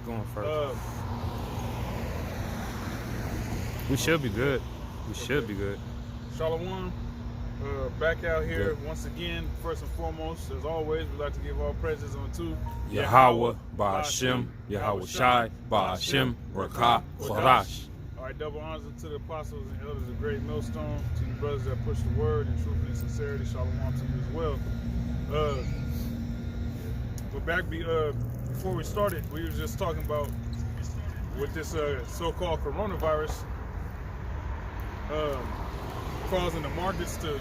going first. We should be good. We should be good. Shalom. Back out here once again. First and foremost, as always, we'd like to give all praises unto YAHAWAH, Ba'ashem, YAHAWASHI, Ba'ashem, Rakah, Kharash. All right, double honors to the apostles and elders of Greatmillstone, to you brothers that push the word in truth and sincerity. Shalom to you as well. But back before we started, we were just talking about with this so-called coronavirus causing the markets to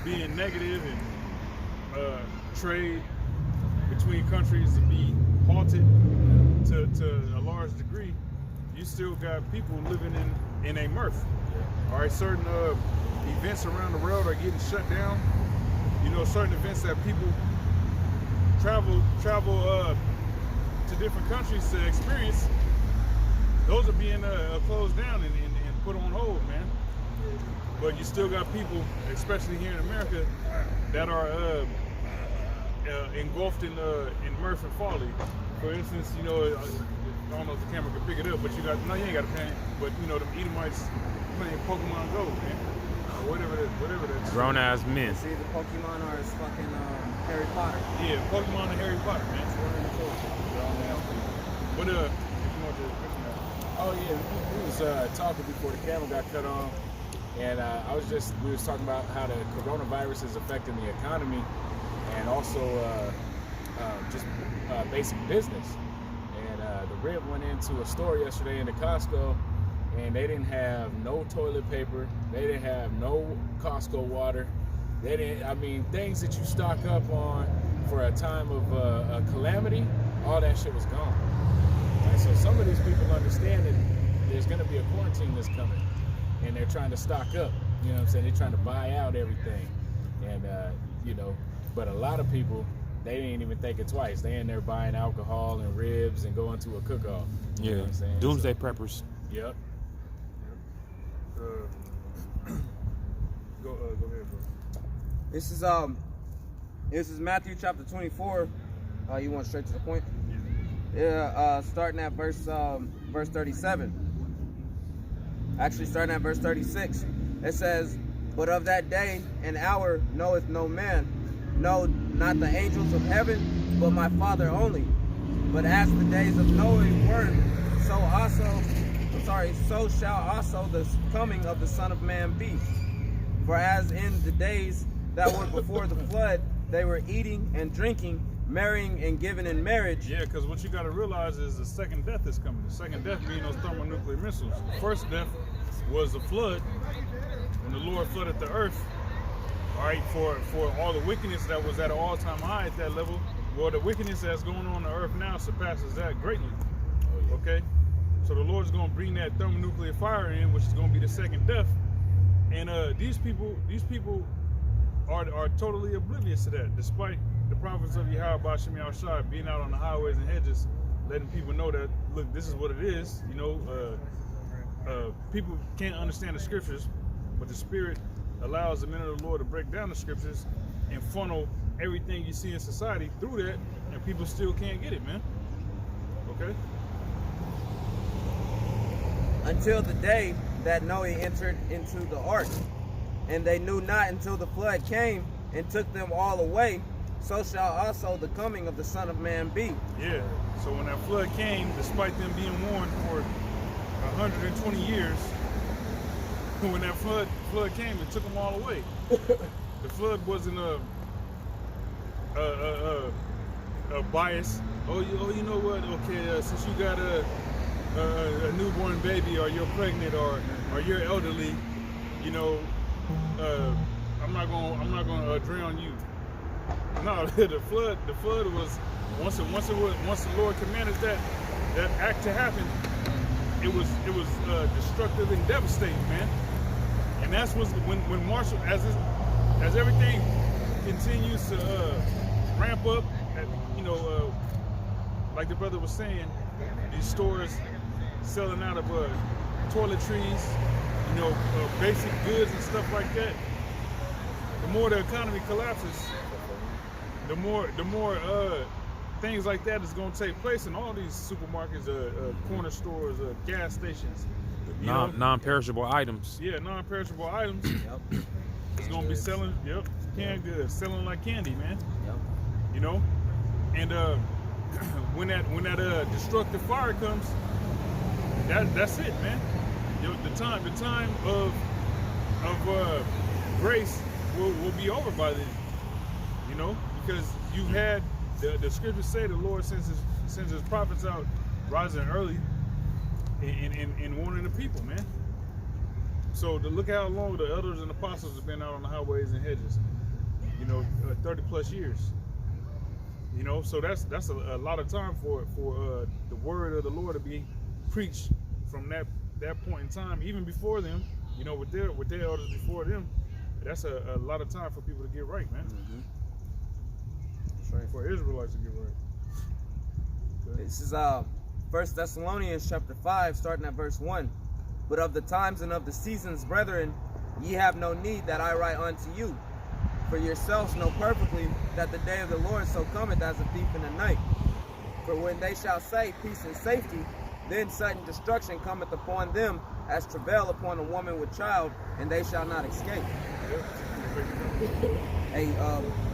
be in negative and trade between countries to be halted to a large degree. You still got people living in a mirth. All right, certain events around the world are getting shut down. You know, certain events that people travel to different countries to experience, those are being closed down and put on hold, man. But you still got people, especially here in America, that are engulfed in mirth and folly. For instance, you know, I don't know if the camera can pick it up, but you ain't got to pan. But you know, them Edomites playing Pokemon Go, man, or whatever that's. Grown ass men. See, the Pokemon are fucking Harry Potter. Yeah, Pokemon and Harry Potter, man. But if you want to. Oh yeah, we was talking before the camera got cut off, and we was talking about how the coronavirus is affecting the economy, and also just basic business. And the Rib went into a store yesterday in the Costco, and they didn't have no toilet paper, they didn't have no Costco water, they didn't. I mean, things that you stock up on for a time of a calamity, all that shit was gone. And so some of these people understand that there's going to be a quarantine that's coming, and they're trying to stock up. You know what I'm saying? They're trying to buy out everything, and you know. But a lot of people, they didn't even think it twice. They in there buying alcohol and ribs and going to a cook-off. Yeah, You know what I'm saying? doomsday preppers. Yep. Go ahead, bro. This is Matthew chapter 24. You want straight to the point? Yeah. Starting at verse 37. Actually, starting at verse 36. It says, "But of that day and hour knoweth no man, no, not the angels of heaven, but my Father only. But as the days of Noah were, so shall also the coming of the Son of Man be. For as in the days that were before the flood, they were eating and drinking, marrying and giving in marriage." Yeah, because what you got to realize is the second death is coming. The second death being those thermonuclear missiles. The first death was the flood, when the Lord flooded the earth. All right, for all the wickedness that was at an all-time high at that level. Well, the wickedness that's going on the earth now surpasses that greatly. Okay, so the Lord's going to bring that thermonuclear fire in, which is going to be the second death. And these people are totally oblivious to that, despite the prophets of YAHAWASHI being out on the highways and hedges, letting people know that, look, this is what it is. You know, people can't understand the scriptures, but the Spirit allows the men of the Lord to break down the scriptures and funnel everything you see in society through that, and people still can't get it, man. Okay? Until the day that Noah entered into the ark, and they knew not until the flood came and took them all away, so shall also the coming of the Son of Man be. Yeah, so when that flood came, despite them being warned for 120 years, when that flood came, it took them all away. The flood wasn't a bias. Oh, you know what? Okay, since you got a newborn baby, or you're pregnant, or you're elderly, you know, I'm not gonna drown you. No, the flood was once the Lord commanded that act to happen, it was destructive and devastating, man. And that's when Marshall, as everything continues to ramp up, you know, like the brother was saying, these stores selling out of toiletries, you know, basic goods and stuff like that. The more the economy collapses, the more things like that is going to take place in all these supermarkets, corner stores, gas stations. You know? Non-perishable items. Yeah, non-perishable items. Yep. It's going to be selling, canned goods, selling like candy, man. Yep. You know? And when that destructive fire comes, that's it, man. The time of grace will be over by then. You know, because you've had the scriptures say the Lord sends his prophets out rising early and warning the people, man. So to look how long the elders and apostles have been out on the highways and hedges, you know, 30 plus years. You know, so that's a lot of time for the word of the Lord to be preached from that point in time, even before them. You know, with their elders before them, that's a lot of time for people to get right, man. Mm-hmm. That's right. For Israelites to get right. Okay. This is 1 Thessalonians chapter 5, starting at verse 1. But of the times and of the seasons, brethren, ye have no need that I write unto you. For yourselves know perfectly that the day of the Lord so cometh as a thief in the night. For when they shall say peace and safety, then sudden destruction cometh upon them as travail upon a woman with child, and they shall not escape. Hey,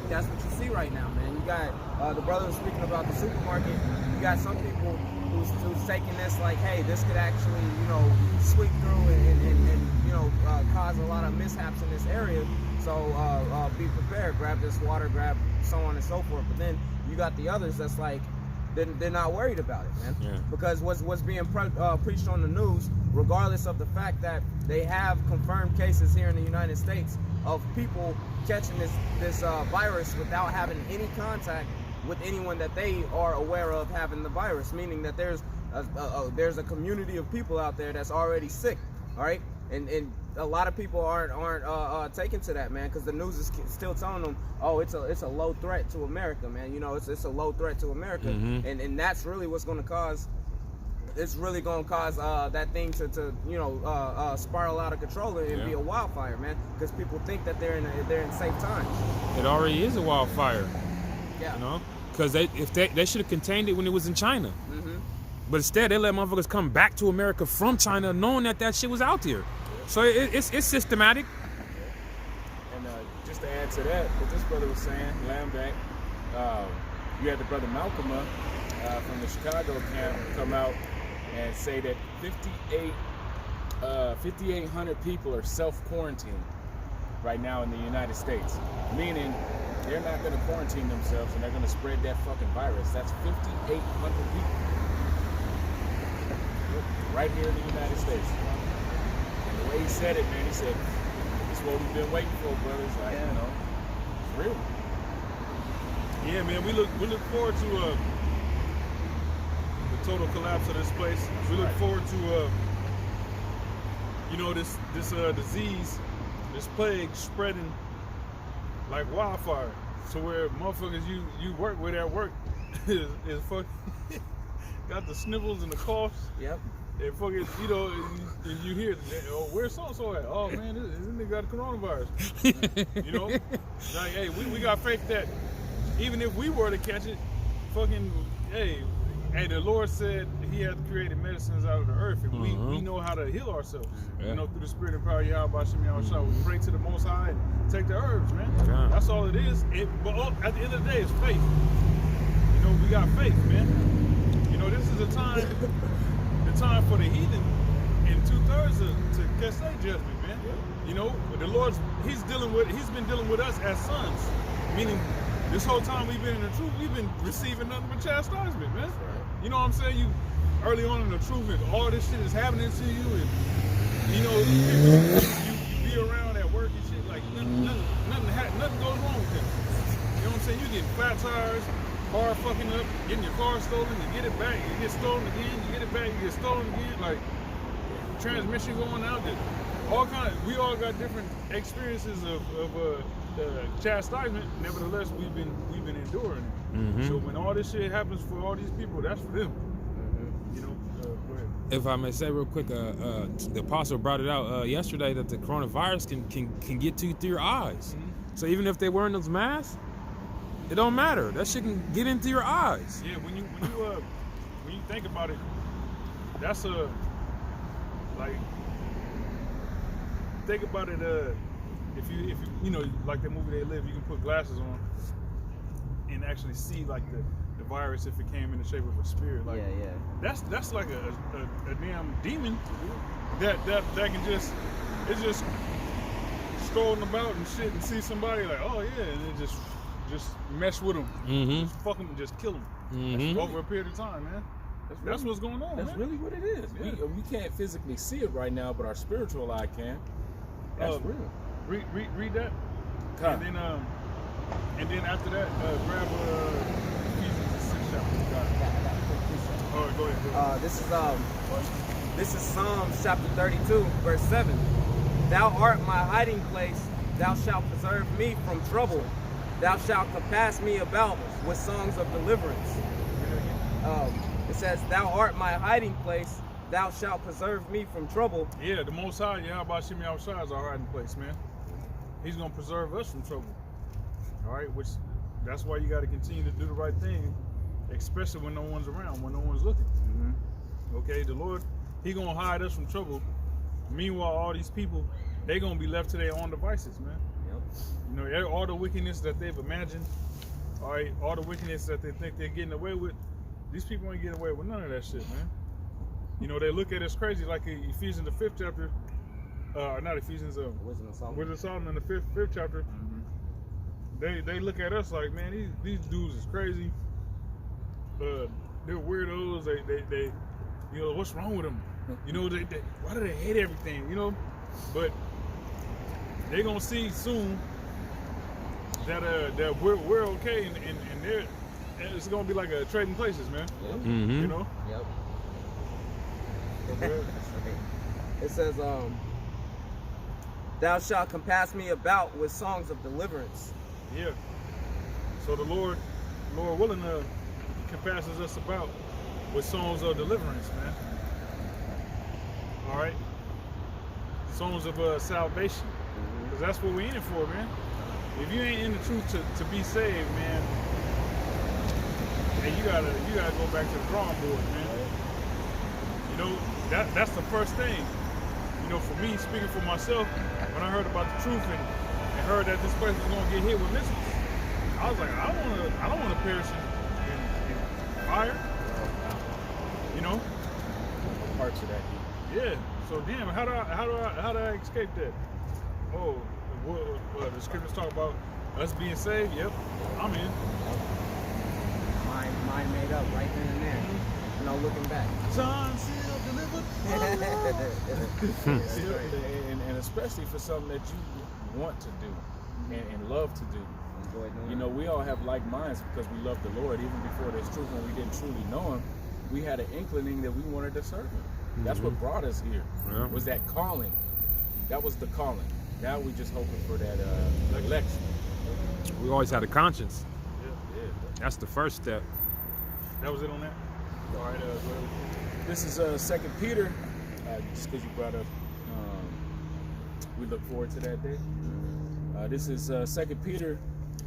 that's what you see right now, man. You got the brother was speaking about the supermarket. You got some people who's taking this like, hey, this could actually, you know, sweep through and you know, cause a lot of mishaps in this area. So be prepared. Grab this water, grab so on and so forth. But then you got the others that's like, they're not worried about it, man. Yeah. Because what's being preached on the news, regardless of the fact that they have confirmed cases here in the United States of people catching this virus without having any contact with anyone that they are aware of having the virus, meaning that there's a community of people out there that's already sick, all right? And a lot of people aren't taking to that, man, because the news is still telling them, oh, it's a low threat to America, man. You know, it's a low threat to America, and that's really what's going to cause. It's really going to cause that thing to you know spiral out of control and be a wildfire, man. Because people think that they're in safe times. It already is a wildfire. Yeah. You know, because they should have contained it when it was in China. But instead, they let motherfuckers come back to America from China, knowing that shit was out there. So it's systematic. And just to add to that, what this brother was saying, Lambeck, you had the brother Malcolm from the Chicago camp come out and say that 5,800 people are self-quarantined right now in the United States, meaning they're not going to quarantine themselves and they're going to spread that fucking virus. That's 5,800 people right here in the United States. And the way he said it, man, he said, "This is what we've been waiting for, brothers." Like, you know, it's real. Yeah, man, we look forward to the total collapse of this place. We look forward to you know, this disease, this plague spreading like wildfire, to where motherfuckers you work with at work is fucking got the sniffles and the coughs. Yep. And fucking, you know, and you hear, oh, where's so-and-so at? Oh, man, this nigga got the coronavirus. You know? Like, hey, we got faith that even if we were to catch it, fucking, hey, the Lord said he had created medicines out of the earth, and we know how to heal ourselves. Yeah. You know, through the spirit and power of YAHAWASHI. We pray to the Most High and take the herbs, man. Yeah. That's all it is. But at the end of the day, it's faith. You know, we got faith, man. You know, this is a time for the heathen and 2/3 to catch their judgment, man. Yeah. You know, the Lord's he's been dealing with us as sons, meaning this whole time we've been in the truth, we've been receiving nothing but chastisement, man. Right. You know what I'm saying? You early on in the truth, and all this shit is happening to you, and you know you be around at work and shit, like nothing goes wrong with them. You know what I'm saying? You getting flat tires, car fucking up, getting your car stolen, you get it back, you get stolen again, you get it back, you get stolen again, like transmission going out. We all got different experiences of chastisement. Nevertheless, we've been enduring it. So when all this shit happens for all these people, that's for them. You know. Go ahead. If I may say real quick, the apostle brought it out yesterday that the coronavirus can get to you through your eyes. So even if they wearing those masks, it don't matter. That shit can get into your eyes. Yeah, when you think about it, that's like, think about it. If you like that movie They Live, you can put glasses on and actually see like the virus if it came in the shape of a spirit. Like, that's like a damn demon that can just strolling about and shit and see somebody like, oh yeah, and it just mess with them, just fuck them, just kill them over a period of time, man. That's what's going on. That's man. really what it is. Yeah. We can't physically see it right now, but our spiritual eye can. That's real. Read that, and then after that, grab Ephesians 6 chapter. All right, go ahead. This is Psalms chapter 32, verse 7. Thou art my hiding place. Thou shalt preserve me from trouble. Thou shalt compass me about with songs of deliverance. It says, thou art my hiding place. Thou shalt preserve me from trouble. Yeah, the Most High, YAHAWASHI is our hiding place, man. He's going to preserve us from trouble. All right, which that's why you got to continue to do the right thing, especially when no one's around, when no one's looking. Okay, the Lord, He going to hide us from trouble. Meanwhile, all these people, they going to be left to their own devices, man. You know, all the wickedness that they've imagined, all right, all the wickedness that they think they're getting away with, these people ain't getting away with none of that shit, man. You know, they look at us crazy, like in Ephesians the 5th chapter, not Ephesians, Wisdom of Solomon in the 5th chapter. They look at us like, man, these dudes is crazy. They're weirdos. They you know, what's wrong with them? You know, why do they hate everything? You know, but they're gonna see soon that we're okay, and it's gonna be like a trading places, man. You know. It says, thou shalt compass me about with songs of deliverance. Yeah. So the Lord willing, compasses us about with songs of deliverance, man. All right. Songs of salvation, because that's what we're in it for, man. If you ain't in the truth to be saved, man, and you gotta go back to the drawing board, man. You know, that's the first thing. You know, for me, speaking for myself, when I heard about the truth and heard that this place was gonna get hit with missiles, I was like, I don't want to perish in fire. You know, Parts of that. yeah. So damn, how do I escape that? Oh, the scriptures talk about us being saved. Yep, I'm in. Mind made up right then and there. No looking back. Son, sealed, delivered. and especially for something that you want to do and love to do. You know, we all have like minds because we love the Lord. Even before this truth, when we didn't truly know Him, we had an inkling that we wanted to serve Him. That's what brought us here. Was that calling? That was the calling. Now we just hoping for that election. We always had a conscience. Yeah. That's the first step. That was it on that. All right. This is 2 Peter. Just because you brought up, we look forward to that day. This is 2 Peter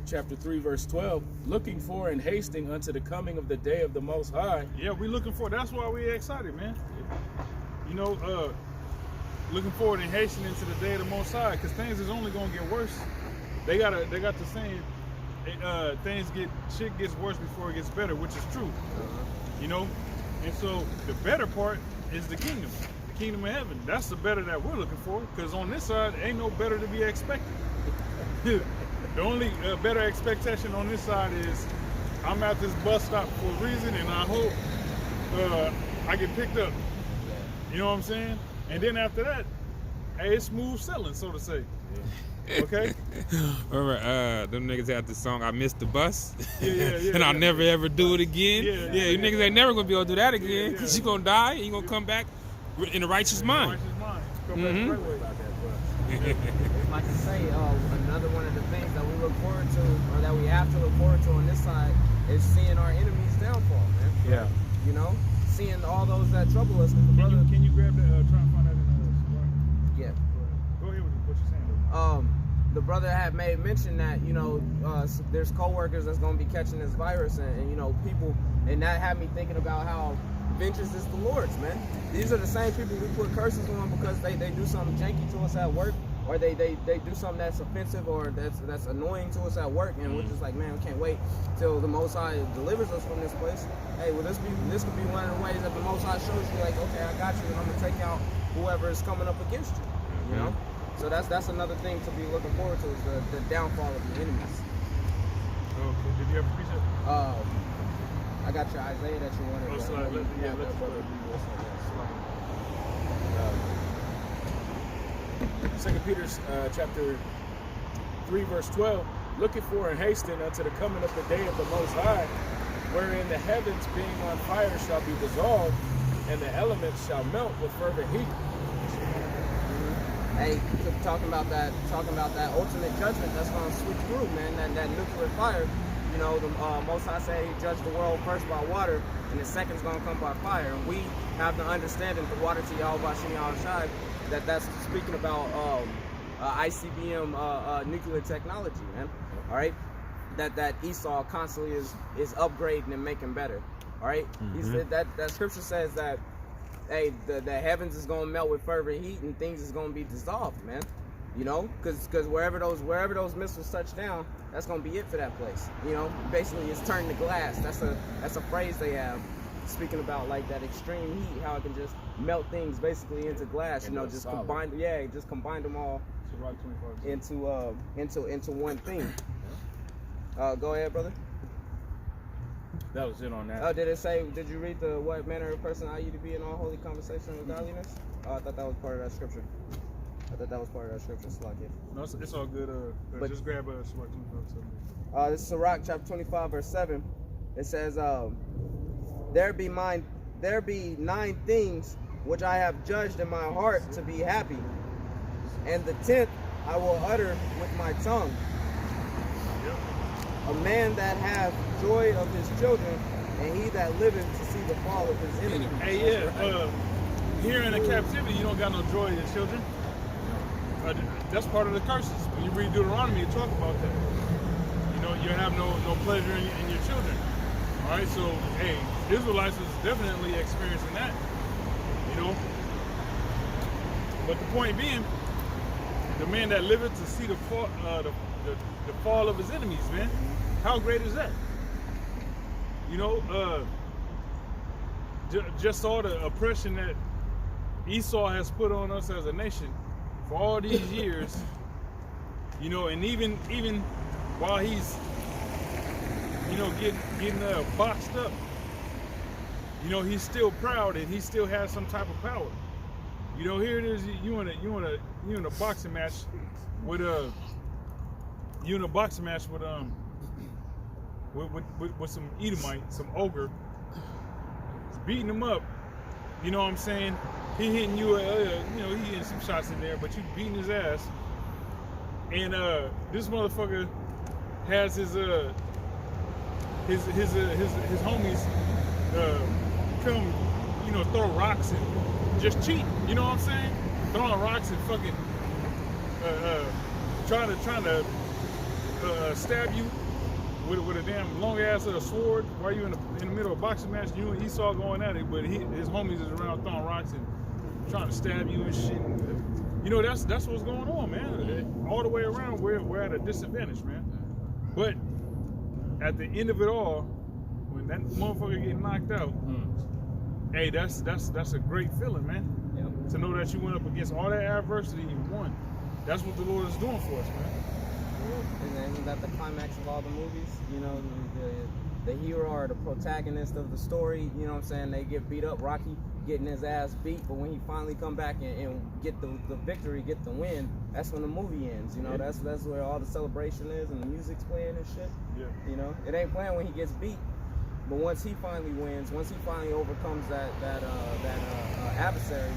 chapter 3, verse 12. Looking for and hasting unto the coming of the day of the Most High. Yeah, we looking for. That's why we're excited, man. You know, looking forward and hastening to the day of the Most High, because things is only gonna get worse. They got the saying, shit gets worse before it gets better, which is true. You know, and so the better part is the kingdom of heaven. That's the better that we're looking for, because on this side ain't no better to be expected. The only better expectation on this side is I'm at this bus stop for a reason, and I hope I get picked up. You know what I'm saying? And then after that, hey, it's smooth sailing, so to say. Okay? Remember, them niggas had this song, I Missed the Bus. Yeah. And I'll never ever do it again. Yeah, you niggas ain't never gonna be able to do that again, because you gonna die and you gonna come back in a righteous mind. Come back the right way about that, Like I say, another one of the things that we look forward to, or that we have to look forward to on this side, is seeing our enemies downfall, man. Yeah. You know, seeing all those that trouble us. Can you grab that? Try and find that in the. Yeah. Go ahead with what you're saying. the brother had made mention that, you know, there's co-workers that's going to be catching this virus, and you know, people, and that had me thinking about how vengeance is the Lord's, man. These are the same people we put curses on because they do something janky to us at work, or they do something that's offensive or that's annoying to us at work, and we're just like, man, we can't wait till the Most High delivers us from this place. Hey, well, this could be one of the ways that the Most High shows you, like, okay, I got you, and I'm gonna take out whoever is coming up against you. You know, so that's another thing to be looking forward to, is the downfall of the enemies. Okay. Did you have a precept? I got your Isaiah that you wanted. Oh, sorry. Let's brother. 2 Peter chapter 3 verse 12, looking for and hasten unto the coming of the day of the Most High, wherein the heavens being on fire shall be dissolved, and the elements shall melt with fervent heat. Hey, talking about that ultimate judgment that's gonna sweep through, man. That nuclear fire. You know, the Most High said He judged the world first by water, and the second's gonna come by fire. And we have the understanding, the water to YAHAWASHI, YAHAWASHI, that's speaking about ICBM nuclear technology, man. All right, that Esau constantly is upgrading and making better. All right, He said that scripture says that, hey, the heavens is gonna melt with fervent heat and things is gonna be dissolved, man. You know, because wherever those missiles touch down, that's gonna be it for that place. You know, basically it's turning to glass. That's a phrase they have, speaking about like that extreme heat, how it can just melt things basically into glass. You know, just combine them all into one thing. Go ahead, brother. That was it on that. Oh, did you read the what manner of person are you to be in all holy conversation with godliness? Oh, I thought that was part of that scripture. Slacky. No, it's all good. But just grab a Sirach 25:7. This is Sirach chapter 25 verse 7. It says, there be 9 things which I have judged in my heart to be happy, and the 10th I will utter with my tongue. A man that hath joy of his children, and he that liveth to see the fall of his enemies. Hey, yeah. Here in the captivity, you don't got no joy in your children. That's part of the curses. When you read Deuteronomy, you talk about that. You know, you have no pleasure in your children. All right, so hey, Israelites is definitely experiencing that. You know, but the point being, the man that liveth to see the fall of his enemies, man. How great is that? You know, just all the oppression that Esau has put on us as a nation for all these years, you know, and even while he's, you know, getting boxed up, you know, he's still proud and he still has some type of power. You know, here it is, you in a boxing match with with some Edomite, some ogre, beating him up. You know what I'm saying? He hitting you, you know, he hitting some shots in there, but you beating his ass. And this motherfucker has his homies come, you know, throw rocks and just cheat. You know what I'm saying? Throwing rocks and fucking trying to stab you with a damn long ass sword while you in the middle of a boxing match. You and Esau going at it, but his homies is around throwing rocks and trying to stab you and shit. You know, that's what's going on, man. All the way around, we're at a disadvantage, man. But at the end of it all, when that motherfucker get knocked out, hey, that's a great feeling, man. Yep. To know that you went up against all that adversity and you won. That's what the Lord is doing for us, man. And isn't that the climax of all the movies? You know, the hero or the protagonist of the story, you know what I'm saying? They get beat up, Rocky getting his ass beat, but when he finally come back and get the victory, get the win, that's when the movie ends. You know, that's where all the celebration is and the music's playing and shit. Yeah. You know, it ain't playing when he gets beat, but once he finally wins, once he finally overcomes that adversary,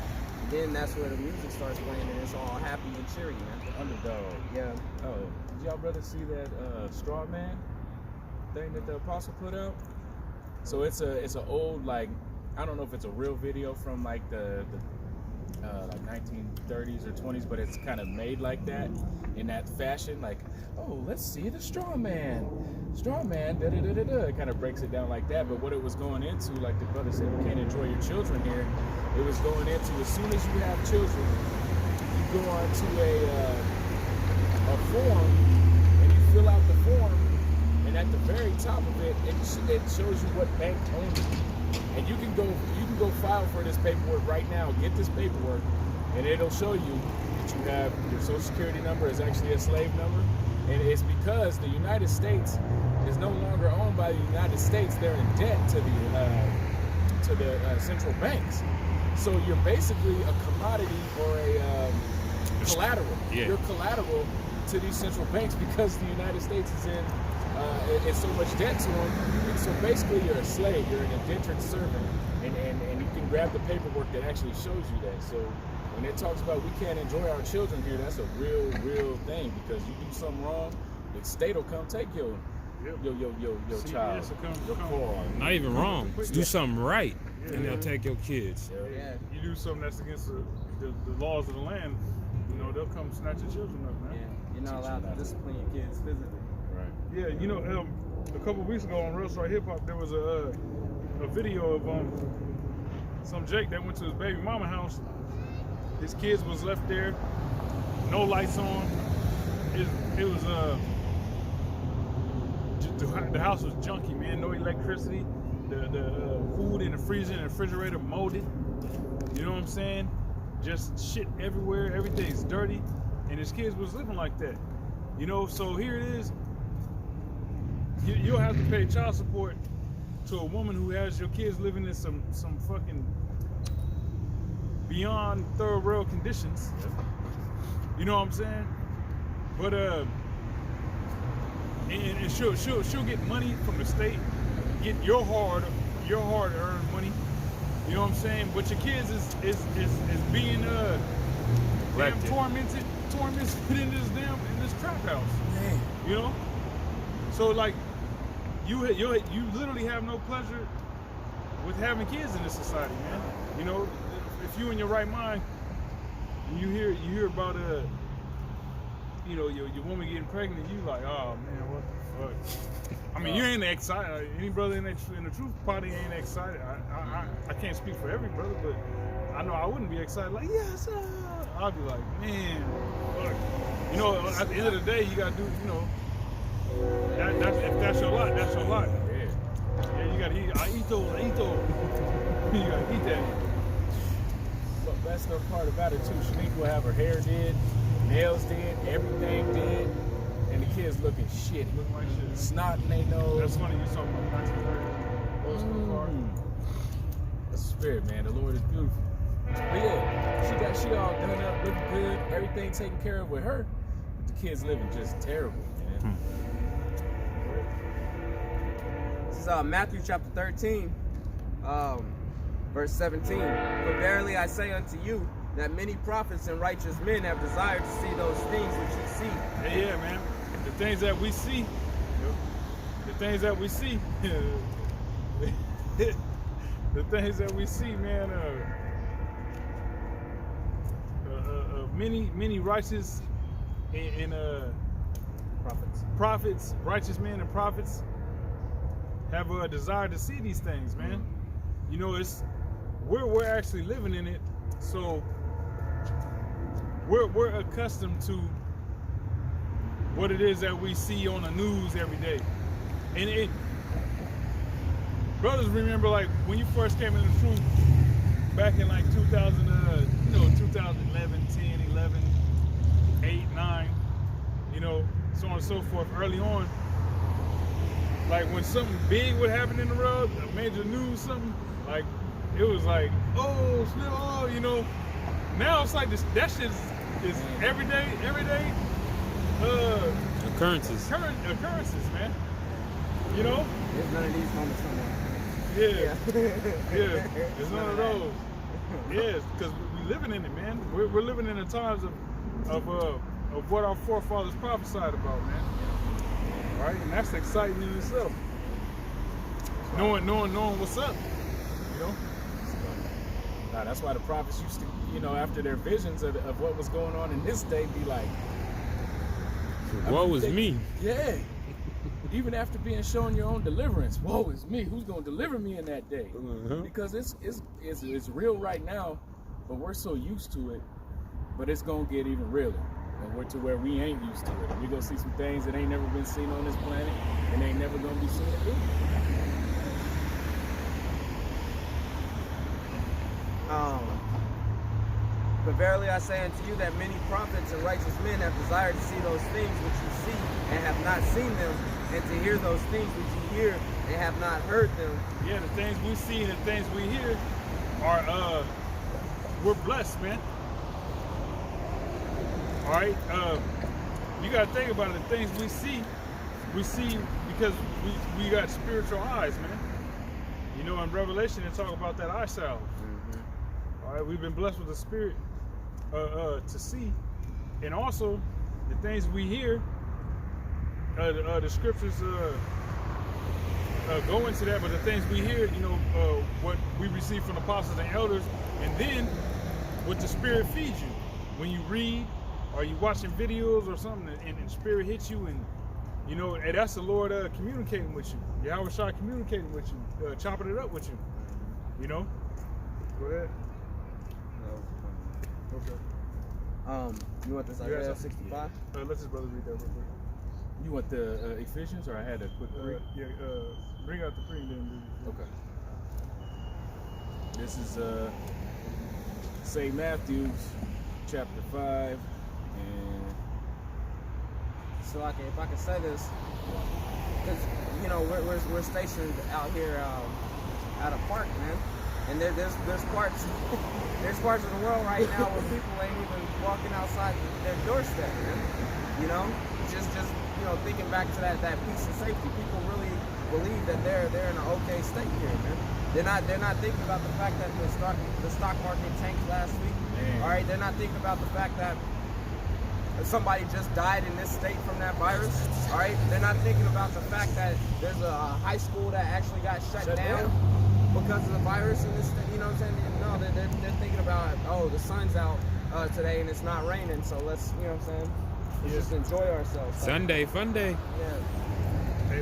then that's where the music starts playing and it's all happy and cheery, man. The underdog. Yeah. Oh, did y'all brothers see that straw man thing that the apostle put out? So it's an old, like, I don't know if it's a real video from like the like 1930s or 20s, but it's kind of made like that, in that fashion. Like, oh, let's see the straw man, da da da da da. It kind of breaks it down like that. But what it was going into, like the brother said, you can't enjoy your children here. It was going into, as soon as you have children, you go on to a form and you fill out the form, and at the very top of it, it shows you what bank owns it. And you can go file for this paperwork right now. Get this paperwork, and it'll show you that you have your Social Security number is actually a slave number, and it's because the United States is no longer owned by the United States. They're in debt to the central banks. So you're basically a commodity or a collateral. Yeah. You're collateral to these central banks because the United States is in it's so much debt to them. And so basically you're a slave, you're an indentured servant, and you can grab the paperwork that actually shows you that. So when it talks about we can't enjoy our children here, that's a real thing, because you do something wrong, the state will come take your child, your car. Not even wrong. Do something right, and they'll take your kids. Yeah. You do something that's against the laws of the land, you know, they'll come snatch your children up, man. Yeah. You're not allowed to discipline your kids physically. Right. Yeah, you know, a couple weeks ago on Real Star Hip Hop, there was a video of some Jake that went to his baby mama house. His kids was left there, no lights on. It was the house was junky, man. No electricity. The food in the freezer and the refrigerator molded. You know what I'm saying? Just shit everywhere. Everything's dirty, and his kids was living like that. You know, so here it is. You'll have to pay child support to a woman who has your kids living in some fucking beyond third world conditions. You know what I'm saying? But and she'll get money from the state, get your hard-earned money. You know what I'm saying? But your kids is being damn tormented in this trap house. Man. You know? So like you literally have no pleasure with having kids in this society, man. You know, if you in your right mind, and you hear about you know, your woman getting pregnant, you like, oh man, what the fuck? I mean, you ain't excited. Any brother in the truth party ain't excited. I can't speak for every brother, but I know I wouldn't be excited. Like, yes, I'll be like, man, fuck. You know, at the end of the day, you gotta do, you know, if that's your lot, that's your lot. Yeah, you gotta eat. I eat those. You gotta eat that. But that's the part about it too. Shanique will have her hair did, nails did, everything did, and the kids looking shitty. Looking like shit. Snot in their nose. That's funny. You talking about 1930s old school car. That's the spirit, man. The Lord is beautiful. But yeah, she all done up, looking good, everything taken care of with her. But the kids living just terrible, man. This is Matthew chapter 13, verse 17. For verily I say unto you, that many prophets and righteous men have desired to see those things which you see. Yeah, man. The things that we see, the things that we see, the things that we see, man. Many righteous and prophets, righteous men and prophets have a desire to see these things, man. You know, it's we're actually living in it, so we're accustomed to what it is that we see on the news every day. And brothers remember, like, when you first came in the truth back in like 2011, 10, 11, 8, 9, you know, so on and so forth, early on, like when something big would happen in the world, a major news, something, like, it was like, oh, you know. Now it's like this, that shit is everyday Occurrences, man. You know? There's none of these moments no more. Yeah. It's none of those. Yes, because we're living in it, man. We're living in the times of what our forefathers prophesied about, man. Right? And that's exciting in itself. Knowing what's up. You know? That's why the prophets used to, after their visions of what was going on in this day, be like, Woe is me. Yeah. Even after being shown your own deliverance, woe is me. Who's going to deliver me in that day? Because it's real right now, but we're so used to it. But it's going to get even realer. And we're to where we ain't used to it. And we're going to see some things that ain't never been seen on this planet and ain't never going to be seen again. But verily I say unto you that many prophets and righteous men have desired to see those things which you see and have not seen them, and to hear those things which you hear and have not heard them. Yeah, the things we see and the things we hear are, we're blessed, man. All right, you got to think about it. The things we see because we got spiritual eyes, man. You know, in Revelation, they talk about that eye salve. All right, we've been blessed with the spirit to see, and also the things we hear. The scriptures go into that, but the things we hear, what we receive from the apostles and elders, and then what the spirit feeds you when you read. Are you watching videos or something, and spirit hits you, and and that's the Lord communicating with you. YAHAWASHI communicating with you, chopping it up with you. Go ahead. Okay. You want this Isaiah 65? Let this brother read that real quick. You want the Ephesians, or I had a quick read? Bring out the pre and then read. Okay. This is St. Matthew's chapter 5, and so if I can say this, because we're stationed out here at a park, man, and there's parts there's parts of the world right now where people ain't even walking outside their doorstep, man. Just thinking back to that peace and safety, people really believe that they're in an okay state here, man. They're not thinking about the fact that the stock market tanked last week. Man. All right, they're not thinking about the fact that somebody just died in this state from that virus. All right, they're not thinking about the fact that there's a high school that actually got shut down because of the virus in this state. You know what I'm saying? No, they're thinking about, oh, the sun's out today and it's not raining, so let's, you know what I'm saying? Let's just enjoy ourselves. Sunday, fun day. Yeah. Hey,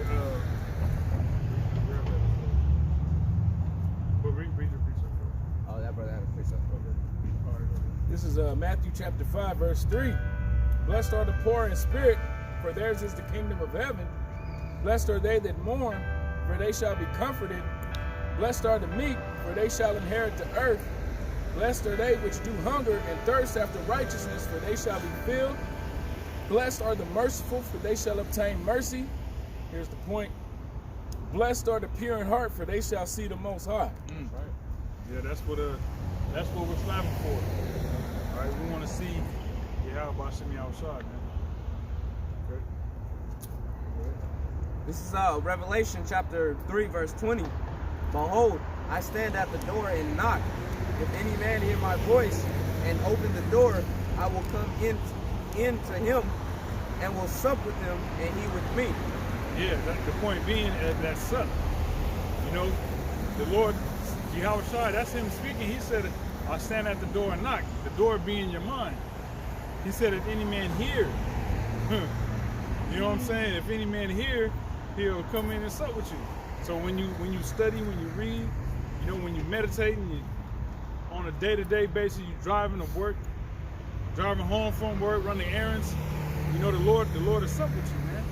but read your precept first. Oh, that brother had a precept. Okay. All right. this is Matthew chapter 5, verse 3. Blessed are the poor in spirit, for theirs is the kingdom of heaven. Blessed are they that mourn, for they shall be comforted. Blessed are the meek, for they shall inherit the earth. Blessed are they which do hunger and thirst after righteousness, for they shall be filled. Blessed are the merciful, for they shall obtain mercy. Here's the point. Blessed are the pure in heart, for they shall see the Most High. Right. Yeah, that's what we're striving for. All right, we want to see YAHAWASHI, man. Okay. This is Revelation chapter 3, verse 20. Behold, I stand at the door and knock. If any man hear my voice and open the door, I will come in to him and will sup with him and he with me. Yeah, the point being that sup. The Lord, YAHAWASHI, that's him speaking. He said, I stand at the door and knock. The door being your mind. He said, if any man hear, you know what I'm saying? If any man hear, he'll come in and sup with you. So when you study, when you read, when you meditate, and you, on a day-to-day basis, you driving to work, driving home from work, running errands, the Lord will sup with you, man.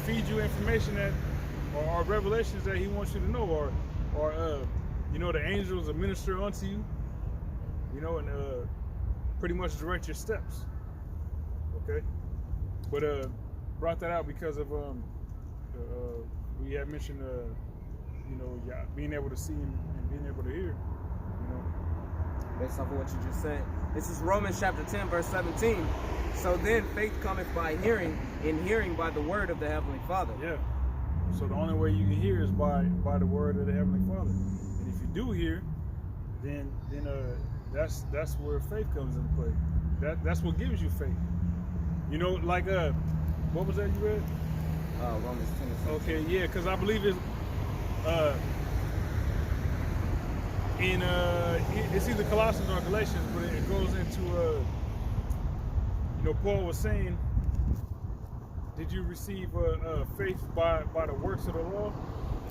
Feed you information that, or revelations that He wants you to know, or the angels will minister unto you, and pretty much direct your steps. Okay, but brought that out because of we had mentioned being able to see and being able to hear. Based off of what you just said. This is Romans chapter 10, verse 17. So then faith cometh by hearing, and hearing by the word of the Heavenly Father. Yeah. So the only way you can hear is by the word of the Heavenly Father. And if you do hear, then that's where faith comes into play. That's what gives you faith. Like what was that you read? Romans 10. Okay, yeah, because I believe it's in it's either Colossians or Galatians, but it goes into Paul was saying, did you receive faith by the works of the law,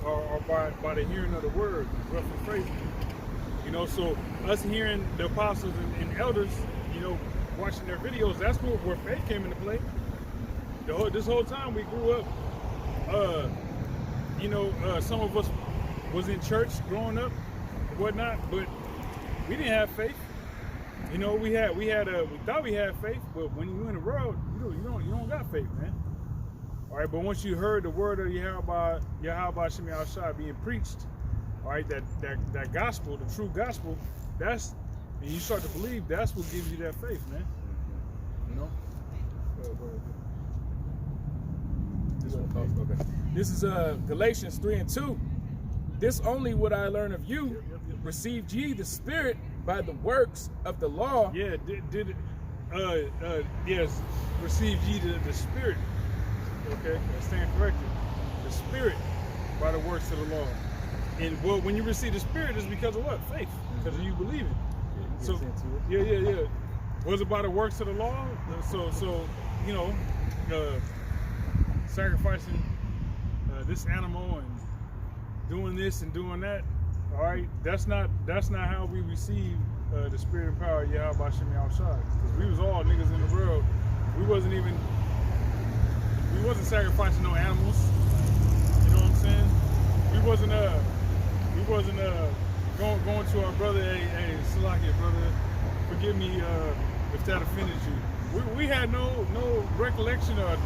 or by the hearing of the word, roughly phrased? So us hearing the apostles and elders, watching their videos, that's where faith came into play. This whole time we grew up, some of us was in church growing up and whatnot, but we didn't have faith. We thought we had faith, but when you in the world, you don't got faith, man. All right, but once you heard the word of YAHAWASHI being preached, all right, that gospel, the true gospel, and you start to believe, that's what gives you that faith, man. Go ahead. Okay. This is Galatians 3:2. This only would I learn of you. Received ye the Spirit by the works of the law? Yeah, yes, received ye the Spirit. Okay, I stand corrected. The Spirit by the works of the law. And when you receive the Spirit, it's because of what? Faith. Because you believe it. So yeah. Was it by the works of the law? Sacrificing this animal and doing this and doing that. All right, that's not how we receive the spirit and power of YAHAWASHI. Because we was all niggas in the world. We wasn't sacrificing no animals. You know what I'm saying? We wasn't going to our brother, hey Salakia, brother, forgive me if that offended you. We had no recollection or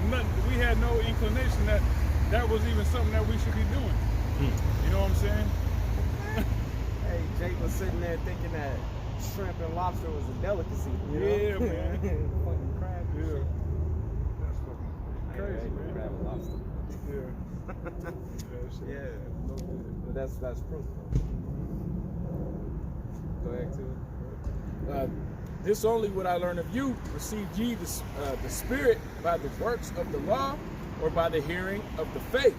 nothing. We had no inclination that was even something that we should be doing. You know what I'm saying? Hey, Jake was sitting there thinking that shrimp and lobster was a delicacy. Yeah, man. Fucking crab. Yeah. That's fucking crazy, man. Crab and lobster. Yeah. Yeah, but that's proof. Go ahead to it. This only would I learn of you. Received ye the Spirit by the works of the law, or by the hearing of the faith?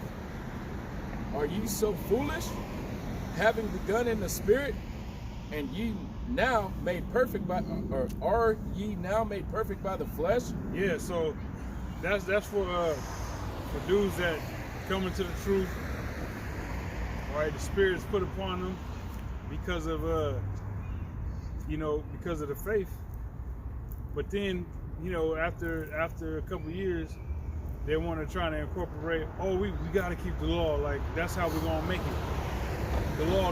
Are ye so foolish, having begun in the Spirit, and ye now made perfect by, or are ye now made perfect by the flesh? Yeah, so that's for dudes that come into the truth. All right, the Spirit is put upon them because of because of the faith. But then, after a couple of years, they want to try to incorporate, we got to keep the law. Like, that's how we're going to make it. The law,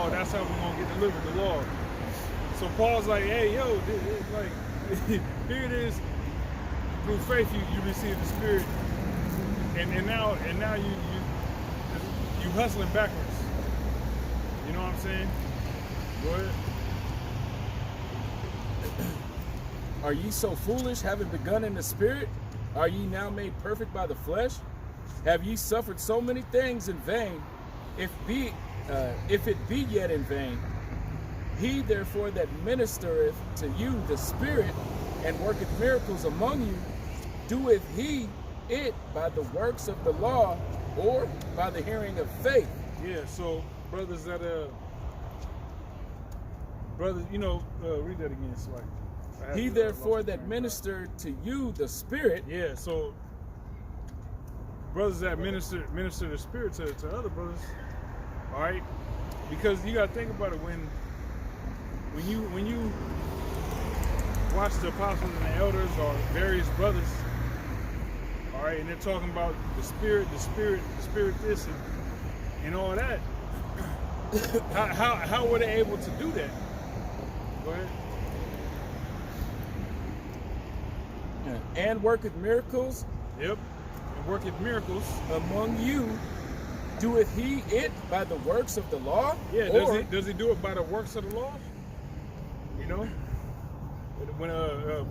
that's how we're going to get delivered, the law. So Paul's like, hey, yo, here it is. Through faith, you receive the Spirit. And now you hustling backwards. You know what I'm saying? Go ahead. Are ye so foolish, having begun in the Spirit? Are ye now made perfect by the flesh? Have ye suffered so many things in vain? If it be yet in vain, he therefore that ministereth to you the Spirit, and worketh miracles among you, doeth he it by the works of the law, or by the hearing of faith? Yeah, so brothers that read that again, so he therefore that ministered to you the Spirit. Yeah, so brothers that minister the Spirit to other brothers. All right, because you gotta think about it, when you watch the apostles and the elders or various brothers, all right, and they're talking about the Spirit this and all that. how were they able to do that? Go ahead. And worketh miracles. Yep. And worketh miracles among you. Doeth he it by the works of the law? Yeah. Does he do it by the works of the law? When the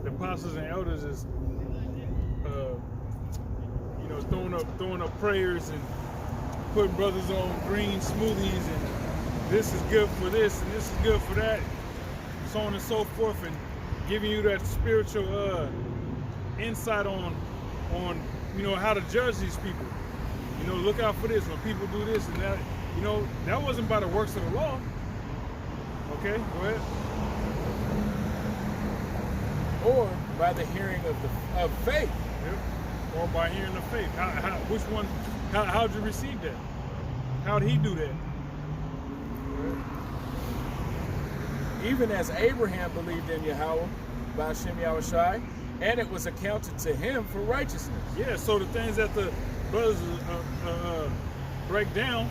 apostles and elders is throwing up prayers and putting brothers on green smoothies, and this is good for this and this is good for that, so on and so forth, and giving you that spiritual insight on how to judge these people. Look out for this when people do this and that. You know, that wasn't by the works of the law. Okay, go ahead. Or by the hearing of faith. Yep. Or by hearing of faith. Which one? How'd you receive that? How'd he do that? Even as Abraham believed in Yahawah, Ba'ashem YAHAWASHI, and it was accounted to him for righteousness. Yeah, so the things that the brothers break down,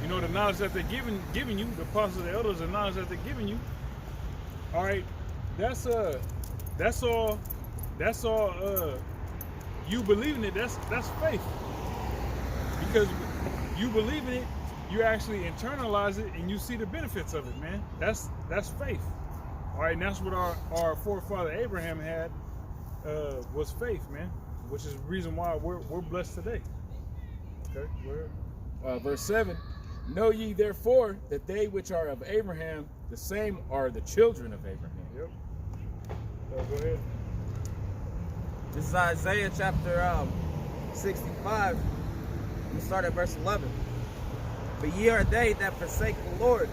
you know, the knowledge that they're giving you, the apostles, the elders, the knowledge that they're giving you. All right, that's all. You believing it, that's faith. Because you believe in it, you actually internalize it and you see the benefits of it, man. That's faith. All right, and that's what our forefather Abraham had, was faith, man. Which is the reason why we're blessed today. Okay, Verse 7, know ye therefore that they which are of Abraham, the same are the children of Abraham. Yep. Go ahead. This is Isaiah chapter 65. We start at verse 11. But ye are they that forsake the Lord,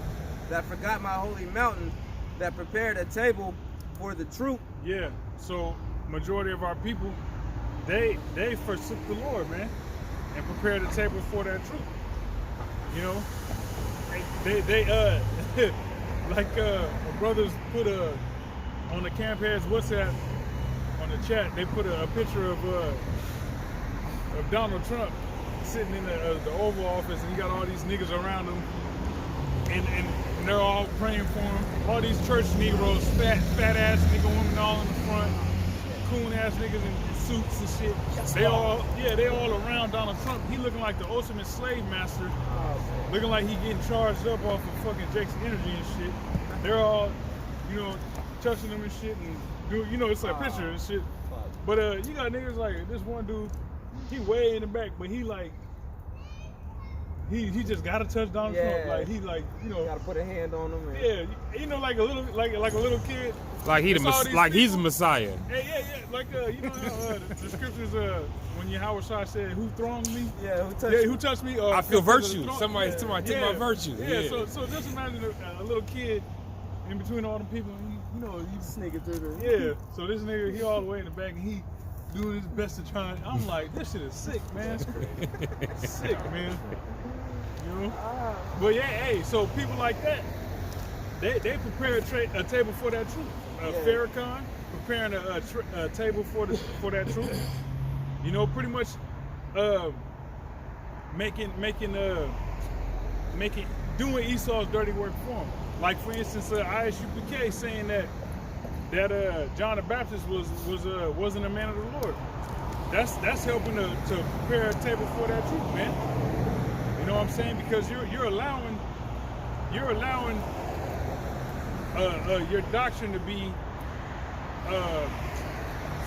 that forgot my holy mountain, that prepared a table for the troop. Yeah, so majority of our people, they forsook the Lord, man, and prepared a table for that troop. You know, they like brothers put on the camp heads WhatsApp on the chat. They put a picture of Donald Trump sitting in the Oval Office, and he got all these niggas around him, and they're all praying for him. All these church Negroes, fat ass nigga women all in the front, coon ass niggas in suits and shit. They all around Donald Trump. He looking like the ultimate slave master, looking like he getting charged up off of fucking Jake's energy and shit. They're all, you know, touching him and shit, and do, you know, it's like a picture and shit. But you got niggas like this one dude. He way in the back, but he like he just gotta touch Donald Trump. Like he like, you know, Gotta put a hand on him. And... Yeah, you know, like a little kid. Like he's a Messiah. Yeah. Like you know how the scriptures when Yahawah said, "Who thronged me?" Yeah, who touched me? I feel virtue. Somebody took my virtue. Yeah. So just imagine a little kid in between all the people. And you know, you sneaking through the. Yeah. So this nigga, he all the way in the back, and he doing his best to try. I'm like, this shit is sick, man. Sick, man. You know? But yeah, hey, so people like that, they prepare a table for that troop. Farrakhan preparing a table for that troop. You know, pretty much doing Esau's dirty work for him. Like for instance, ISUPK saying that John the Baptist wasn't a man of the Lord. That's helping to prepare a table for that troop, man. You know what I'm saying? Because you're allowing your doctrine to be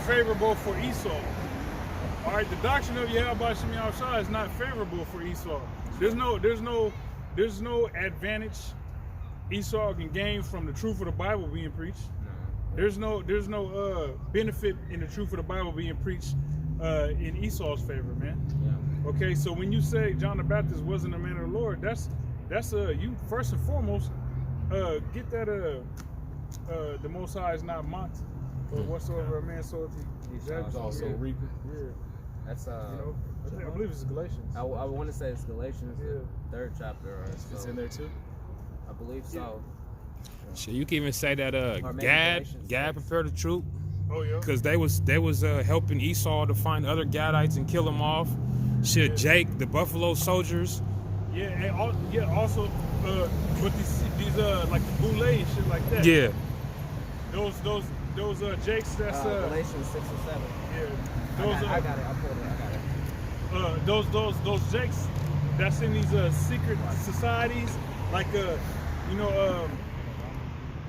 favorable for Esau. All right, the doctrine of YAHAWASHI is not favorable for Esau. There's no advantage Esau can gain from the truth of the Bible being preached. There's no benefit in the truth of the Bible being preached in Esau's favor, man. Yeah. Okay, so when you say John the Baptist wasn't a man of the Lord, that's you first and foremost get that the Most High is not mocked, or whatsoever a man soweth That's also reaping. Yeah, that's you know, I believe it's Galatians. I want to say it's Galatians, the 3rd chapter. Or so. It's in there too. I believe so. Shit, you can even say that Gad prepared the troop. Oh yeah. Because they was helping Esau to find other Gadites and kill them off. Shit, yeah. Jake, the Buffalo Soldiers. Yeah, and also with these like the boule and shit like that. Yeah. Those Jakes that's Galatians 6 and 7. Yeah. I got it. I pulled it. Those Jakes that's in these secret societies, like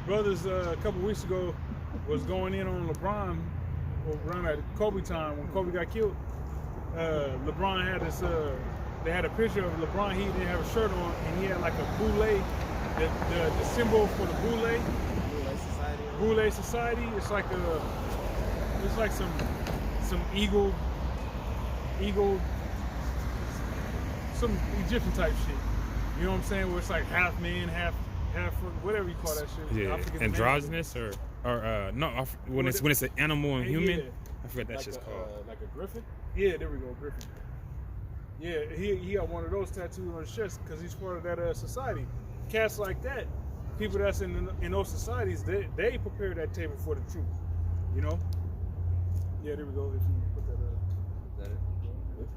brothers a couple weeks ago was going in on LeBron around at Kobe time when Kobe got killed. LeBron had this. They had a picture of LeBron. He didn't have a shirt on, and he had like a boule. The symbol for the boule. Boule Society. It's like some eagle, some Egyptian type shit. You know what I'm saying? Where it's like half man, half whatever you call that shit. Yeah, I forget the name of it. androgynous or no, when it's an animal and human. Yeah. I forget that Like shit's called. like a griffin. Yeah, there we go, Griffin. Yeah, he got one of those tattooed on his chest because he's part of that society. Cats like that, people that's in those societies, they prepare that table for the truth. You know? Yeah, there we go. If you put that Is that it?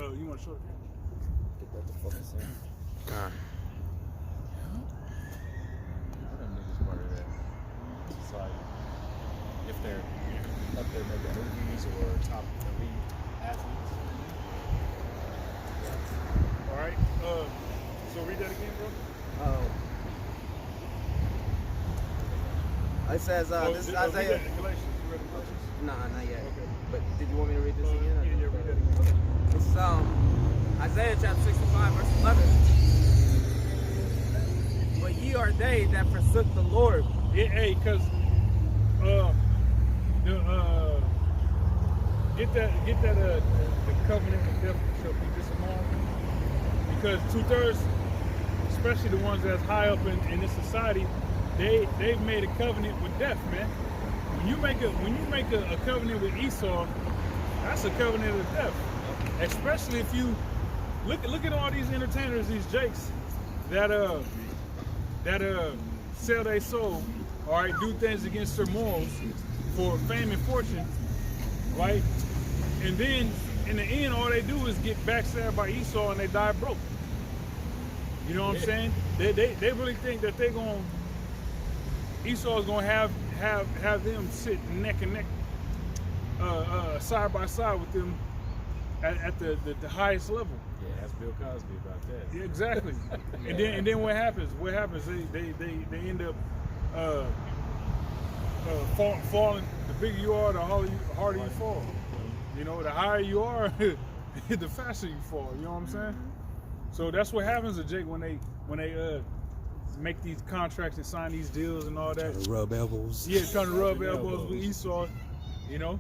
oh, you want to show the camera? Get that to focus in. God. Them niggas part of that society. If they're up there making movies or top elite athletes. All right. So read that again, bro. It says, this is Isaiah. Galatians. You read Galatians? Nah, not yet. Okay. But did you want me to read this again? Yeah, read that again. It's Isaiah chapter 65, verse 11. But ye are they that forsook the Lord. Yeah, hey, cause get that the covenant with death shall be disannulled. Because 2/3, especially the ones that's high up in this society, they've made a covenant with death, man. When you make a covenant with Esau, that's a covenant of death. Especially if you look at all these entertainers, these jakes that sell their soul, all right, do things against their morals for fame and fortune, right? And then in the end, all they do is get backstabbed by Esau and they die broke. You know what I'm saying? They really think that Esau's gonna have them sit neck and neck, side by side with them at the highest level. Yeah, ask Bill Cosby about that. Yeah, exactly. And then what happens? They end up falling. The bigger you are, the harder you fall. You know, the higher you are, the faster you fall. You know what I'm saying? So that's what happens to Jake when they make these contracts and sign these deals and all that. Rub elbows. Yeah, trying to rub elbows with Esau. You know,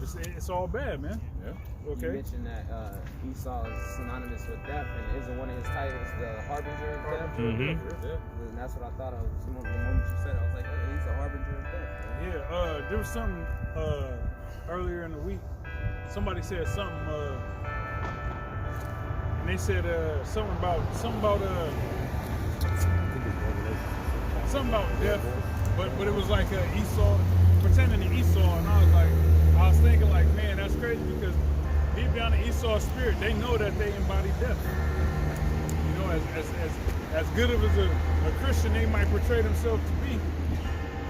it's all bad, man. Yeah. Okay. You mentioned that Esau is synonymous with death, and isn't one of his titles the harbinger of death? Mm-hmm. And that's what I thought of. The moment you said it, I was like, oh, he's the harbinger of death. Yeah, there was something earlier in the week. Somebody said something, and they said something about death, but it was like Esau, pretending to Esau, and I was thinking like, man, that's crazy because deep down in Esau's spirit, they know that they embody death. You know, as good of as a Christian they might portray themselves to be,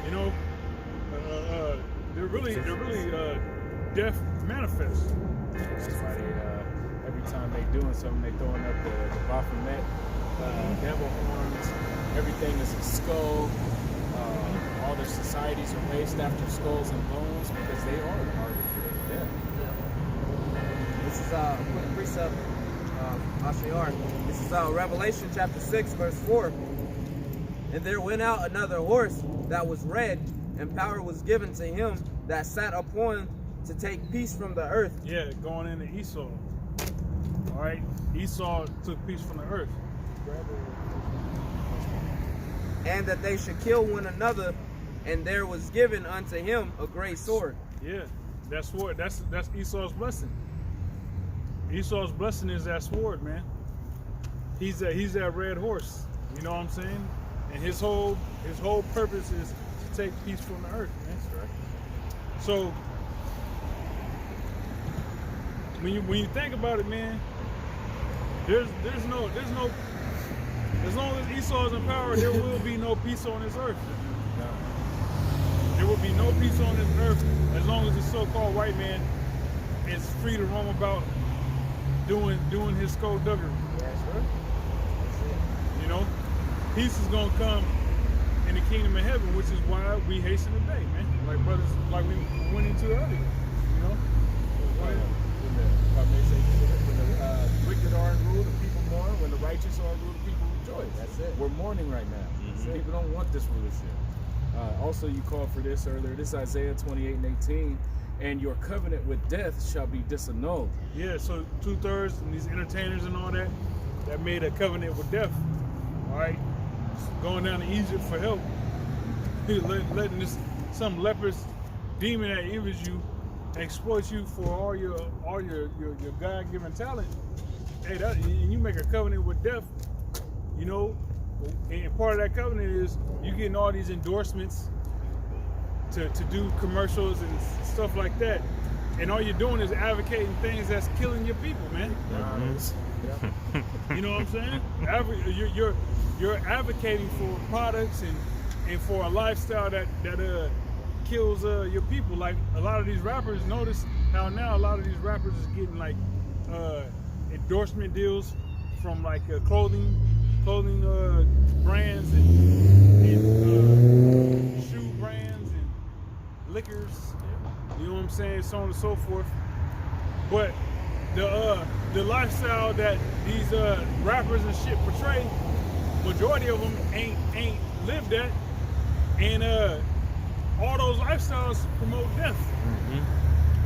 you know, they're really death manifests. That's why every time they doing something, they throwing up the Baphomet, devil horns. Everything is a skull. All their societies are based after skulls and bones because they are the harbinger of death. This is a quick precept, Ashiar. This is Revelation chapter 6, verse 4. And there went out another horse that was red, and power was given to him that sat upon to take peace from the earth. Yeah, going into Esau. All right, Esau took peace from the earth. And that they should kill one another, and there was given unto him a great sword. Yeah, that sword. That's Esau's blessing. Esau's blessing is that sword, man. He's that red horse. You know what I'm saying? And his whole purpose is to take peace from the earth, man. That's right. So when you think about it, man, there's no as long as Esau is in power, there will be no peace on this earth. There will be no peace on this earth as long as the so-called white man is free to roam about doing his skullduggery. That's right. You know, peace is gonna come in the kingdom of heaven, which is why we hasten the day, man. Like brothers, like we went into earlier. You know, When the wicked are in rule, the people mourn. When the righteous are in rule, the people rejoice. That's it. We're mourning right now. Mm-hmm. People don't want this rulership. Also, you called for this earlier. This is Isaiah 28:18. And your covenant with death shall be disannulled. yeah. So 2/3 and these entertainers and all that, that made a covenant with death. All right, going down to Egypt for help, letting some leprous demon that envies you exploit you for all your God-given talent. Hey, and you make a covenant with death, you know, and part of that covenant is you getting all these endorsements to do commercials and stuff like that, and all you're doing is advocating things that's killing your people, man. You know what I'm saying? You're advocating for products and for a lifestyle that kills your people. Like a lot of these rappers, notice how now a lot of these rappers is getting like endorsement deals from like clothing brands and shoe brands and liquors. You know what I'm saying? So on and so forth. But the lifestyle that these rappers and shit portray, majority of them ain't lived that, and all those lifestyles promote death. Mm-hmm.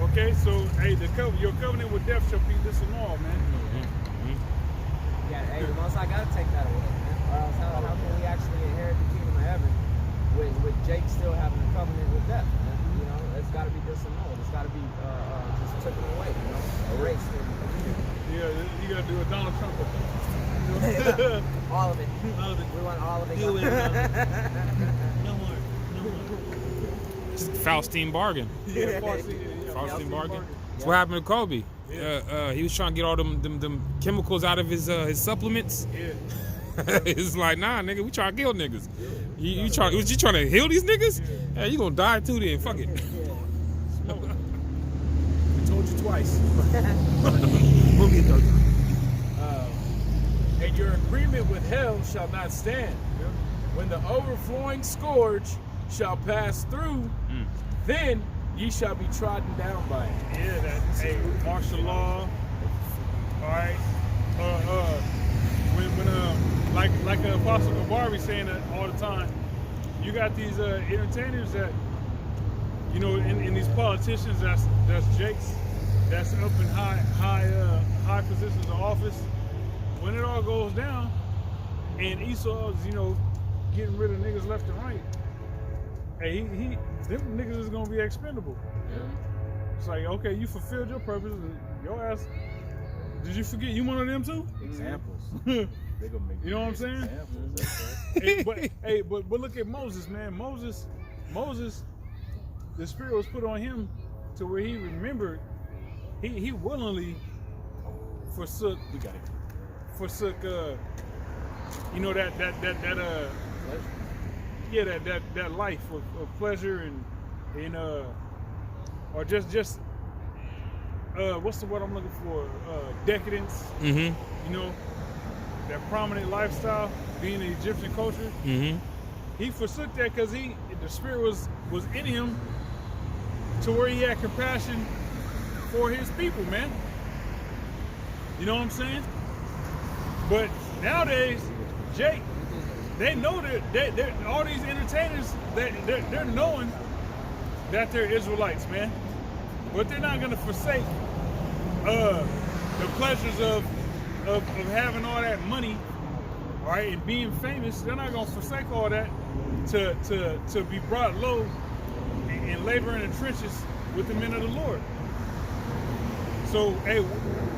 Okay, so hey, your covenant with death shall be this and all, man. Mm-hmm. Yeah, hey, the Most High gotta take that away, man. Or else how can we actually inherit the kingdom of heaven with Jake still having a covenant with death? Man? You know, it's gotta be disannulled. It's gotta be just taken away, you know, erased. Yeah, you gotta do a Donald Trump. All of it. All of it. We want all of it. No more. Faustine bargain. Yeah, Faustine bargain. That's what happened to Kobe. Yeah. He was trying to get all them chemicals out of his supplements. Yeah. It's like, nah, nigga, we trying to kill niggas. You trying to heal these niggas? Yeah, you gonna die too then. Fuck it. I told you twice. We'll get those. And your agreement with hell shall not stand. When the overflowing scourge shall pass through, then ye shall be trodden down by it. Yeah, that's martial law. All right. When like Apostle Kabari saying that all the time, you got these entertainers that, you know, in these politicians that's Jakes, that's up in high positions of office. When it all goes down, and Esau's, you know, getting rid of niggas left and right, hey, them niggas is gonna be expendable. Yeah. It's like, okay, you fulfilled your purpose, and your ass. Did you forget you one of them too? Examples. They gonna make you know what I'm saying? But look at Moses, man. Moses, the Spirit was put on him to where he remembered. He willingly forsook. You know that life of pleasure and or just what's the word I'm looking for? Decadence. Mm-hmm. You know, that prominent lifestyle, being in Egyptian culture. Mm-hmm. He forsook that because the Spirit was in him to where he had compassion for his people, man. You know what I'm saying? But nowadays, Jake, they know that all these entertainers, they're knowing that they're Israelites, man. But they're not gonna forsake the pleasures of having all that money, all right, and being famous. They're not gonna forsake all that to be brought low and labor in the trenches with the men of the Lord. So, hey,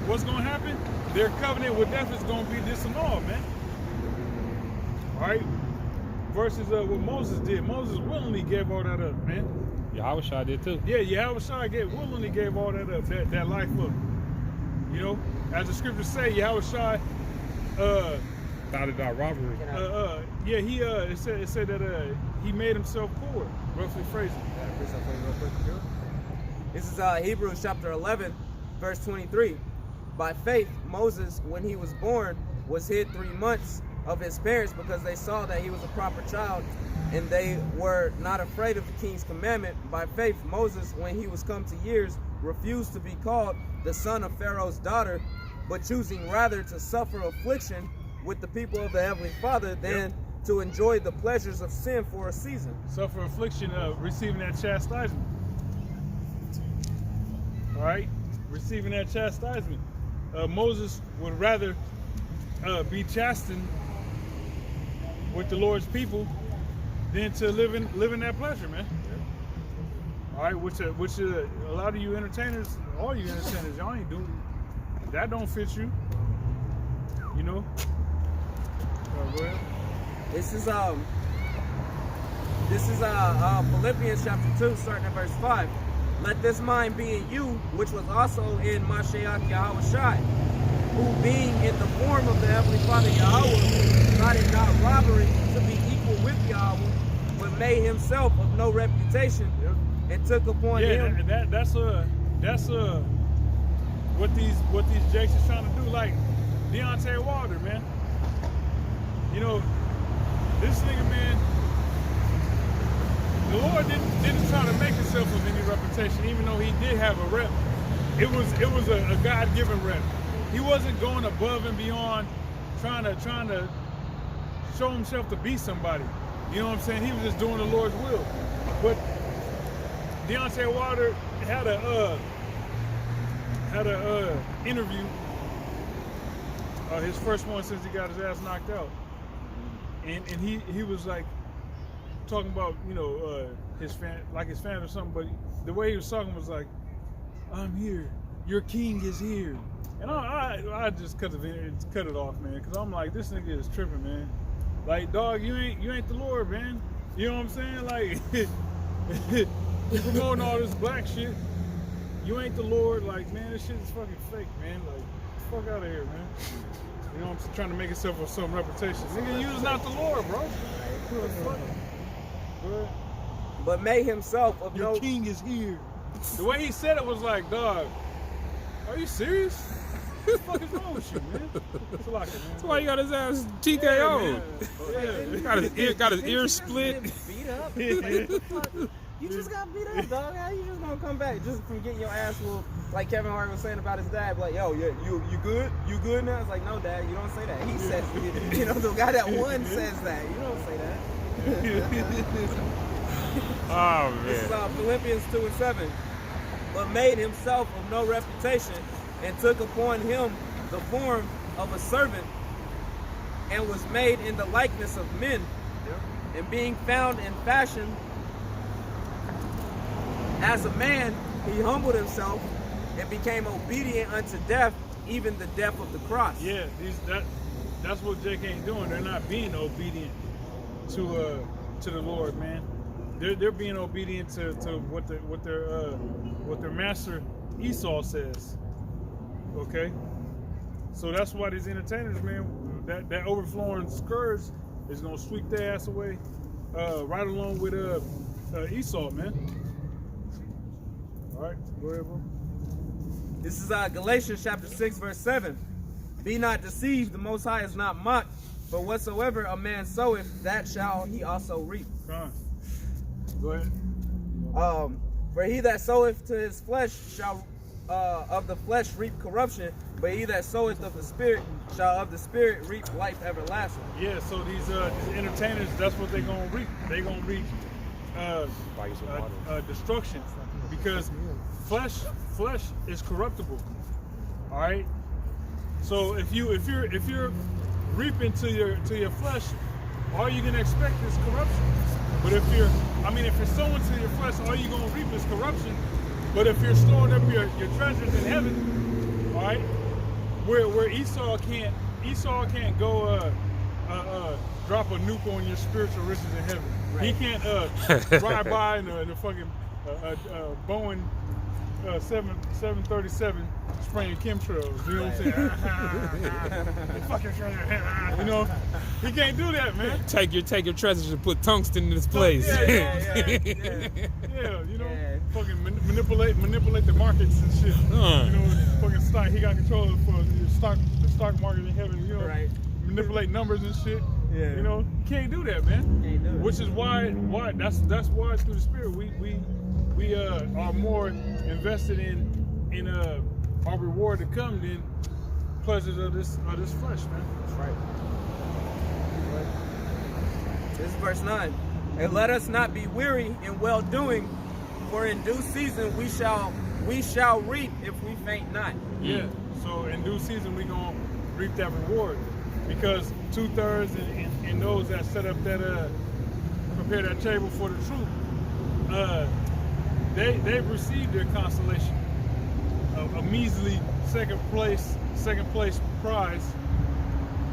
what's gonna happen? Their covenant with death is gonna be disannulled, man. All right, versus what Moses did. Moses willingly gave all that up, man. YAHAWASHI did too. Yeah, YAHAWASHI willingly gave all that up, that life up. You know, as the scriptures say, YAHAWASHI thought about robbery. It said that he made himself poor, roughly phrasing. This is Hebrews chapter 11, verse 23. By faith, Moses, when he was born, was hid 3 months of his parents because they saw that he was a proper child, and they were not afraid of the king's commandment. By faith, Moses, when he was come to years, refused to be called the son of Pharaoh's daughter, but choosing rather to suffer affliction with the people of the Heavenly Father than to enjoy the pleasures of sin for a season. Suffer affliction of receiving that chastisement. All right? Receiving that chastisement. Moses would rather be chastened with the Lord's people than to live in that pleasure, man. All right, which a lot of you entertainers, all you entertainers, y'all ain't doing that. Don't fit you, you know. Go ahead. This is Philippians chapter 2, starting at verse 5. Let this mind be in you, which was also in Mashiach YAHAWASHI, who being in the form of the Heavenly Father YAHAWAH, thought it not robbery to be equal with YAHAWAH, but made himself of no reputation, and took upon him. That's what these jakes is trying to do, like Deontay Wilder, man. You know, this nigga, man, the Lord didn't try to make himself of any reputation, even though he did have a rep. It was a God-given rep. He wasn't going above and beyond trying to show himself to be somebody. You know what I'm saying? He was just doing the Lord's will. But Deontay Wilder had a interview, his first one since he got his ass knocked out, and he was like talking about, you know, his fan or something, but the way he was talking was like, I'm here, your king is here, and I just cut it off, man, because I'm like, this nigga is tripping, man. Like, dog, you ain't the Lord, man. You know what I'm saying? Like, you promoting all this black shit. You ain't the Lord. Like, man, this shit is fucking fake, man. Like, fuck out of here, man. You know, I'm trying to make himself of some reputation. Nigga, you is not the Lord, bro. But made himself of Your king is here. The way he said it was like, dog, are you serious? What the fuck is wrong with you, man? That's why he got his ass TKO. Yeah. Got his ear split. Beat up. You just got beat up, dog. How you just gonna come back just from getting your ass whooped? Like Kevin Hart was saying about his dad, like, yo, yeah, you good? You good now? It's like, no, Dad, you don't say that. He says, you know, the guy that won says that. You don't say that. Oh, man. This is Philippians 2:7. But made himself of no reputation, and took upon him the form of a servant, and was made in the likeness of men. And being found in fashion as a man, he humbled himself and became obedient unto death, even the death of the cross. Yeah, that's what Jake ain't doing. They're not being obedient to the Lord, man. They're being obedient to what their master Esau says. Okay, so that's why these entertainers, man, that overflowing scourge is gonna sweep their ass away, right along with Esau, man. All right, go ahead, bro. This is Galatians chapter 6, verse 7. Be not deceived, the Most High is not mocked, but whatsoever a man soweth, that shall he also reap. Go ahead. For he that soweth to his flesh shall of the flesh reap corruption, but he that soweth of the Spirit shall of the Spirit reap life everlasting. Yeah, so these entertainers, that's what they're gonna reap. They're gonna reap destruction, because flesh is corruptible. All right. So if you're reaping to your flesh, all you're gonna expect is corruption. But if you're sowing to your flesh, all you're gonna reap is corruption. But if you're storing up your treasures in heaven, all right, where Esau can't go drop a nuke on your spiritual riches in heaven. Right. He can't drive by in a fucking Boeing 737 spraying chemtrails. You know what I'm saying? You know, he can't do that, man. Take your treasures and put tungsten in this place. Yeah, you know, fucking manipulate the markets and shit. You know, fucking stock. He got control for the stock market in heaven. You know, right. Manipulate numbers and shit. Yeah. You know, can't do that, man. Can't do it. Which is why that's why through the Spirit we are more invested in our reward to come than pleasures of this flesh, man. That's right. This is verse 9. And let us not be weary in well doing, for in due season we shall reap if we faint not. Yeah. So in due season we gonna reap that reward. because 2/3 and those that set up that prepare that table for the truth, they've received their consolation, a measly second place prize,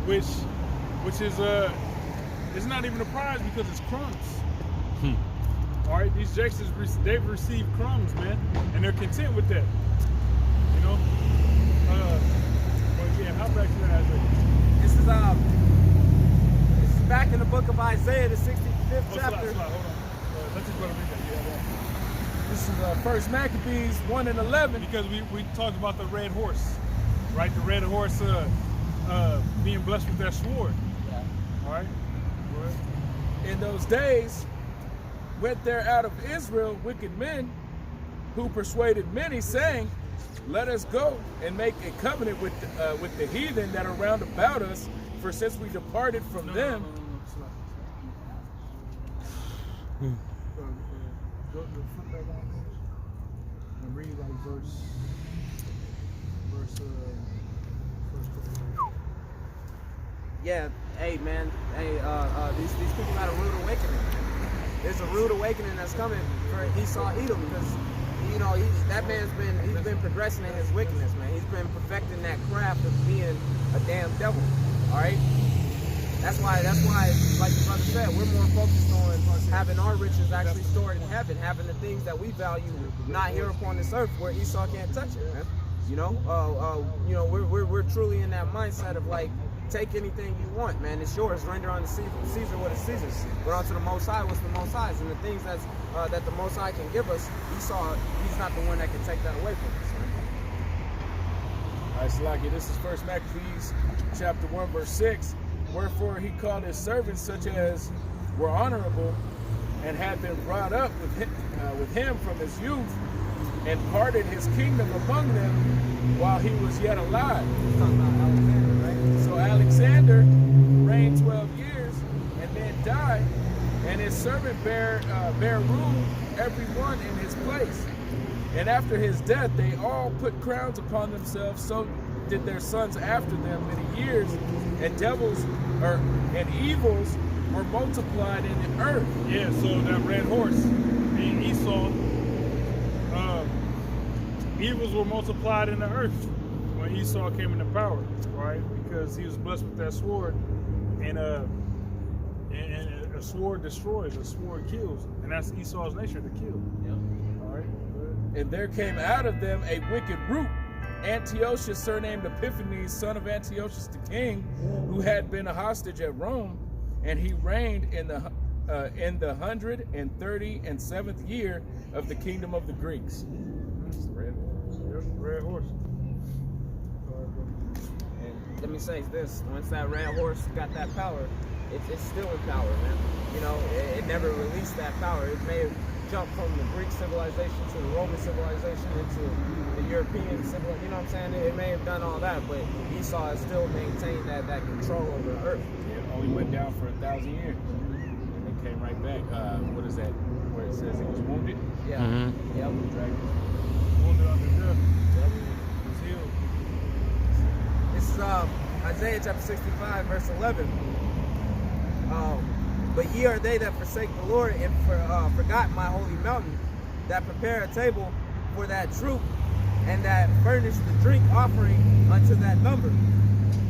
which is it's not even a prize because it's crumbs. All right, these jakes they've received crumbs, man, and they're content with that. You know. But yeah, how back to that? This is back in the book of Isaiah, the 65th chapter. Hold on. Let's just go to read that. Yeah. This is First Maccabees 1 and 11. Because we talked about the red horse, right? The red horse being blessed with that sword. Yeah. All right. Go ahead. In those days went there out of Israel wicked men who persuaded many, saying, let us go and make a covenant with the heathen that are round about us, for since we departed from them. Go flip back on and read like verse. Yeah, hey man, hey, these people got a rude awakening. There's a rude awakening that's coming for Esau Edom, because you know he's been progressing in his wickedness, man. He's been perfecting that craft of being a damn devil. All right. That's why, like the brother said, we're more focused on having our riches actually stored in heaven, having the things that we value not here upon this earth, where Esau can't touch it, man. You know, we're truly in that mindset of like, take anything you want, man. It's yours. Render unto Caesar what is Caesar's. But unto the Most High, what's the Most High's? And the things that the Most High can give us, Esau, he's not the one that can take that away from us, man. All right, Salaki, this is First Maccabees chapter 1, verse 6. Wherefore he called his servants such as were honorable and had been brought up with him from his youth, and parted his kingdom among them while he was yet alive. He's talking about Alexander, right? So Alexander reigned 12 years and then died, and his servant bare rule every one in his place. And after his death they all put crowns upon themselves, so did their sons after them many years, and and evils were multiplied in the earth. Yeah, so that red horse being Esau, evils were multiplied in the earth when Esau came into power, right? Because he was blessed with that sword, and a sword destroys, a sword kills, and that's Esau's nature, to kill. Yep. All right. And there came out of them a wicked root, Antiochus, surnamed Epiphanes, son of Antiochus the king, who had been a hostage at Rome, and he reigned in the 137th year of the kingdom of the Greeks. Red horse. And let me say this: once that red horse got that power, it's still in power, man. You know, it never released that power. It may have jumped from the Greek civilization to the Roman civilization into the European civilization. You know what I'm saying? It may have done all that, but Esau has still maintained that control over the earth. It only went down for 1,000 years, and it came right back. What is that? Where it says he was wounded? Yeah. Mm-hmm. Yep. Wounded unto death. Yep. Was healed. This is Isaiah chapter 65, verse 11. But ye are they that forsake the Lord and forgot my holy mountain, that prepare a table for that troop, and that furnish the drink offering unto that number.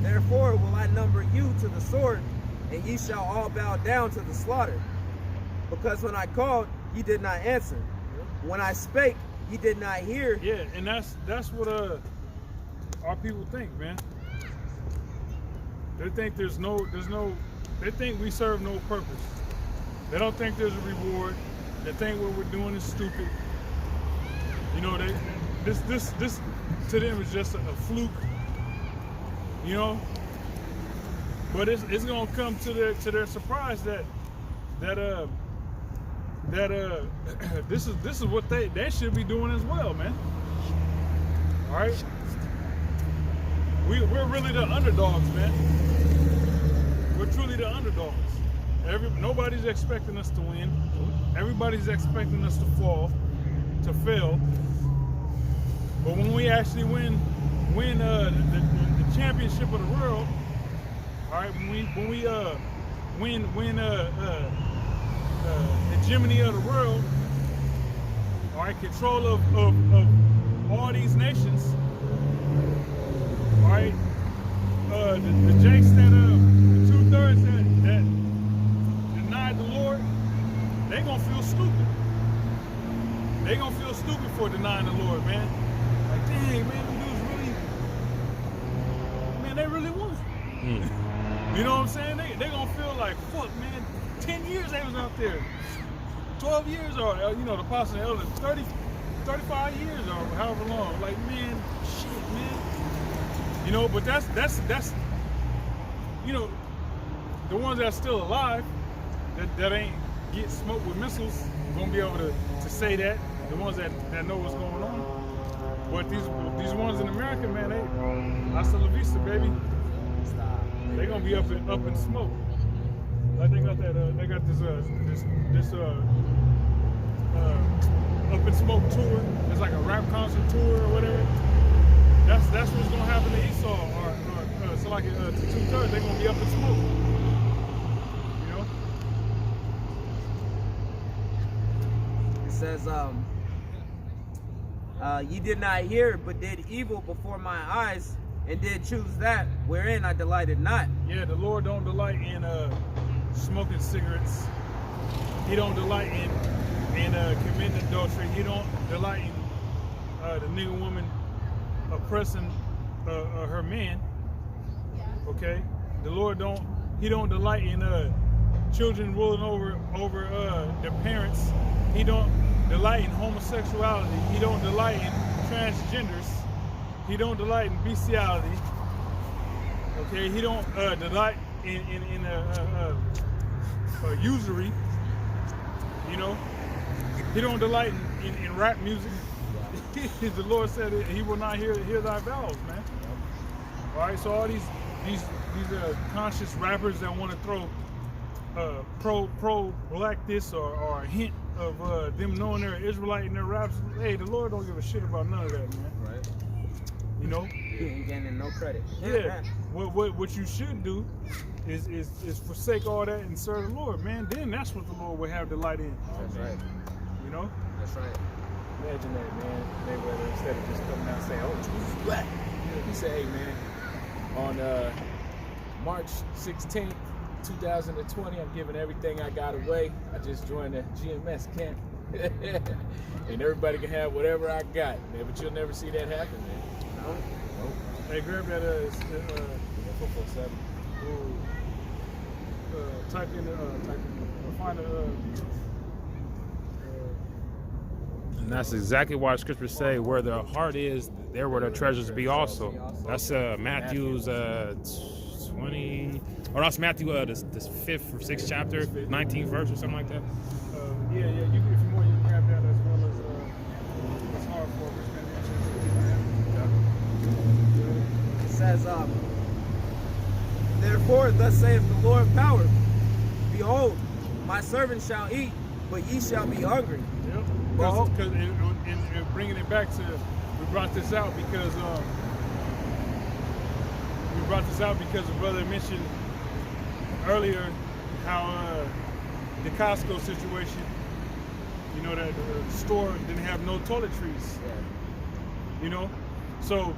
Therefore will I number you to the sword, and ye shall all bow down to the slaughter. Because when I called, ye did not answer. When I spake, ye did not hear. Yeah, and that's what our people think, man. They think they think we serve no purpose. They don't think there's a reward. They think what we're doing is stupid. You know, this to them is just a fluke. You know, but it's gonna come to their surprise that this is what they should be doing as well, man. All right, we're really the underdogs, man. We're truly the underdogs. Nobody's expecting us to win. Everybody's expecting us to fail. But when we actually win the championship of the world, All right, when hegemony of the world, all right, control of all these nations, all right, the jakes that the 2/3 that denied the Lord, they gonna feel stupid. They gonna feel stupid for denying the Lord, man. Like, dang, man, them dudes really, man, they really won. You know what I'm saying? They gonna feel like, fuck, man, 10 years they was out there. 12 years or, you know, the apostle and elder, 30, 35 years or however long. Like, man, shit, man. You know, but that's you know, the ones that are still alive, that ain't get smoked with missiles, gonna be able to say that. The ones that know what's going on. But these ones in America, man, they hasta la vista, baby. They gonna be up in smoke. Like they got that they got this up in smoke tour. It's like a rap concert tour or whatever. That's what's gonna happen to Esau or so like to 2/3, they're gonna be up in smoke. You know? It says, ye did not hear, but did evil before my eyes, and did choose that wherein I delighted not. Yeah, the Lord don't delight in smoking cigarettes. He don't delight in committing adultery. He don't delight in the nigga woman oppressing her man. Okay, the Lord don't delight in children ruling over their parents. He don't delight in homosexuality. He don't delight in transgenders. He don't delight in bestiality. Okay, he don't delight in usury. You know, he don't delight in rap music. The Lord said he will not hear thy vows, man. All right, so all these conscious rappers that want to throw pro black this or a hint of them knowing they're Israelite in their raps. Hey, the Lord don't give a shit about none of that, man. Right. You know? He ain't getting no credit. Yeah. What you should do is forsake all that and serve the Lord, man. Then that's what the Lord will have delight in. That's right. You know? That's right. Imagine that, man. Mayweather, instead of just coming out and saying, "Oh, Jesus is black," he said, "Hey, man, on March 16th, 2020, I'm giving everything I got away. I just joined the GMS camp, and everybody can have whatever I got, man. But you'll never see that happen, man." Nope. Hey, grab that 447. Type in find And that's exactly why scriptures say, where the heart is, there will the treasures be also. That's Matthew's 20, or that's Matthew the 5th or 6th chapter, 19th verse or something like that. yeah, you if you want, you can grab that as well as it's hard for It says, therefore, thus saith the Lord of power, behold, my servant shall eat, but ye shall be hungry. Yep. Well, Because and bringing it back to, we brought this out because the brother mentioned earlier how the Costco situation, you know, that the store didn't have no toiletries. Yeah. You know, so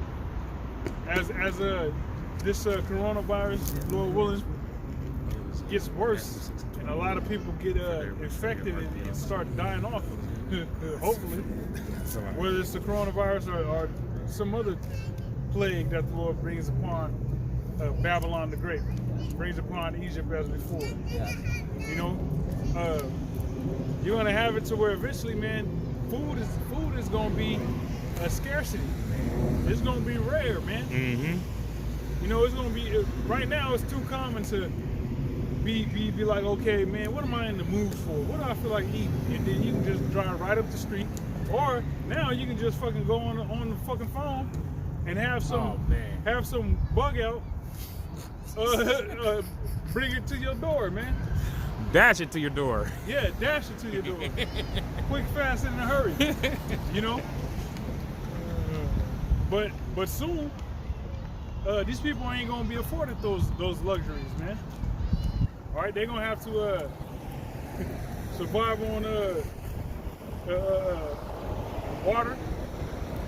as this coronavirus, Lord willing, gets worse, and a lot of people get infected and start dying off. Hopefully, whether it's the coronavirus or some other plague that the Lord brings upon Babylon the Great, brings upon Egypt as before. Yeah. You know, you're gonna have it to where eventually, man, food is gonna be a scarcity. It's gonna be rare, man. Mm-hmm. You know, it's gonna be right now. It's too common to be like, okay, man, what am I in the mood for? What do I feel like eating? And then you can just drive right up the street, or now you can just fucking go on the fucking phone and have some bug out, bring it to your door, man. Dash it to your door. Yeah, dash it to your door. Quick, fast, and in a hurry. You know. But soon, these people ain't gonna be afforded those luxuries, man. All right, they're gonna have to survive on water.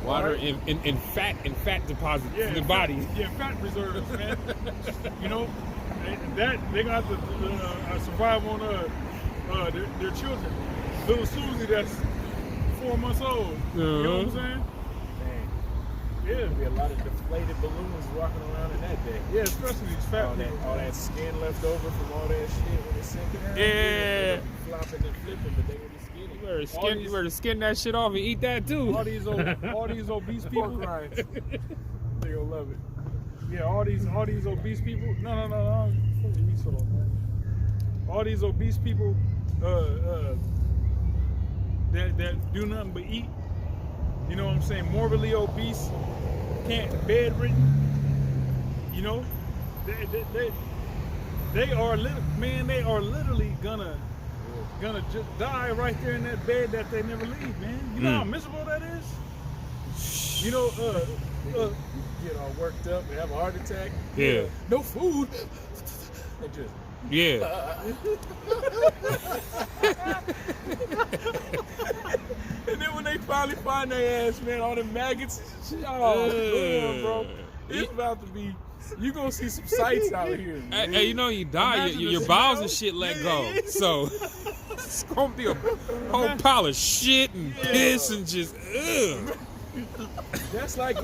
Water right. and fat deposits in the body. Yeah, fat reserves, man. You know, that they gonna have to survive on their children. Little Susie, that's 4 months old. You know what I'm saying? Yeah. There'll be a lot of deflated balloons walking around in that day. Yeah, especially these fat people. All that skin left over from all that shit when it's sinking down. Yeah. They'll be flopping and flipping, but they will be skinny. You better skin that shit off and eat that too. All these obese people. They gonna love it. Yeah, all these obese people. No. All these obese people that do nothing but eat. You know what I'm saying? Morbidly obese, bedridden. You know, they are literally gonna just die right there in that bed that they never leave, man. You know how miserable that is? You know, get all worked up and have a heart attack. Yeah. No food. And just Yeah. and then when they finally find their ass, man, all the maggots and shit. Oh, man, bro. It's about to be. You gonna see some sights out here. Hey, you know you die, your bowels and shit let go. So it's gonna be a whole pile of shit and piss and just ugh. That's like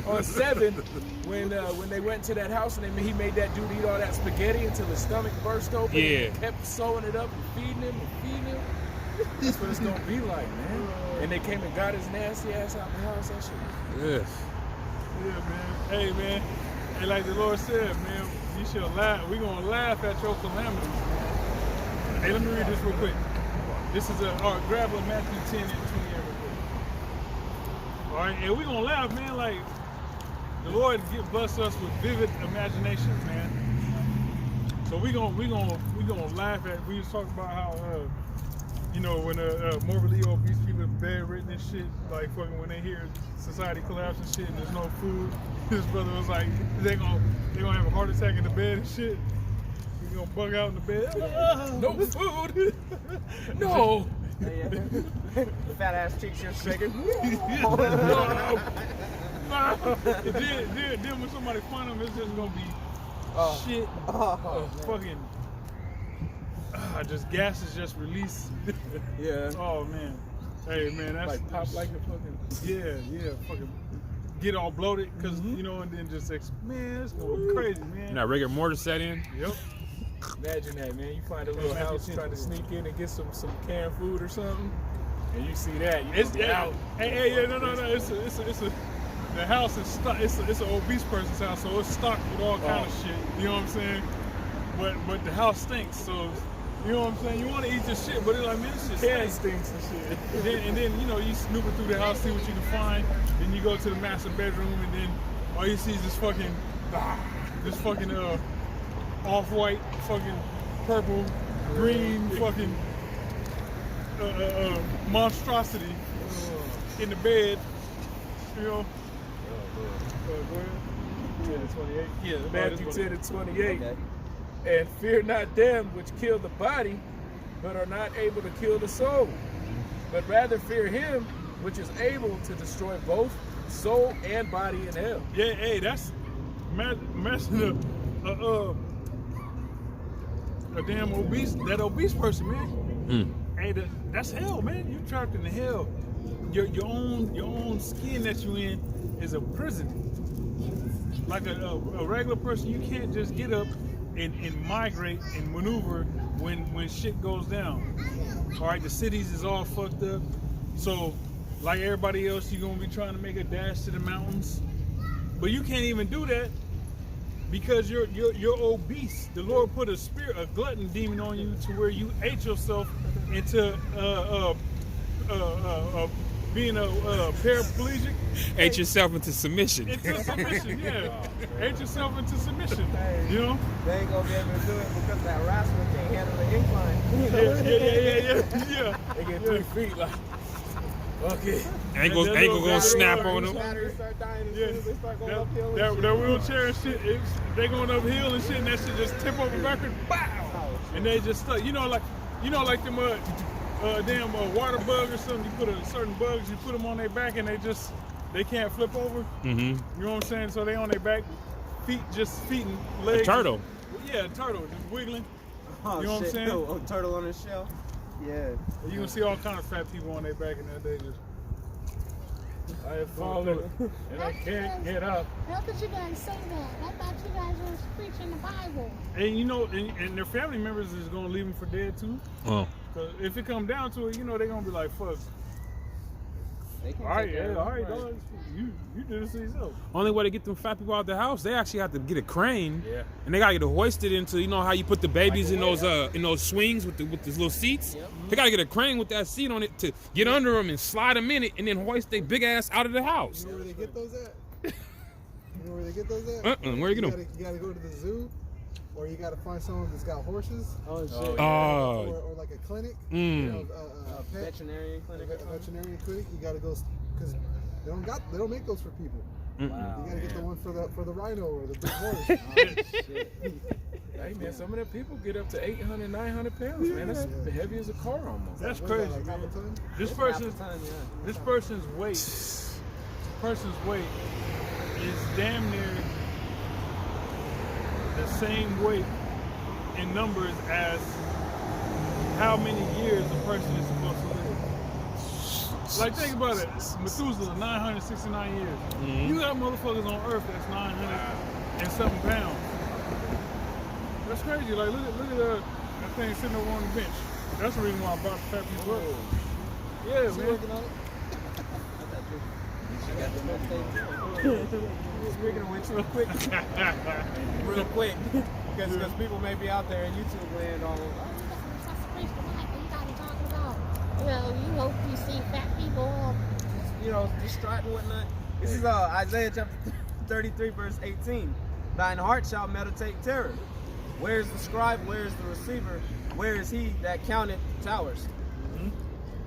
on 7 when they went to that house and he made that dude eat all that spaghetti until his stomach burst open. Yeah. And he kept sewing it up and feeding him. That's what it's gonna be like, man. And they came and got his nasty ass out the house. That shit. Ugh. Yeah, man. Hey, man. And like the Lord said, man, you shall laugh. We're gonna laugh at your calamities, man. Hey, let me read this real quick. This is grab a Matthew 10 and 28 real quick. All right, and we're gonna laugh, man. Like the Lord bless us with vivid imaginations, man. So we gonna laugh at. We was talking about how you know, when morbidly obese people bedridden and shit, like fucking when they hear society collapse and shit and there's no food, his brother was like, they gonna have a heart attack in the bed and shit. He gonna bug out in the bed. No food. No. Fat ass cheeks just shaking. And then when somebody find him, it's just gonna be shit. Fucking. Just gas is just released. Yeah. Oh man. Hey man, that's Like pop like a fucking. Yeah, fucking get all bloated because you know, and then just man, it's going crazy, man. Now rigor mortis set in. Yep. Imagine that, man. You find a little house trying to sneak in and get some canned food or something, and you see that. You get out. Hey, no. It's a. The house is stocked. It's an obese person's house, so it's stocked with all kind of shit. You know what I'm saying? But the house stinks, so. You know what I'm saying? You want to eat this shit, but it's like, man, this shit stinks and shit. And then, you know, you snooping through the house, see what you can find. Then you go to the master bedroom, and then all you see is this fucking off-white, fucking purple, green, fucking monstrosity in the bed. You know. Go ahead. 10 and 28. Yeah, Matthew 10 and 28. Okay. And fear not them which kill the body, but are not able to kill the soul. But rather fear him which is able to destroy both soul and body in hell. Yeah, hey, that's messing up a damn obese person, man. Hey, that's hell, man. You trapped in the hell. Your own skin that you in is a prison. Like a regular person, you can't just get up and migrate and maneuver when shit goes down. All right, the cities is all fucked up. So, like everybody else, you're gonna be trying to make a dash to the mountains, but you can't even do that because you're obese. The Lord put a glutton demon on you to where you ate yourself into being a paraplegic. Ate yourself into submission. Into submission, yeah. Ate yourself into submission. You know? They ain't gonna be able to do it because that rascal can't handle the incline. Yeah. They get 3 feet like. Okay. Ankle gonna snap on them. Batteries start dying as Yeah. soon as they start going uphill. and That shit. wheelchair and shit, they going uphill and shit, and that shit just tip over backwards, bow, and they just stuck. You know, like them water bug or something. You put certain bugs, you put them on their back, and they can't flip over. Mm-hmm. You know what I'm saying? So they on their back, feet and legs. A turtle. Yeah, a turtle just wiggling. Oh, You know what I'm shit. saying? Oh, turtle on his shell. Yeah. You gonna see all kind of fat people on their back, and they just. I have fallen and I can't get up. How could you guys say that? I thought you guys were preaching the Bible. And you know, and their family members is gonna leave them for dead too. Oh. Cause if it come down to it, you know they're gonna be like, "Fuck, They can't all right, take care yeah, of all them, right, dog, you do this to yourself." Only way to get them fat people out the house, they actually have to get a crane. Yeah. And they gotta get it hoisted into, you know how you put the babies in those swings with these little seats. Yep. They gotta get a crane with that seat on it to get under them and slide them in it, and then hoist their big ass out of the house. You know where they get those at? You know where they get those at? Where you get them? You gotta go to the zoo, or you gotta find someone that's got horses, Oh, shit. or like a clinic, you know, a pet, Veterinarian clinic. a veterinarian clinic. You gotta go because they don't make those for people. Wow. You gotta get the one for the rhino or the big horse. Oh, shit. Hey man, some of them people get up to 800, 900 pounds, man. That's heavy as a car almost. That's What is crazy, that, like half man. a ton? This Half the person's time, yeah. this person's weight is damn near the same weight in numbers as how many years a person is supposed to live. Like, think about it. Methuselah, 969 years. You got motherfuckers on Earth that's 900 and something pounds. That's crazy. Like, look at that thing sitting over on the bench. That's the reason why I brought the fat people up. Yeah, You man. working on it? Speaking of which, real quick, because people may be out there in YouTube land on. Oh, you got to preach the Bible. You got to talk about, you hope you see fat people. Distraught and whatnot. This is Isaiah chapter 33, verse 18. Thine heart shall meditate terror. Where is the scribe? Where is the receiver? Where is he that counted towers?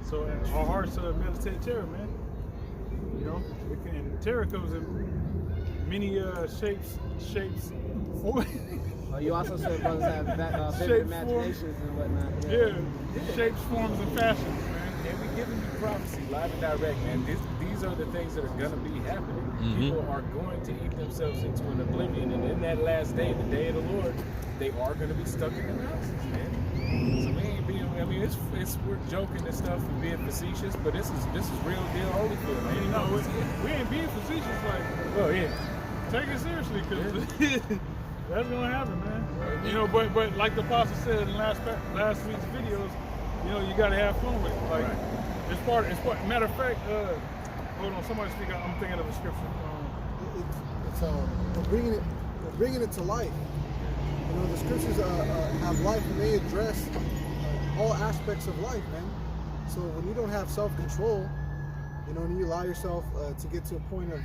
So our hearts meditate terror, man. You know, terror comes in many shapes. You also said brothers have vivid Shape, imaginations and whatnot. Yeah, shapes, forms, and fashions, man. And we're giving you prophecy live and direct, man. These are the things that are going to be happening. People are going to eat themselves into an oblivion, and in that last day, the day of the Lord, they are going to be stuck in their houses, man. So we ain't being, we're joking and stuff and being facetious, but this is real deal Holyfield, man. You know, we ain't being facetious, like, Oh yeah. take it seriously, because that's gonna happen, man. You know, but like the apostle said in last week's videos, you know, you gotta have fun with it. Like, it's part. Matter of fact, hold on, somebody speak. I'm thinking of the scripture. We're bringing it to life. You know, the scriptures have life, and they address all aspects of life, man. So when you don't have self-control, you know, and you allow yourself to get to a point of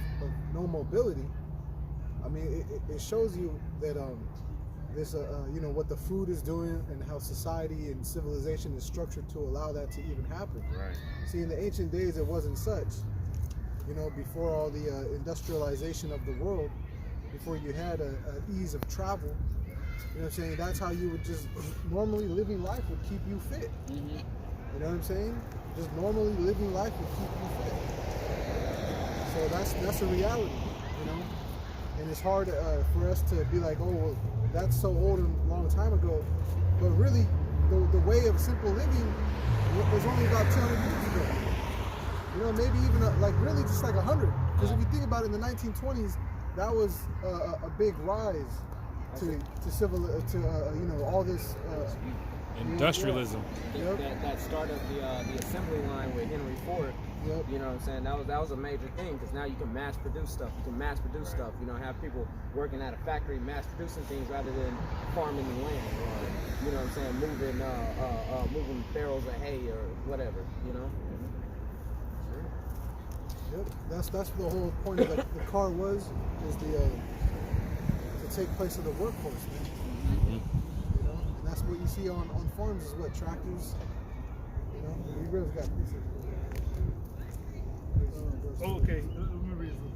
no mobility, I mean, it shows you that this, you know, what the food is doing and how society and civilization is structured to allow that to even happen. Right. See, in the ancient days, it wasn't such. You know, before all the industrialization of the world, before you had an ease of travel, you know what I'm saying? That's how you would just normally living life would keep you fit. You know what I'm saying? Just normally living life would keep you fit. So that's a reality, you know? And it's hard for us to be like, oh, well, that's so old and a long time ago. But really, the way of simple living was only about 200 years ago. You know, maybe even like really just like 100. Because if you think about it, in the 1920s, that was a big rise to you know, all this Industrialism. That start of the assembly line with Henry Ford. Yep. You know what I'm saying? That was a major thing, because now you can mass produce stuff. You can mass produce stuff. You know, have people working at a factory mass producing things rather than farming the land, or you know what I'm saying, moving barrels of hay or whatever. You know. Yep. That's the whole point of the car is to take place of the workforce, man. You know, and that's what you see on farms is what tractors. You know, we really got this. Okay, let me read it real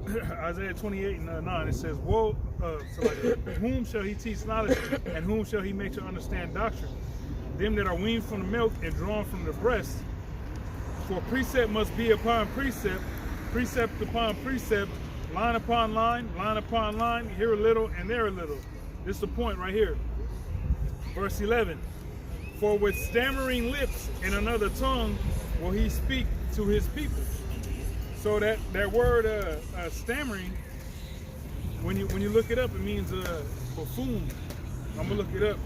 quick. Isaiah 28 and 9, it says, woe, whom shall he teach knowledge, and whom shall he make to understand doctrine? Them that are weaned from the milk and drawn from the breast. For precept must be upon precept, precept upon precept, line upon line upon line, here a little and there a little. This is the point right here. Verse 11. For with stammering lips and another tongue will he speak to his people. So that word stammering, when you look it up, it means buffoon. I'm gonna look it up.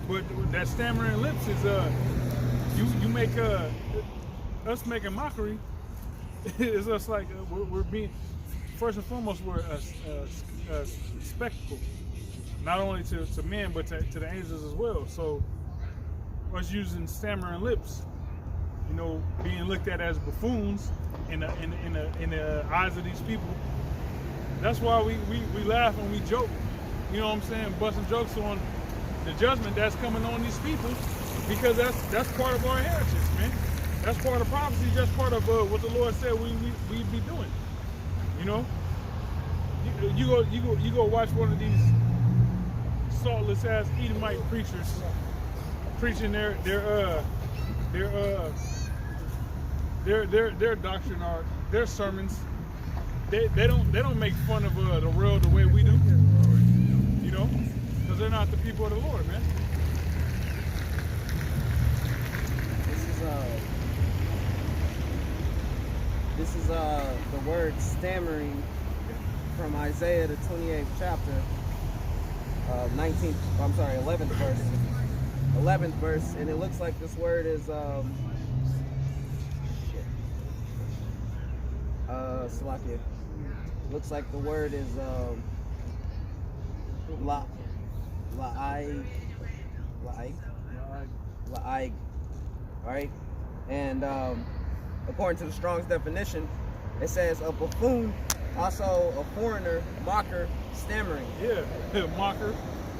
But that stammering lips is you make us making mockery. It's just like we're being, first and foremost, we're a spectacle, not only to men but to the angels as well. So us using stammering lips, you know, being looked at as buffoons in the eyes of these people. That's why we laugh and we joke. You know what I'm saying? Busting jokes on the judgment that's coming on these people, because that's part of our heritage, man. That's part of prophecy. That's part of what the Lord said we'd be doing. You know, you go watch one of these saltless ass Edomite preachers preaching their doctrine or their sermons. They don't make fun of the world the way we do. You know, because they're not the people of the Lord, man. This is the word stammering from Isaiah the 28th chapter, 11th verse. 11th verse, and it looks like this word is Salakia. Looks like the word is la'aig. Alright? And according to the Strong's definition, it says a buffoon, also a foreigner, mocker, stammering. Yeah, mocker.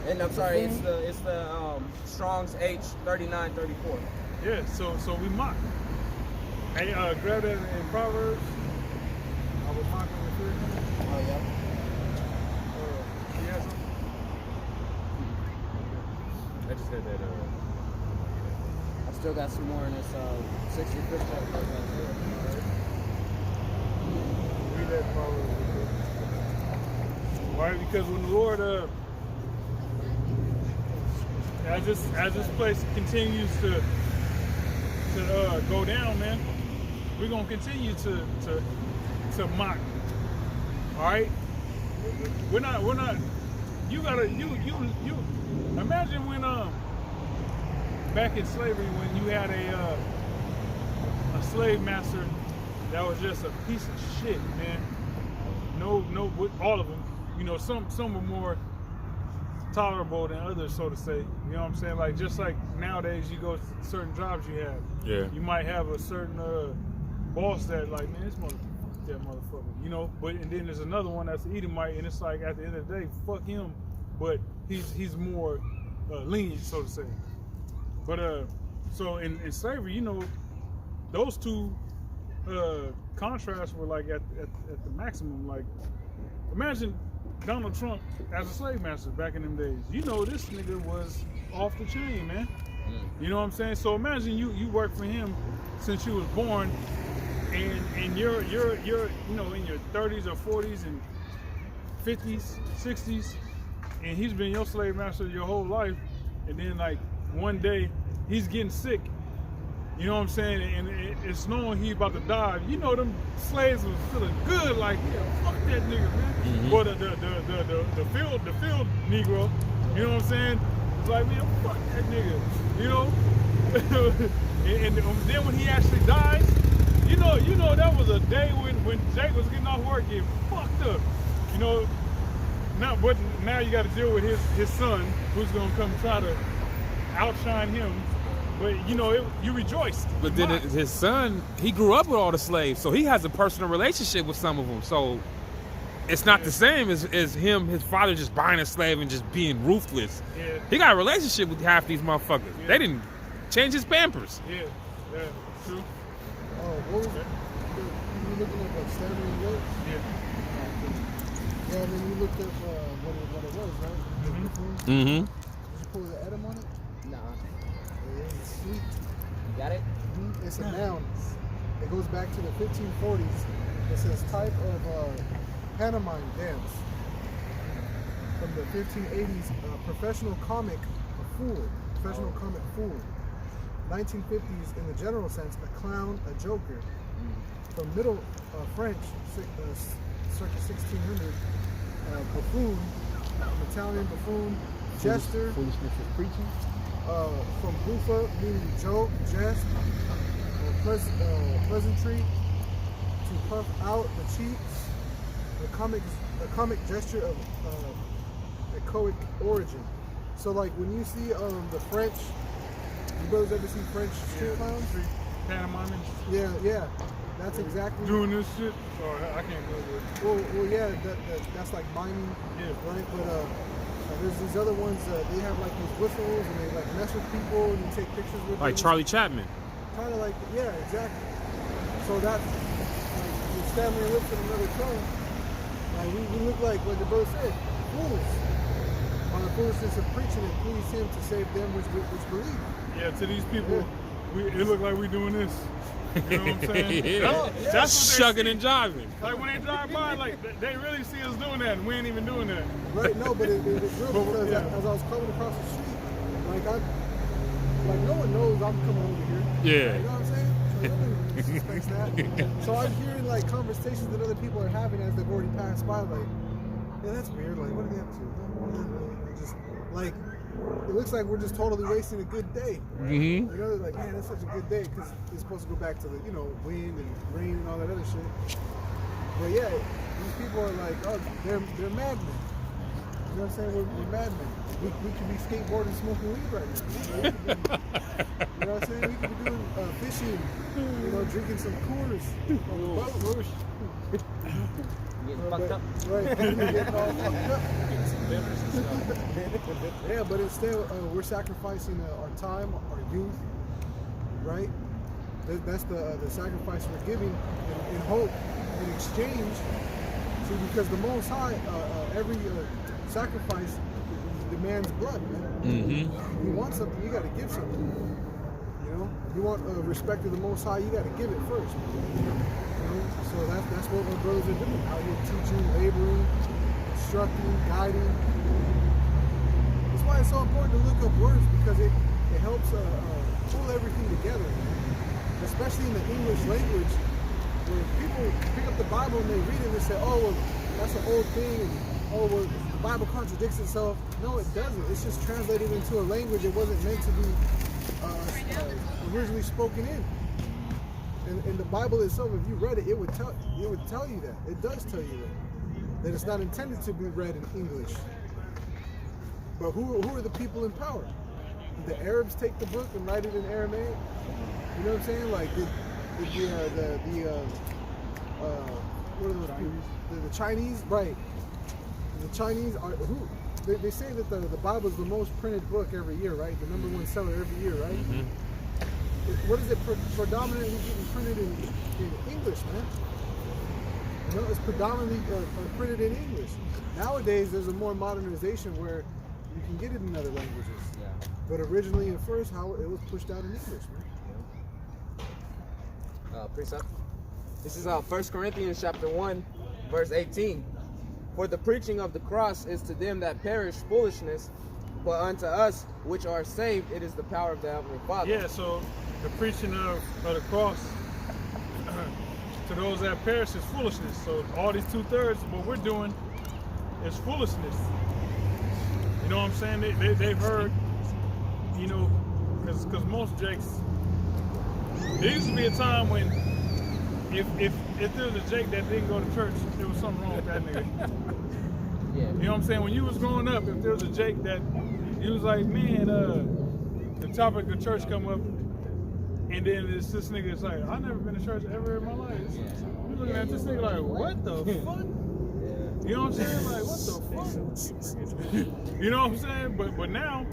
And I'm sorry, it's the Strong's H3934. Yeah, so we mock. Hey, grab that in Proverbs. I was mocking the first. Oh yeah. You have something? I just had that. I still got some more in this 65th chapter. Read that Proverbs. Why? Because when the Lord, as this place continues to go down, man, we're gonna continue to mock. All right, we're not. You imagine when back in slavery when you had a slave master that was just a piece of shit, man. No, all of them. You know, some were more tolerable than others, so to say. You know what I'm saying? Like, just like nowadays, you go to certain jobs you have. Yeah. You might have a certain boss that, like, man, this that motherfucker. You know, and then there's another one that's an Edomite, and it's like, at the end of the day, fuck him. But he's more lenient, so to say. But so in slavery, you know, those two contrasts were like at the maximum. Like, imagine Donald Trump as a slave master back in them days. You know, this nigga was off the chain, man. You know what I'm saying? So imagine you work for him since you was born, and you're you know, in your 30s or 40s and 50s, 60s, and he's been your slave master your whole life, and then like one day he's getting sick. You know what I'm saying? And it's knowing he's about to die. You know, them slaves was feeling good, like, yeah, fuck that nigga, man. Mm-hmm. But the field Negro, you know what I'm saying? It's like, man, fuck that nigga, you know? and then when he actually dies, you know that was a day when Jake was getting off work getting fucked up. You know, now you got to deal with his son, who's gonna come try to outshine him. But you know, you rejoiced. But then his son, he grew up with all the slaves, so he has a personal relationship with some of them. So it's not the same as him, his father just buying a slave and just being ruthless. Yeah. He got a relationship with half these motherfuckers. Yeah. They didn't change his pampers. Yeah, true. Oh, what was it? you looking at like stammering lips? Yeah. Yeah, and then you looked up what it was, right? Mm-hmm. Did you pull the edom on it? Nah. It's sweet. You got it? It's a noun. It goes back to the 1540s. It says type of pantomime dance. From the 1580s, professional comic fool. Professional comic fool. 1950s, in the general sense, a clown, a joker. From Middle French, circa 1600, buffoon, Italian buffoon, jester. Foolishness is preaching. From buffa, meaning joke, jest, pleasantry, to puff out the cheeks, the comic gesture of echoic origin. So like when you see the French, you brothers ever see French street clowns? Street pantomiming. Yeah, that's exactly. Doing this shit. Sorry, I can't go with it. Well, yeah, that's like miming, Yeah. right? But there's these other ones they have like these whistles and they like mess with people and you take pictures with Like them. Charlie Chapman. Kind of like, yeah, exactly. So that's like the stammering lips in another tone. Like we look like the brother said, fools. On the foolishness of preaching it please him to save them which believe. Yeah, to these people, it look like we doing this. You know what I'm saying? Yeah. That's what they Shucking and jiving. Like when they drive by, like they really see us doing that, and we ain't even doing that. Right? No, but it's real because Yeah. as I was coming across the street, like no one knows I'm coming over here. Yeah. You know what I'm saying? So nobody suspects that. So I'm hearing like conversations that other people are having as they've already passed by. Like, yeah, that's weird. Like, what are they up to? Just like, it looks like we're just totally wasting a good day. Mm-hmm. You know, they're like, man, that's such a good day because it's supposed to go back to the, wind and rain and all that other shit. But yeah, these people are like, oh, they're madmen. You know what I'm saying? We're madmen. We could be skateboarding, smoking weed right now. You know what I'm saying? We could be doing fishing, drinking some Coors on the boat. Getting fucked up. Right, getting all fucked up. Yeah, but instead we're sacrificing our time, our youth, right? That's the sacrifice we're giving in hope, in exchange. See, because the Most High, every sacrifice demands blood, man. Mm-hmm. You want something, you got to give something. You want respect of the Most High, you got to give it first. So that's what my brothers are doing out here, teaching, laboring, instructing, guiding. That's why it's so important to look up words because it helps pull everything together, especially in the English language, where people pick up the Bible and they read it and they say, oh, well, that's an old thing, and oh, well, the Bible contradicts itself. No, it doesn't. It's just translated into a language it wasn't meant to be originally spoken in. And the Bible itself, if you read it, it would tell you that. It does tell you that it's not intended to be read in English. But who are the people in power? Did the Arabs take the book and write it in Aramaic? You know what I'm saying? Like what are those people? The Chinese, right? The Chinese are who? They say that the Bible is the most printed book every year, right? The #1 seller every year, right? Mm-hmm. What is it predominantly getting printed in English, man? It's predominantly printed in English. Nowadays, there's a more modernization where you can get it in other languages. Yeah. But originally, at first, how it was pushed out in English, man. Precept. This is 1 Corinthians chapter 1, verse 18. For the preaching of the cross is to them that perish foolishness, but unto us which are saved, it is the power of the Heavenly Father. Yeah, so the preaching of the cross to those that perish is foolishness. So all these 2/3 of what we're doing is foolishness. You know what I'm saying? They've heard, because most jakes, there used to be a time when if there was a jake that didn't go to church, there was something wrong with that nigga. Yeah. You know what I'm saying? When you was growing up, if there was a jake that you was like, man, the topic of church come up, and then this nigga is like, I've never been to church ever in my life. You're looking at this nigga like, what the fuck? You know what I'm saying? Like, what the fuck? You know what I'm saying? But now,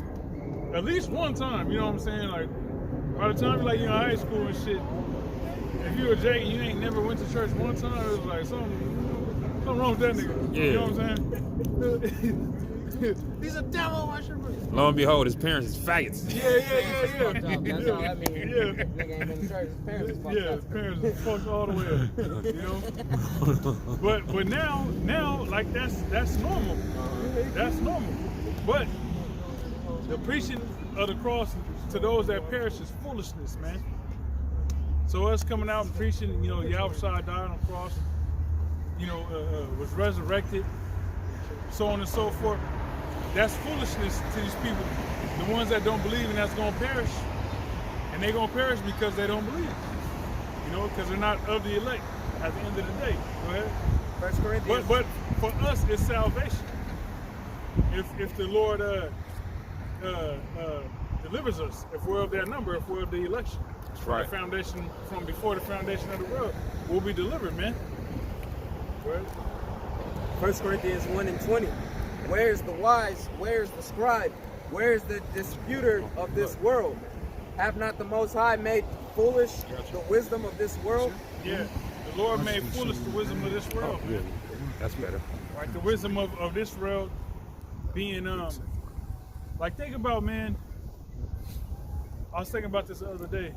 at least one time, you know what I'm saying? Like, by the time you're like, high school and shit, if you a Jake and you ain't never went to church one time, it was like something wrong with that nigga. Yeah. You know what I'm saying? He's a devil worshiper. Lo and behold, his parents is faggots. Fucked up. That's all that means. Yeah. Nigga ain't been to church. His parents is fucked Yeah, up. his parents are fucked all the way up. You know? But now like that's normal. That's normal. But the preaching of the cross to those that perish is foolishness, man. So us coming out and preaching, you know, YAHAWASHI died on the cross, you know, was resurrected, so on and so forth. That's foolishness to these people. The ones that don't believe and that's gonna perish. And they're gonna perish because they don't believe. You know, because they're not of the elect at the end of the day. Go ahead. 1 Corinthians. But for us, it's salvation. If the Lord delivers us, if we're of that number, if we're of the election. That's right. The foundation, from before the foundation of the world, we'll be delivered, man. Right? 1 Corinthians 1:20. Where is the wise? Where is the scribe? Where is the disputer of this world? Have not the Most High made foolish the wisdom of this world? Yeah. The Lord made foolish the wisdom of this world, man. That's better. Right? The wisdom of this world being like, think about, man. I was thinking about this the other day.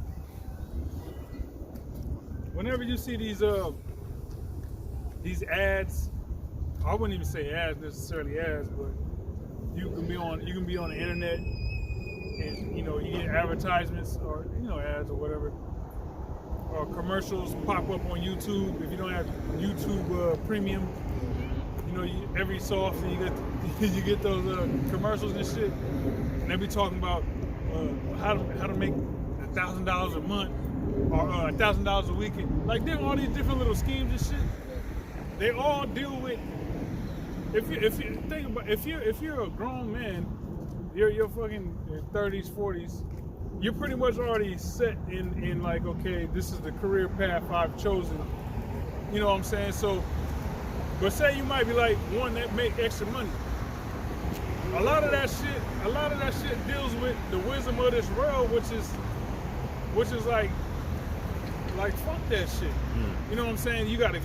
Whenever you see these ads, I wouldn't even say ads necessarily ads, but you can be on the internet and you know you get advertisements or you know ads or whatever, or commercials pop up on YouTube. If you don't have YouTube Premium, you know every so often you get those commercials and shit, and they be talking about how to make $1,000 a month or $1,000 a week. Like there are all these different little schemes and shit. They all deal with. If you think about, if you're a grown man, you're fucking 30s, 40s, you're pretty much already set in like, okay, this is the career path I've chosen. You know what I'm saying? So, but say you might be like one that make extra money. A lot of that shit deals with the wisdom of this world, which is like fuck that shit. You know what I'm saying? You gotta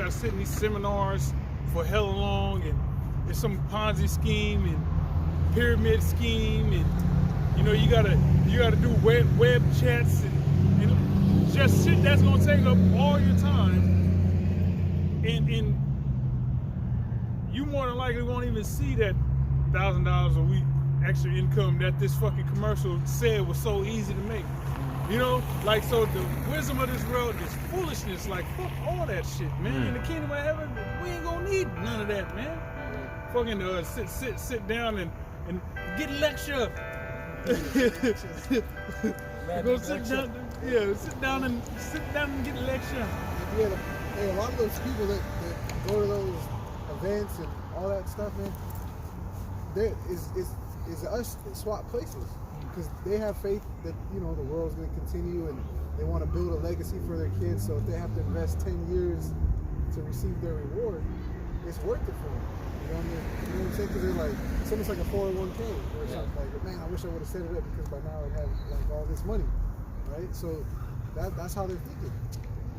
sit in these seminars for hella long, and there's some Ponzi scheme and pyramid scheme, and you know you gotta do web chats and just shit that's gonna take up all your time, and you more than likely won't even see that $1,000 a week extra income that this fucking commercial said was so easy to make. You know, like, so the wisdom of this world is foolishness. Like, fuck all that shit, man. In the kingdom of heaven, we ain't gonna need none of that, man. Fucking sit down and get lecture. Go sit down and get lecture. Yeah, hey, a lot of those people that go to those events and all that stuff, man, there is us swap places. Because they have faith that, you know, the world's going to continue and they want to build a legacy for their kids. So if they have to invest 10 years to receive their reward, it's worth it for them. You know what I'm saying? Because they're like, it's almost like a 401k or something. Like, man, I wish I would have set it up because by now I'd have like all this money, right? So that's how they're thinking,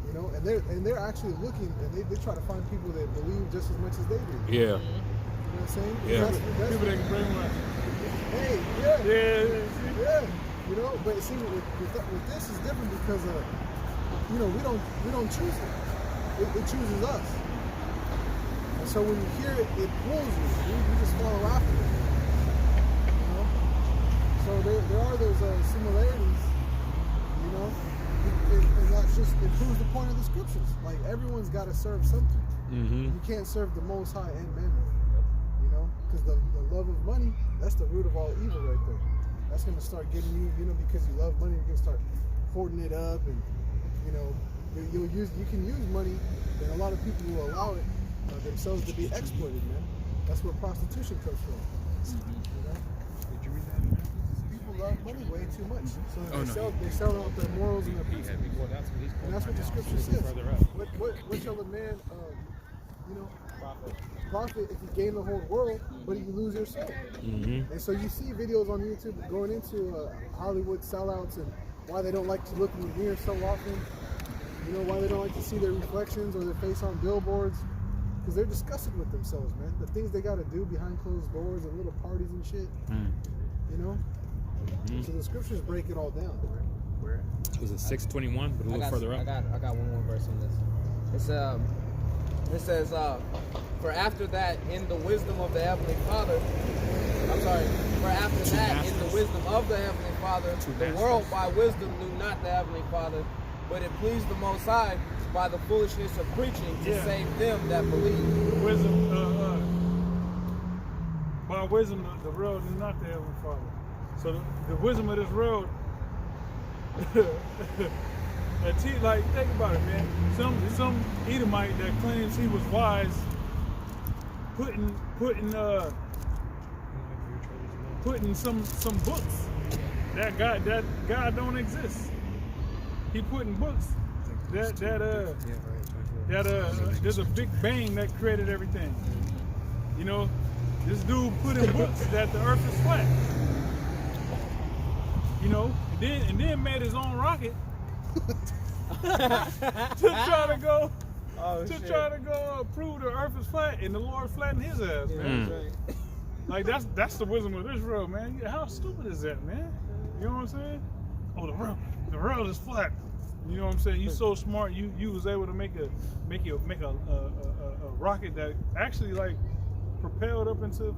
you know. And they're actually looking, and they try to find people that believe just as much as they do. Yeah. You know what I'm saying? Yeah. That's People that can brainwash. Hey, yeah. Yeah. You know, but see, with this is different because you know, we don't choose it. It chooses us. And so when you hear it, it pulls you. You just follow after it. You know? So there are those similarities, you know, and that's just, it proves the point of the scriptures. Like, everyone's got to serve something. You can't serve the Most High and mammon. You know, because the love of money, that's the root of all evil right there. That's going to start getting you, you know, because you love money, you're going to start hoarding it up, and, you know, you can use money, and a lot of people will allow it themselves to be exploited, man. That's where prostitution comes from. You know? Did you read that? People love money way too much. So they sell out their morals and their principles. And that's what the scripture says. What shall a man, you know, profit if you gain the whole world, but you lose your soul? And so you see videos on YouTube going into Hollywood sellouts and why they don't like to look in the mirror so often. You know why they don't like to see their reflections or their face on billboards? Because they're disgusted with themselves, man. The things they got to do behind closed doors and little parties and shit. You know? So the scriptures break it all down. Where? Was it 6:21? But a little further up. I got one more verse on this. It says, for after that, in the wisdom of the Heavenly Father, for after that, in the wisdom of the Heavenly Father, the world by wisdom knew not the Heavenly Father, but it pleased the Most High by the foolishness of preaching to save them that believe. Wisdom, by wisdom, the world knew not the Heavenly Father. So the wisdom of this world, like, think about it, man. Some Edomite that claims he was wise, putting some books that God don't exist. He putting books that there's a big bang that created everything. You know, this dude put in books that the earth is flat. You know, and then made his own rocket to try to go prove the earth is flat, and the Lord flattened his ass, man. Like that's the wisdom of this world, man. How stupid is that, man? You know what I'm saying? Oh, the world is flat. You know what I'm saying? You so smart. You was able to make a rocket that actually like propelled up into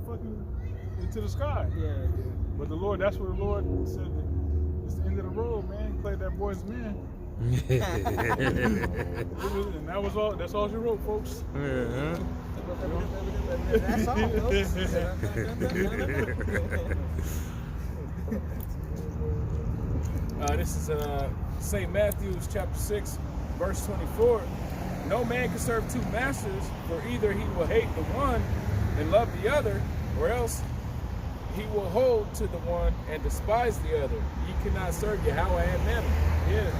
the sky. Yeah. But the Lord, that's what the Lord said. It's the end of the road, man. He played that boy's man. And that was all. That's all she wrote, folks. That's all, folks. This is St. Matthew's chapter 6, verse 24. No man can serve two masters, for either he will hate the one and love the other, or else he will hold to the one and despise the other. Ye cannot serve YAHAWAH and Mammon. Yeah,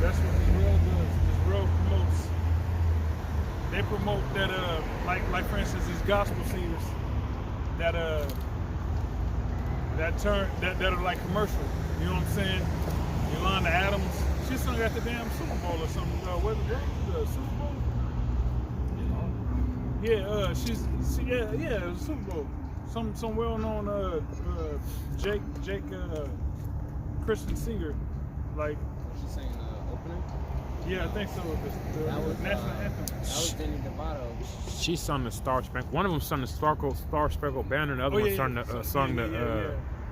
that's what this world does. This world promotes. They promote that, like for instance, these gospel singers that are like commercial. You know what I'm saying? Yolanda Adams, she sung at the damn Super Bowl or something. What the Super Bowl? Yeah, it was a Super Bowl. Some well-known Jake Christian singer, like. She sang opening? Yeah, I think so. That was national anthem. That was Denny Devato. She sung the Star Spangled. One of them sung the Star Spangled Banner, and the other one sung the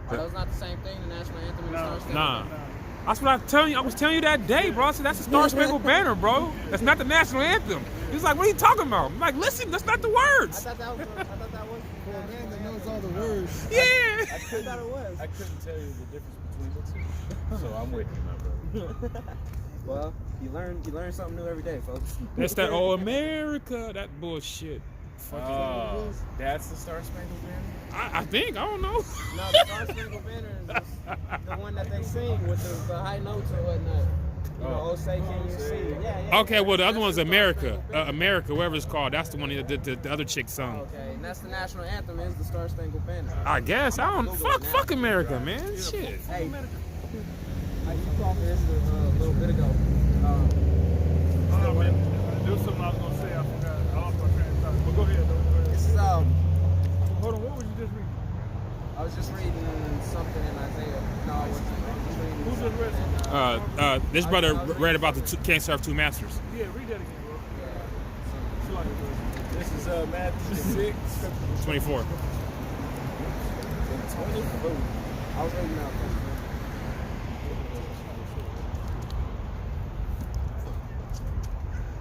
That was not the same thing. The national anthem and the Star Spangled Nah. Banner? That's what I was telling you that day, bro. I said that's the Star Spangled Banner, bro. That's not the national anthem. He was like, "What are you talking about?" I'm like, "Listen, that's not the words." I thought that was. For a man that knows all the words. Yeah. I thought it was. I couldn't tell you the difference between the two. So I'm with you, my brother. Well, you learn something new every day, folks. That's that old America, that bullshit. Oh, that's the Star Spangled Banner? I think, I don't know. No, the Star Spangled Banner is just the one that they sing with the high notes or whatnot. You know, oh, say can you see? Yeah. Okay, well the other one's America, whatever it's called. That's the one that the other chick sung. Okay, and that's the national anthem is the Star Spangled Banner. I guess I don't. Fuck America, man. Shit. Hey, you called me this a little bit ago. Oh man, there was something I was gonna say. I forgot. I lost my train of thought. But go ahead. This is Hold on. What was you just reading? I was just reading something in Isaiah. No, I wasn't. I was reading Who just read something. This brother read about the can't serve two masters. Yeah, read that again, bro. Yeah. It's like it, bro. This is Matthew 6. 24. 20? I was reading out.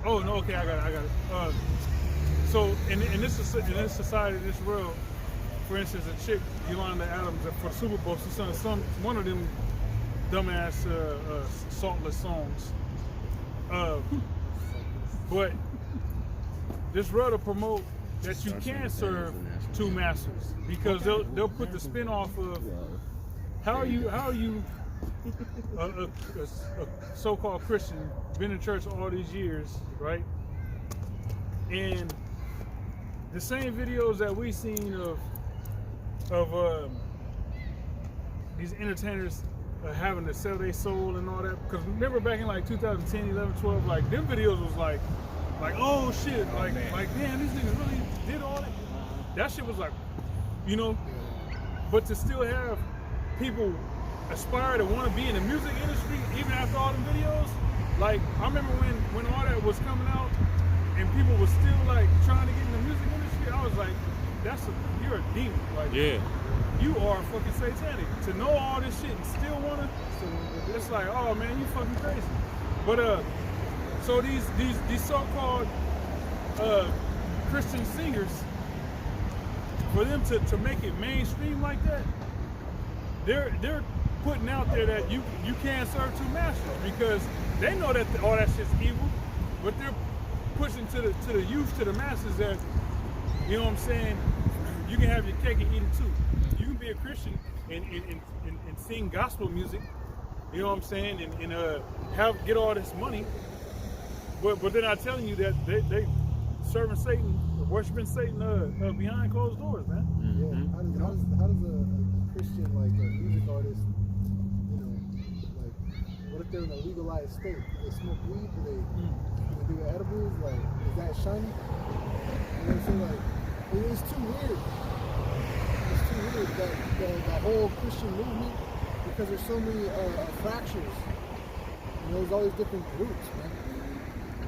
Oh no, okay, I got it. So in this society, this world, for instance, a chick, Yolanda Adams, for the Super Bowl, she sung one of them dumbass saltless songs. But this world will promote that you can serve two masters because they'll put the spin off of how you a so-called Christian, been in church all these years, right? And the same videos that we seen of these entertainers having to sell their soul and all that. Because remember back in like 2010, 11, 12, like them videos was like oh shit, like damn, these niggas really did all that. That shit was like, you know. But to still have people aspire to want to be in the music industry even after all the videos, like I remember when all that was coming out and people were still like trying to get in the music industry, I was like, you're a demon. Like, Yeah. You are fucking satanic. To know all this shit and still wanna, it's like, oh man, you fucking crazy. But so these so-called Christian singers, for them to make it mainstream like that, they're putting out there that you can't serve two masters, because they know that all that shit's evil, but they're pushing to the youth, to the masses, that, you know what I'm saying, you can have your cake and eat it too. You can be a Christian and sing gospel music, you know what I'm saying, and get all this money, but they're not telling you that they serving Satan, worshiping Satan behind closed doors, man. Yeah. How does a Christian, like a music artist, you know, like, what if they're in a legalized state? Do they smoke weed? Do they do edibles? Like, is that shiny? You know what I'm saying? Like, it's too weird. It's too weird that whole Christian movement, because there's so many fractures. You know, there's all these different groups, man.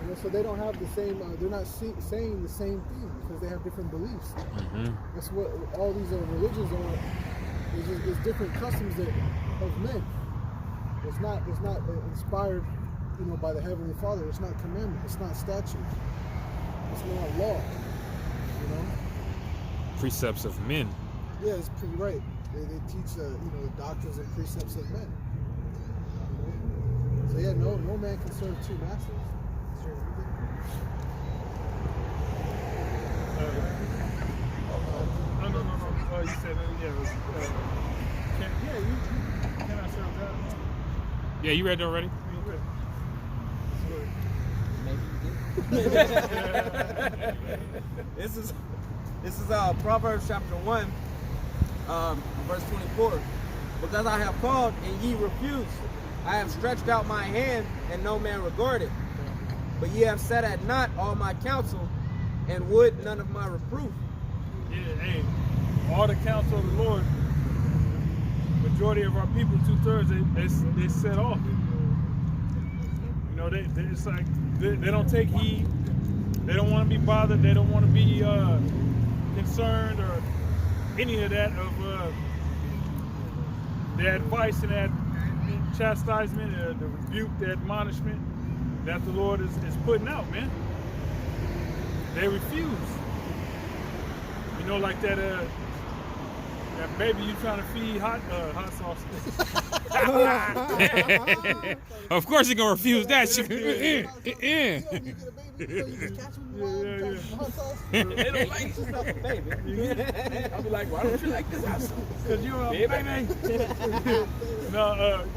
You know, so they don't have the same. They're not saying the same thing because they have different beliefs. That's what all these religions are. It's different customs of men. It's not inspired, you know, by the Heavenly Father. It's not commandment. It's not statute. It's not law. You know. Precepts of men. Yeah, it's pretty right. They teach you know, the doctrines and precepts of men. You know? So yeah, no man can serve two masters. No. You said yeah, it was. Can I serve God? Yeah, you read it already? This is Proverbs chapter 1, verse 24. Because I have called and ye refused, I have stretched out my hand and no man regarded. But ye have set at naught all my counsel, and would none of my reproof. Yeah, hey, all the counsel of the Lord, majority of our people, 2/3, they set off. You know, it's like they don't take heed. They don't want to be bothered. They don't want to be concerned or any of that, of the advice and that chastisement, the rebuke, the admonishment that the Lord is putting out, man. They refuse. You know, like that baby you trying to feed hot sauce. Of course you're gonna refuse that. They don't like yourself a baby. I'll be like, why don't you like this hot sauce? Because you're a baby. No,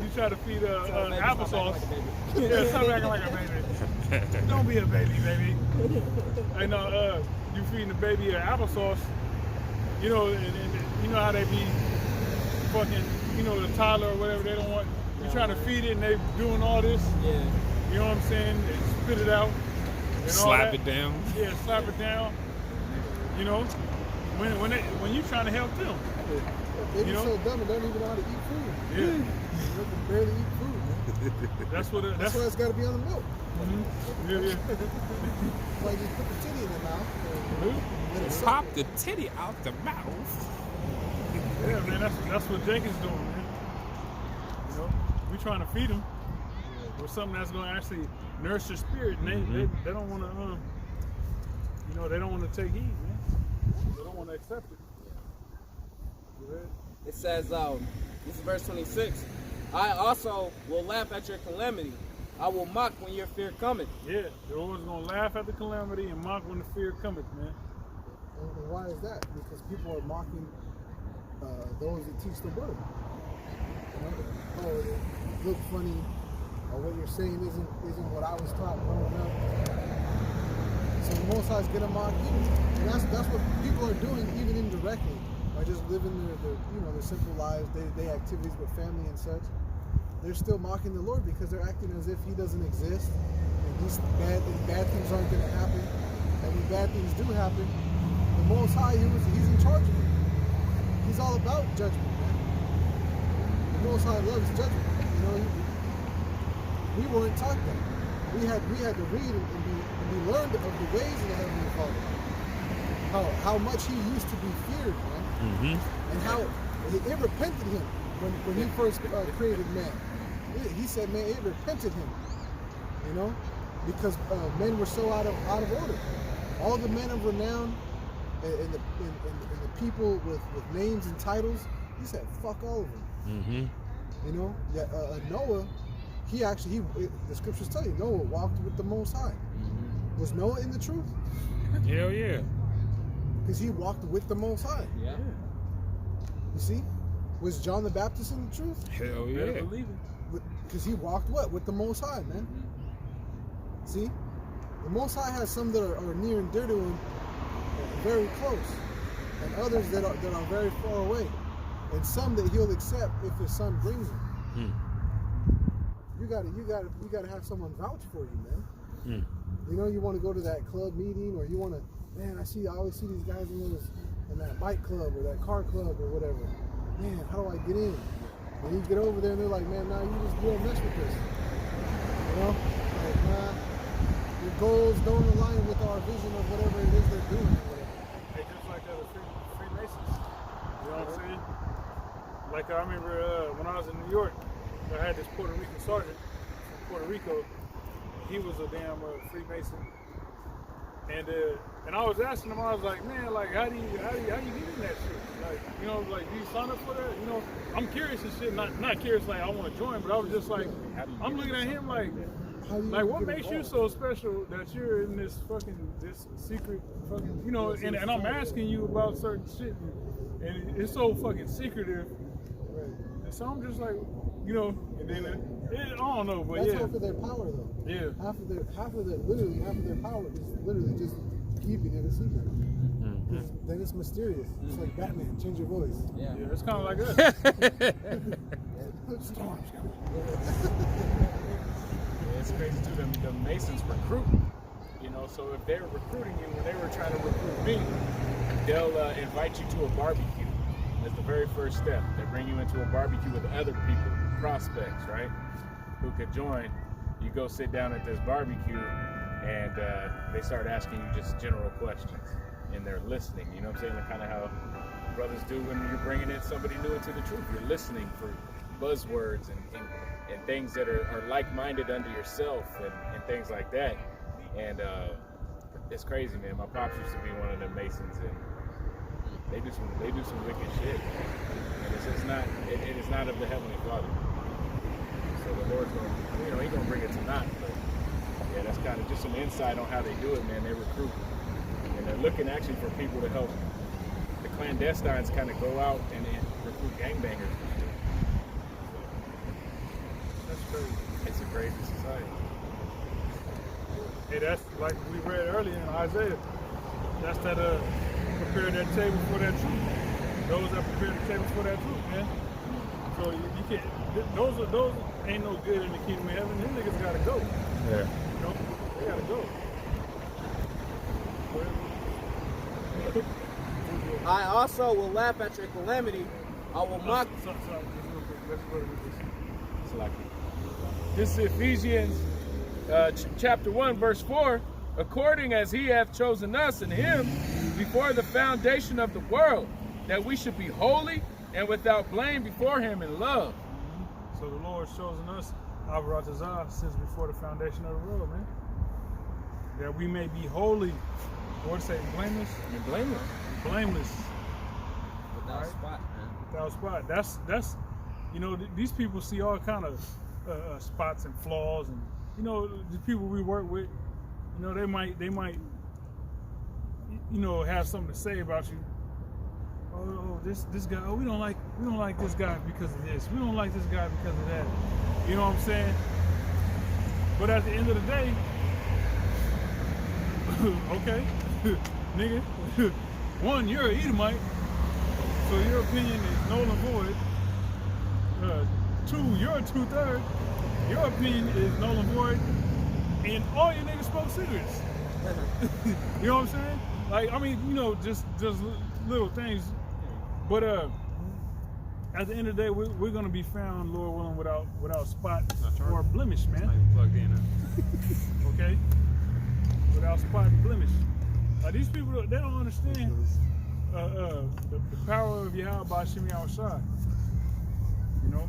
you try to feed applesauce. Yeah, stop acting like a baby. Don't be a baby, baby. And you feeding the baby applesauce. You know, and you know how they be fucking, you know, the toddler or whatever, they don't want, you trying to feed it and they doing all this. Yeah. You know what I'm saying? They spit it out. And Slap it down. Yeah, slap it down. You know, when you trying to help them. Baby's You know? so dumb and don't even know how to eat food. Yeah. They can barely eat food, man. That's what That's why it's got to be on the milk. Yeah. Like you put the titty in the mouth. And it's Pop the titty out the mouth. Yeah, man, that's what Jenkins doing, man. You know, we trying to feed them with something that's gonna actually nourish your spirit, and they don't want to, you know, they don't want to take heed, man. They don't want to accept it. You read? It says, this is verse 26. I also will laugh at your calamity. I will mock when your fear cometh. Yeah, the Lord's gonna laugh at the calamity and mock when the fear cometh, man. And why is that? Because people are mocking those that teach the word. You know? Oh, they look funny, or what you're saying isn't what I was taught growing up. So the Most High is gonna mock you, and that's what people are doing, even indirectly, by just living their simple lives, day-to-day activities with family and such. they're still mocking the Lord because they're acting as if he doesn't exist, and bad things aren't going to happen. And when bad things do happen, the Most High, he's in charge of it. He's all about judgment, man. The Most High loves judgment. You know, we weren't taught that. We had to read and be learned of the ways of the Heavenly Father. How much he used to be feared, man. And how it repented him when he first created man. He said, man, it repented him. You know, because men were so out of order. All the men of renown and the people with names and titles, he said, fuck all of them. You know, Noah, the scriptures tell you, Noah walked with the Most High. Was Noah in the truth? Hell yeah. Because he walked with the Most High. Yeah. You see? Was John the Baptist in the truth? Hell yeah. Because he walked what? With the Most High, man. See? The Most High has some that are near and dear to him, very close, and others that are very far away, and some that he'll accept if his son brings him. You gotta have someone vouch for you, man. You know, you want to go to that club meeting, or you want to, man, I always see these guys in that bike club or that car club or whatever. Man, how do I get in? And you get over there and they're like, man, nah, you don't mess with this. You know, like, nah, your goals don't align with our vision of whatever it is they're doing. Hey, just like the Freemasons. You know what I'm saying? Like I remember when I was in New York, I had this Puerto Rican sergeant from Puerto Rico. He was a damn Freemason, and I was asking him, I was like, man, like how do you get in that shit? Like, you know, like do you sign up for that? You know, I'm curious and shit, not curious like I want to join, but I was just like, I'm looking at him like what makes you so special that you're in this secret fucking, you know, and I'm asking you about certain shit, and it's so fucking secretive. And so I'm just like, you know, and then I don't know, but that's yeah. half of their power, though. Yeah. Half of their power is literally just keeping it a secret. Then it's mysterious. It's like Batman, change your voice. Yeah, it's kind of like us. Storms coming. It's crazy too. The Masons recruit. You know, so if they're recruiting you, when they were trying to recruit me, they'll invite you to a barbecue. That's the very first step. They bring you into a barbecue with other people, prospects, right? Who could join. You go sit down at this barbecue, and they start asking you just general questions, and they're listening. You know what I'm saying? Like kind of how brothers do when you're bringing in somebody new into the truth. You're listening for buzzwords and things that are like-minded under yourself and things like that. And it's crazy, man. My pops used to be one of them Masons, and they do some wicked shit. And it is not of the Heavenly Father. So the Lord's gonna, you know, He's gonna bring it to naught. But yeah, that's kind of just some insight on how they do it, man. They recruit, and they're looking actually for people to help the clandestines kind of go out and recruit gangbangers. That's crazy. It's a crazy society. Hey, that's like we read earlier in Isaiah. That's that prepare that table for that truth. Those that prepare the table for that truth, man. So you can't. Those ain't no good in the kingdom of heaven. Them niggas gotta go. Yeah. You know, they gotta go. I also will laugh at your calamity. I will mock. Sorry, just real quick. Let's go to this. It's like this is Ephesians chapter 1, verse 4. According as He hath chosen us in Him before the foundation of the world, that we should be holy and without blame before Him in love. So the Lord's chosen us, Abaratazah, since before the foundation of the world, man. That we may be holy. Lord say blameless. And blameless. Blameless. Without spot, man. Without spot. That's you know, these people see all kind of spots and flaws, and you know, the people we work with, you know, they might you know, have something to say about you. Oh, this guy. Oh, we don't like this guy because of this. We don't like this guy because of that. You know what I'm saying? But at the end of the day, okay, nigga. One, you're an Edomite, so your opinion is null and void. two, you're a 2/3. Your opinion is null and void, and all your niggas smoke cigarettes. You know what I'm saying? Like, I mean, you know, just little things. But at the end of the day, we're gonna be found, Lord willing, without spot or blemish, man. Plugged in. Huh? Okay? Without spot and blemish. These people, they don't understand the power of YAHAWASHI, YAHAWASHI. You know,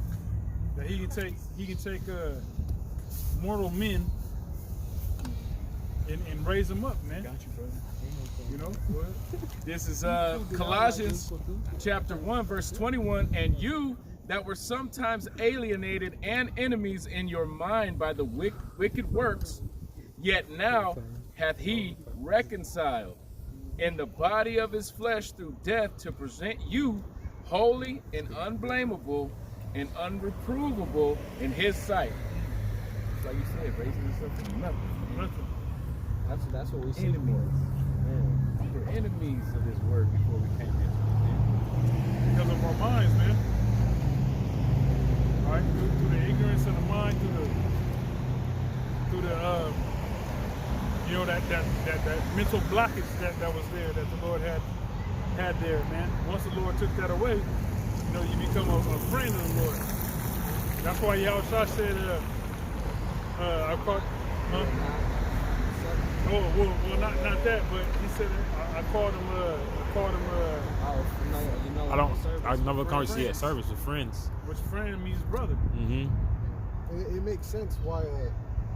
that he can take mortal men and raise them up, man. Got you, brother. You know, go ahead. This is Colossians chapter 1, verse 21. And you that were sometimes alienated and enemies in your mind by the wicked works, yet now hath he reconciled in the body of his flesh through death to present you holy and unblameable and unreprovable in his sight. It's like you said, raising yourself from nothing. That's what we see. Enemies. We were enemies of his word before we came into it. Because of our minds, man. All right, through the ignorance of the mind, through the you know, that mental blockage that was there, that the Lord had there, man. Once the Lord took that away, you know, you become a friend of the Lord. That's why Yahushua said, I caught, well, not that, but he said, I called him, I never conversation at service with friends. which friend means brother. Mm-hmm. It makes sense why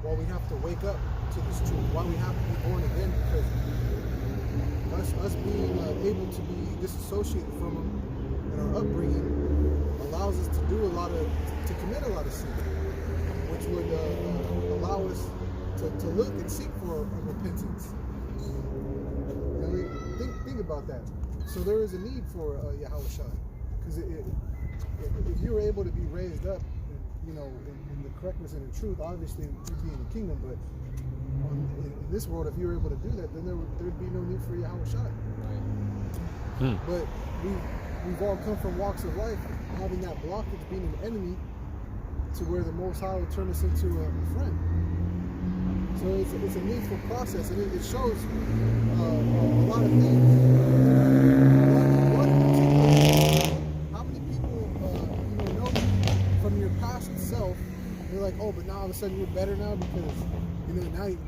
we have to wake up to this truth, why we have to be born again, because us being able to be disassociated from them and our upbringing allows us to commit a lot of sin, which would allow us to look and seek for a repentance. I mean, think about that. So there is a need for YAHAWASHI, because if you're able to be raised up, you know, in the correctness and the truth, obviously you'd be in the kingdom, but in this world, if you're able to do that, then there'd be no need for YAHAWASHI. Right. But we've all come from walks of life having that blockage, being an enemy, to where the Most High will turn us into a friend. So it's a needful process, and it shows a lot of things. How many people know from your past self? They're like, oh, but now all of a sudden you're better now because now you're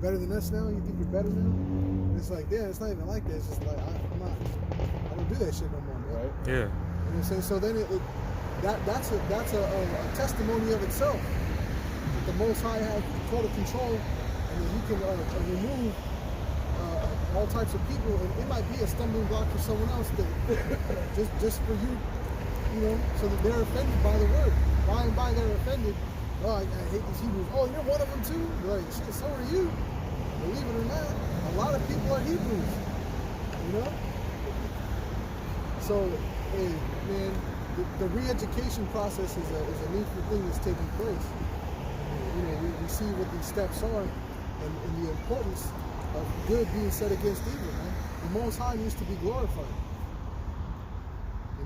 better than us now. You think you're better now? And it's like, yeah, it's not even like that. It's just like I don't do that shit no more, man. Right. Yeah. You know what I'm saying? So then that's a testimony of itself. That the Most High has total control, and that He can remove all types of people, and it might be a stumbling block for someone else that just for you, so that they're offended by the word. By and by, they're offended. Oh, I hate these Hebrews. Oh, you're one of them too? Like, shit, so are you. Believe it or not, a lot of people are Hebrews. So, hey, man, the re-education process is a needful thing that's taking place. We see what these steps are, and the importance of good being set against evil, man. The Most High needs to be glorified.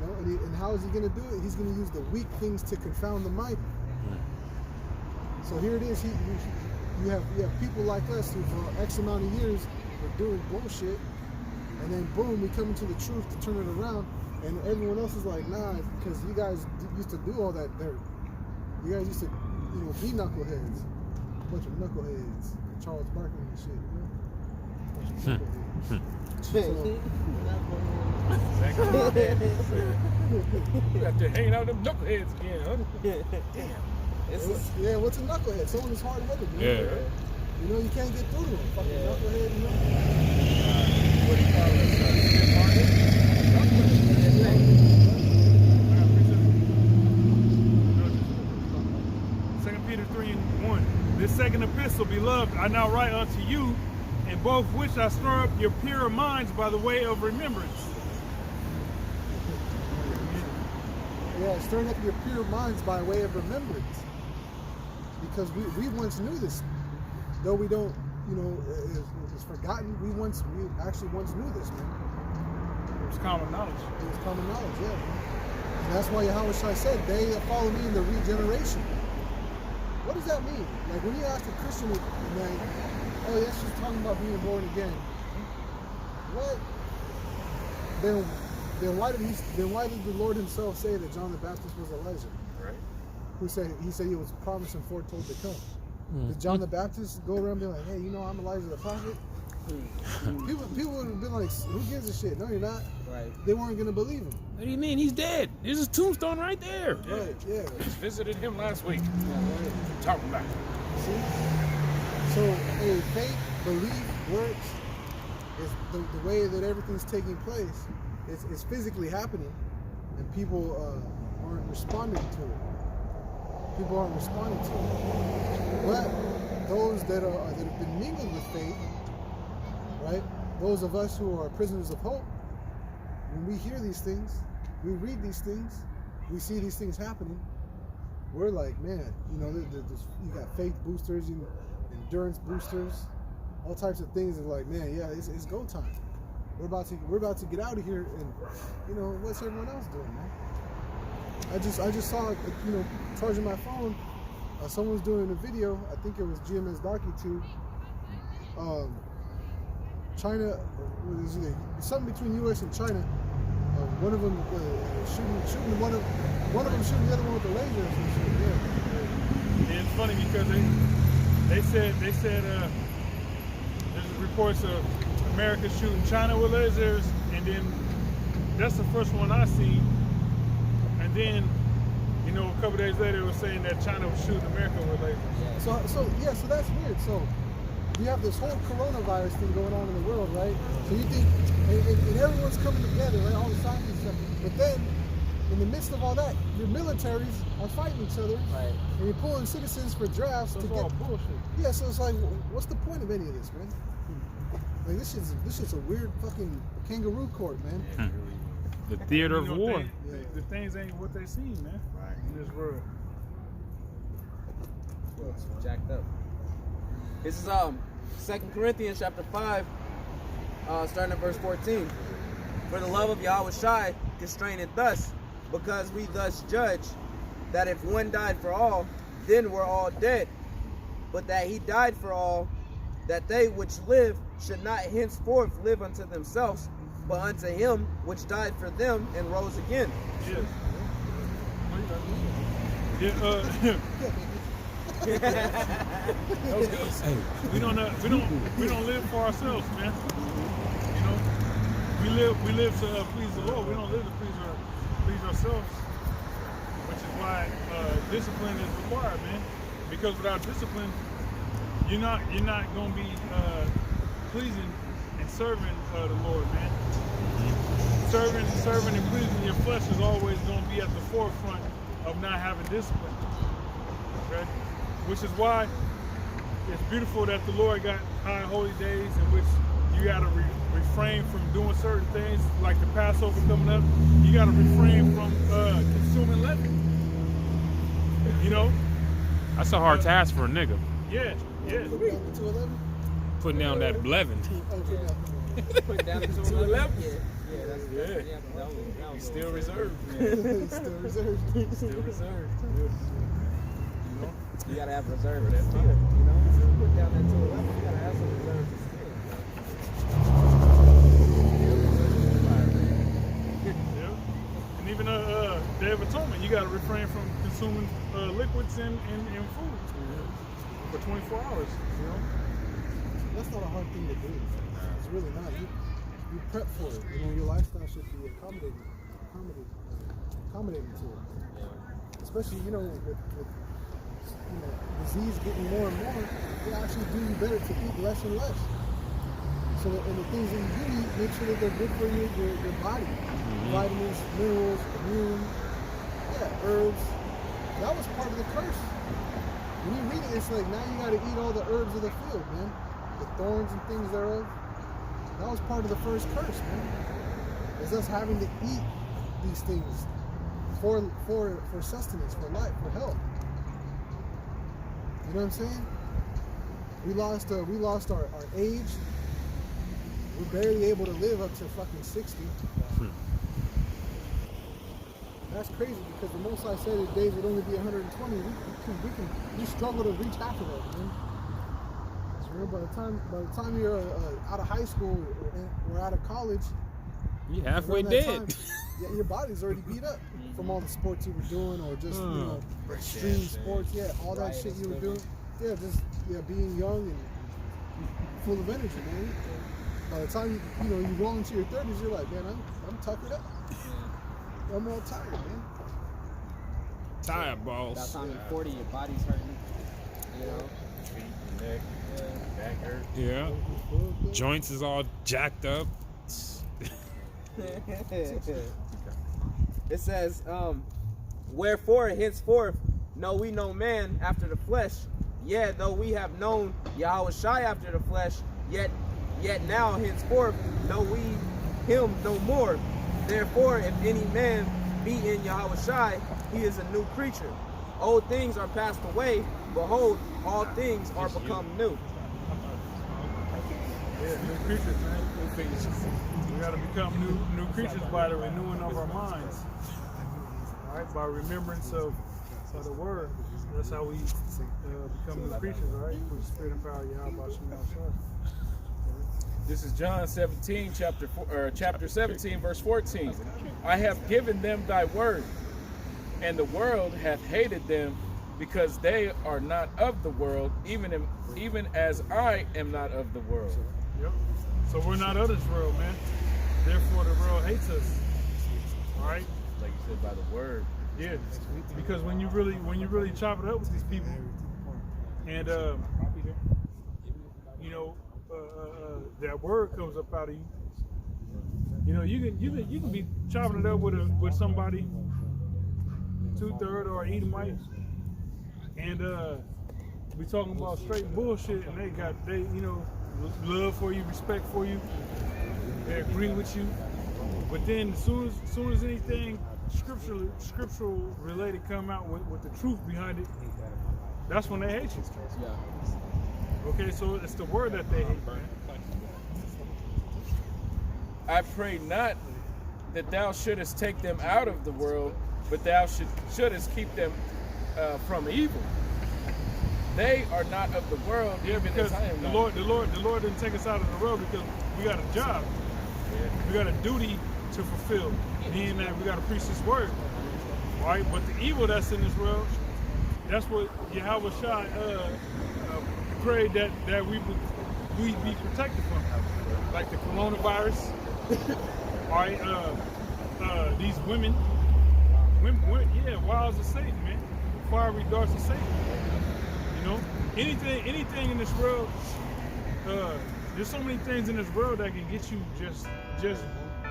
And how is He going to do it? He's going to use the weak things to confound the mighty. So here it is. You have people like us who for X amount of years were doing bullshit, and then boom, we come into the truth to turn it around, and everyone else is like, nah, because you guys used to do all that dirt. You guys used to, be knuckleheads. A bunch of knuckleheads. Charles Barkley and shit, Bunch of knuckleheads. You have to hang out them knuckleheads again, huh? Yeah, what's a knucklehead? Someone who's hard-headed. Yeah. You can't get through to them. Fucking knucklehead, What do you call it? Second Peter 3:1. This second epistle, beloved, I now write unto you, in both which I stir up your pure minds by the way of remembrance. Yeah, stirring up your pure minds by way of remembrance. Because we once knew this. Though we don't, it's forgotten, we actually once knew this, man. It was common knowledge. It was common knowledge, yeah, man. And that's why YAHAWASHI said, they that follow me in the regeneration. What does that mean? Like when you ask a Christian, like, oh, that's just talking about being born again. What? Then why did the Lord himself say that John the Baptist was a legend? Right. He said he was promised and foretold to come. Did John the Baptist go around and be like, hey, you know, I'm Elijah the prophet? People would have been like, who gives a shit? No, you're not. Right. They weren't going to believe him. What do you mean? He's dead. There's his tombstone right there. Right, yeah. Just visited him last week. Right. Talking about it. See? So, hey, faith, belief, works is the way that everything's taking place. It's physically happening, and people aren't responding to it. People aren't responding to it. But those that have been mingled with faith, right? Those of us who are prisoners of hope, when we hear these things, we read these things, we see these things happening, we're like, man, you know, you got faith boosters, you know, endurance boosters, all types of things. Are like, man, yeah, it's go time. We're about to get out of here, and you know, what's everyone else doing, man? I just saw, you know, charging my phone. Someone's doing a video. I think it was GMS Darky too. China, something between U.S. and China. One of them shooting one of them shooting the other one with the laser. Or some shit. Yeah. And it's funny because they said there's reports of America shooting China with lasers, and then that's the first one I seen. And then, you know, a couple days later, it was saying that China was shooting America with lasers. So that's weird. So you have this whole coronavirus thing going on in the world, right? So you think, and everyone's coming together, right? All the scientists stuff. But then, in the midst of all that, your militaries are fighting each other, Right. and you're pulling citizens for drafts So to it's get. all bullshit. Yeah, so it's like, what's the point of any of this, man? Like this shit's a weird fucking kangaroo court, man. The theater of You know, war. the things ain't what they seem, man. Right. In this world. Well, it's jacked up. This is 2 Corinthians chapter 5, starting at verse 14. For the love of YAHAWASHI constraineth thus, because we thus judge that if one died for all, then we're all dead. But that he died for all, that they which live should not henceforth live unto themselves, but unto him which died for them and rose again. Yes. Yeah, we don't live for ourselves, man. You know, we live to please the Lord. We don't live to please ourselves, which is why discipline is required, man. Because without discipline, you're not gonna be pleasing and serving the Lord, man. Serving and pleasing your flesh is always gonna be at the forefront of not having discipline. Okay? Which is why it's beautiful that the Lord got high holy days in which you gotta refrain from doing certain things, like the Passover coming up. You gotta refrain from consuming leaven. You know? That's a hard task for a nigga. Yeah. Putting down that leaven. Put it down to 11. Yeah, He's still reserved. Still reserved. Still reserved. You know? You gotta have reserve for that steal. You know, if you put down that 211, you gotta have some reserve to steal. Yeah. And even Day of Atonement, you gotta refrain from consuming liquids and food for 24 hours. You know? That's not a hard thing to do. It's really not. You prep for it. You know, your lifestyle should be accommodating to it. Especially, you know, with disease getting more and more, it actually do you better to eat less and less. So, and the things that you do eat, make sure that they're good for your body. Vitamins, minerals, immune, herbs. That was part of the curse. When you read it, it's like now you got to eat all the herbs of the field, man. The thorns and things thereof. That was part of the first curse, man. It's us having to eat these things for sustenance, for life, for health. You know what I'm saying? We lost our age. We're barely able to live up to fucking 60. That's crazy because the most I said that days would only be 120. We struggle to reach half of that, man. So by the time you're out of high school or out of college, You halfway around that dead. time, yeah, your body's already beat up from all the sports you were doing or just extreme sports. Yeah, all that shit you were doing. Yeah, just being young and full of energy, man. By the time you roll into your 30s, you're like, man, I'm tuckered up. I'm all tired, man. Tired By balls. the time you're 40, your body's hurting. You know. Feet, neck, back hurt. Yeah. Joints is all jacked up. It says, wherefore henceforth know we no man after the flesh, yet though we have known YAHAWASHI after the flesh, yet now henceforth know we him no more. Therefore, if any man be in YAHAWASHI, he is a new creature. Old things are passed away, behold, all things are become new. Yeah, new creatures, man. We got to become new creatures by the renewing of our minds. All right, by remembrance of the word. That's how we become new creatures, all right? Through the spirit and power of YAHAWASHI. This is John 17, chapter 17, verse 14. I have given them thy word, and the world hath hated them, because they are not of the world, even as I am not of the world. Yep. So we're not of this world, man. Therefore, the world hates us. All right. Like you said, by the word. Yeah. Because when you really chop it up with these people, and that word comes up out of you. You can be chopping it up with somebody, 2/3 or Edomite, and we talking about straight bullshit, and they love for you, respect for you, they agree with you, but then as soon as anything scriptural related come out with the truth behind it, that's when they hate you. Yeah. Okay, so it's the word that they hate, man. I pray not that thou shouldest take them out of the world, but thou shouldest keep them from evil. They are not of the world, Yeah, even because as I am the not. Lord didn't take us out of the world because we got a job. We got a duty to fulfill. Meaning that we got to preach this word. All right, but the evil that's in this world, that's what YAHAWASHI prayed that we be protected from. Like the coronavirus. All right, these women, wiles of Satan, man. Fiery darts of Satan. You know, anything in this world, there's so many things in this world that can get you just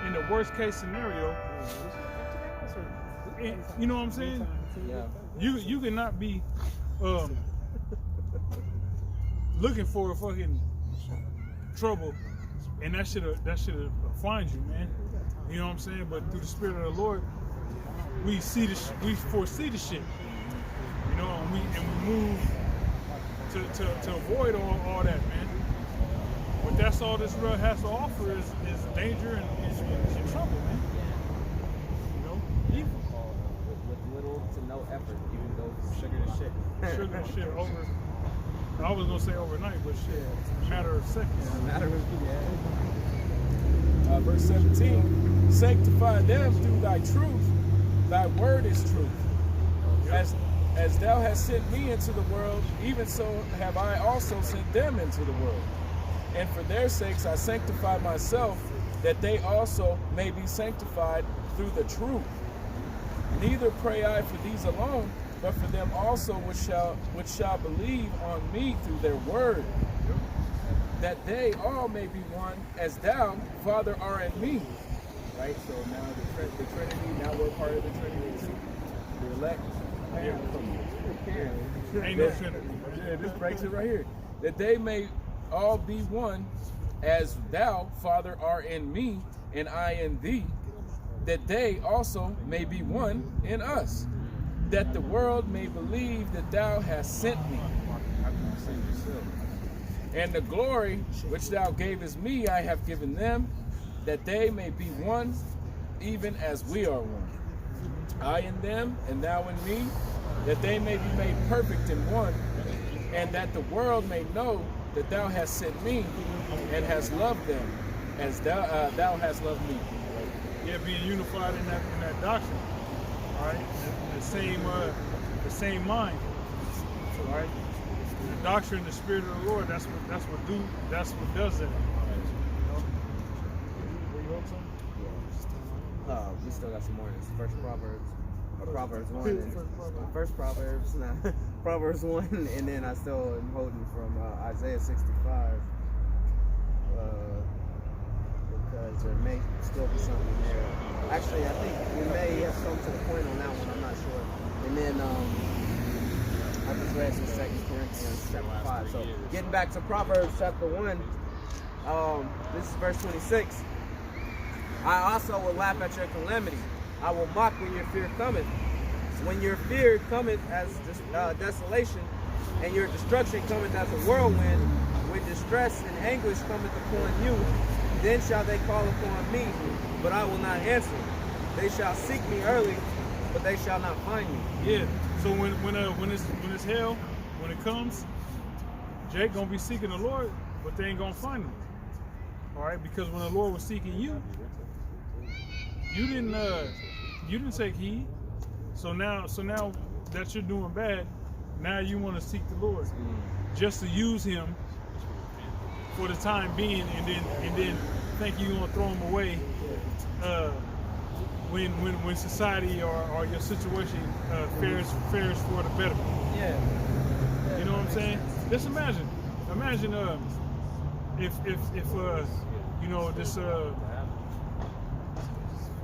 in the worst case scenario. You know what I'm saying? Yeah. You cannot be looking for a fucking trouble, and that should find you, man. You know what I'm saying? But through the spirit of the Lord, we foresee the shit. You know, and we move to avoid all that, man. But that's all this world has to offer is danger and trouble, man. You know, evil. With little to no effort, you can go from sugar to shit. Sugar and shit over. I was gonna say overnight, but shit, a matter of seconds. Verse 17, sanctify them through thy truth. Thy word is truth. As thou hast sent me into the world, even so have I also sent them into the world. And for their sakes I sanctify myself, that they also may be sanctified through the truth. Neither pray I for these alone, but for them also which shall believe on me through their word, that they all may be one, as thou, Father, art in me. Right? So now the Trinity, now we're part of the Trinity too. The elect. Ain't no Trinity. Yeah, this breaks it right here. That they may all be one, as thou, Father, art in me, and I in thee, that they also may be one in us, that the world may believe that thou hast sent me. How can you send yourself? And the glory which thou gavest me I have given them, that they may be one, even as we are one. I in them, and thou in me, that they may be made perfect in one, and that the world may know that thou hast sent me, and hast loved them, as thou hast loved me. Yeah, being unified in that doctrine. All right, the same mind. All right, the doctrine, the spirit of the Lord. That's what does that. We still got some more in this. First Proverbs 1. And, first Proverbs, Proverbs 1, and then I still am holding from Isaiah 65. Because there may still be something there. Actually, I think we may have come to the point on that one. I'm not sure. And then I just read some 2 Corinthians chapter 5. So getting back to Proverbs chapter 1, this is verse 26. I also will laugh at your calamity. I will mock when your fear cometh. When your fear cometh as desolation, and your destruction cometh as a whirlwind, when distress and anguish cometh upon you, then shall they call upon me, but I will not answer. They shall seek me early, but they shall not find me. Yeah. So when it's hell, when it comes, Jake gonna be seeking the Lord, but they ain't gonna find him. All right, because when the Lord was seeking you, you didn't take heed. So now that you're doing bad, now you want to seek the Lord, just to use Him for the time being, and then think you're gonna throw Him away when society or your situation fares for the betterment. Yeah. You know what I'm saying? Just imagine if you know, this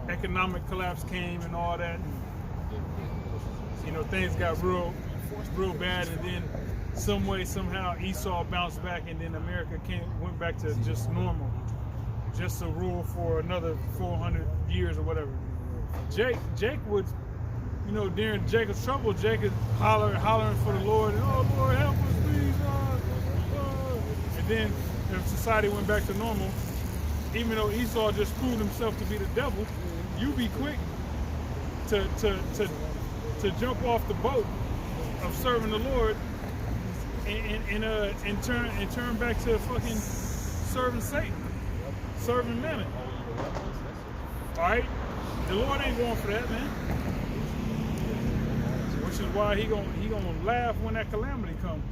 economic collapse came and all that, and you know, things got real bad, and then some way, somehow Esau bounced back, and then America went back to just normal, just to rule for another 400 years or whatever. Jake would, you know, during Jacob's trouble, Jake is hollering for the Lord, and, oh Lord, help us, please, and then if society went back to normal, even though Esau just proved himself to be the devil, you be quick to jump off the boat of serving the Lord and turn back to fucking serving Satan, serving Mammon. All right, the Lord ain't going for that, man. Which is why he gonna laugh when that calamity comes.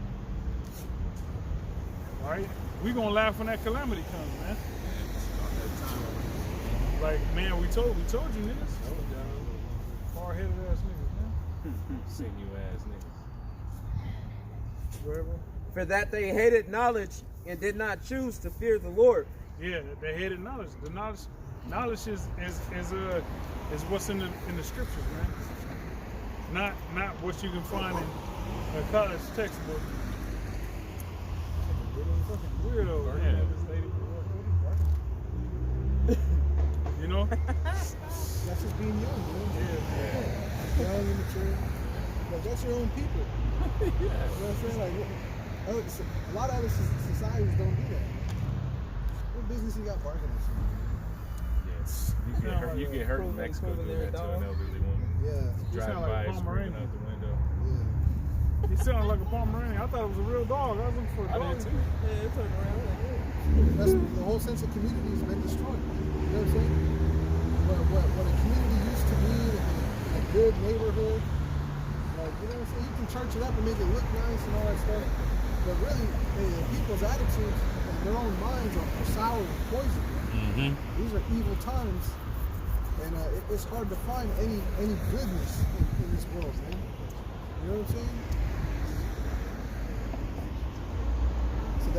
All right, we gonna laugh when that calamity comes, man. Like, man, we told you niggas. Hard-headed ass niggas, man. Send you ass niggas. Whatever. For that they hated knowledge and did not choose to fear the Lord. Yeah, they hated knowledge. The knowledge is what's in the scriptures, man. Not what you can find in a college textbook. Fucking weirdo, man. You know? That's just being young, man. Yeah. Young and mature. Like, that's your own people. You know what I'm saying? Like, a lot of other societies don't do that. What business you got barking at something? Yes. You get hurt in Mexico doing that to an elderly woman. Yeah. sound Driving like by, a screaming Pomeranian. out the window. Yeah. He sounded like a Pomeranian. I thought it was a real dog. I was looking for a I dog. did too. Yeah, it turned around like, yeah. That's the whole sense of community has been destroyed. You know what I'm saying? What a community used to be in a good neighborhood, like, you know what I'm saying? You can church it up and make it look nice and all that stuff, but really, people's attitudes and their own minds are sour and poison. Mm-hmm. These are evil times, and it's hard to find any goodness in this world, man. You know what I'm saying? So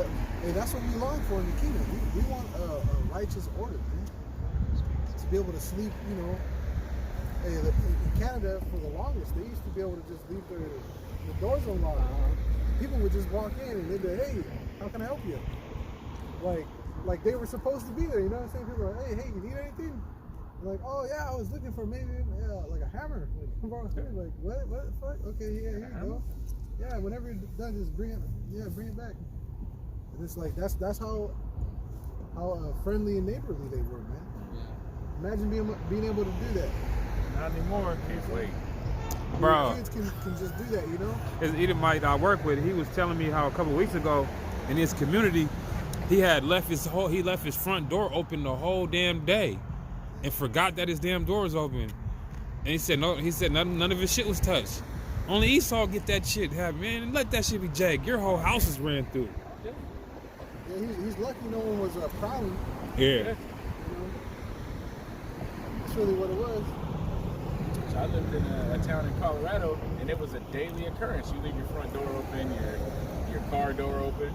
that's what we long for in the kingdom. We want a righteous order, man. To be able to sleep, you know. In Canada, for the longest, they used to be able to just leave their doors unlocked. People would just walk in and they'd be like, hey, how can I help you? Like they were supposed to be there, you know what I'm saying? People are like, hey, you need anything? They're like, oh yeah, I was looking for maybe like a hammer. Like, what the fuck? Okay, yeah, here you go. Yeah, whenever you're done, just bring it back. And it's like that's how friendly and neighborly they were, man. Imagine being able to do that. Not anymore. Can't wait. Bro. Kids can just do that, you know? His Edomite I work with, he was telling me how a couple weeks ago in his community, he left his front door open the whole damn day and forgot that his damn door was open. And he said none of his shit was touched. Only Esau get that shit, man. Let that shit be jagged. Your whole house is ran through. Yeah, he's lucky no one was prowling. Yeah. You know? That's really what it was. So I lived in a town in Colorado, and it was a daily occurrence. You leave your front door open, your car door open.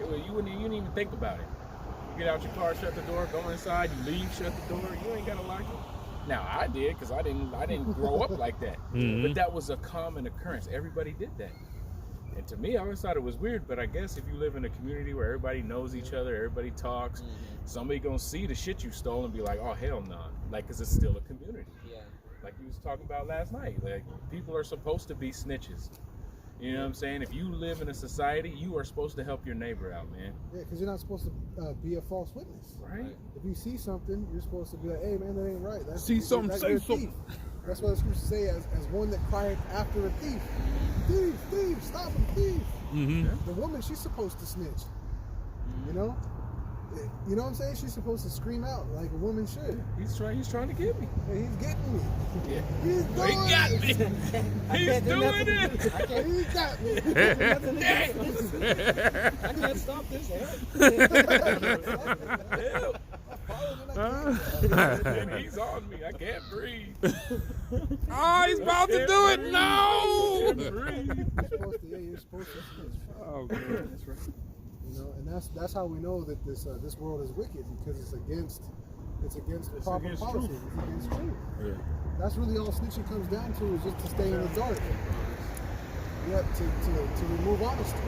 You wouldn't even think about it. You get out your car, shut the door, go inside. You leave, shut the door. You ain't gotta lock it. Now I did because I didn't grow up like that. But that was a common occurrence. Everybody did that. And to me, I always thought it was weird. But I guess if you live in a community where everybody knows each other, everybody talks, somebody gonna see the shit you stole and be like, oh hell no, like, because it's still a community. Yeah. Like you was talking about last night. Like, people are supposed to be snitches. You know what I'm saying? If you live in a society, you are supposed to help your neighbor out, man. Yeah, because you're not supposed to be a false witness. Right? If you see something, you're supposed to be like, hey man, that ain't right. See something, say something. That's what the scriptures say as one that cried after a thief. Thief, thief, stop him, thief. The woman, she's supposed to snitch. You know? You know what I'm saying? She's supposed to scream out like a woman should. He's trying to get me. Hey, he's getting me. Yeah. He's doing He got me. He's doing it. He got me. I can't stop this. And he's on me. I can't breathe. Oh, he's about to do it. No. You're supposed to snitch. Oh, man. That's right. You know, and that's how we know that this world is wicked, because it's against proper against policy. truth. It's against truth. Yeah. That's really all snitching comes down to, is just to stay in the dark. Yeah, to remove honesty.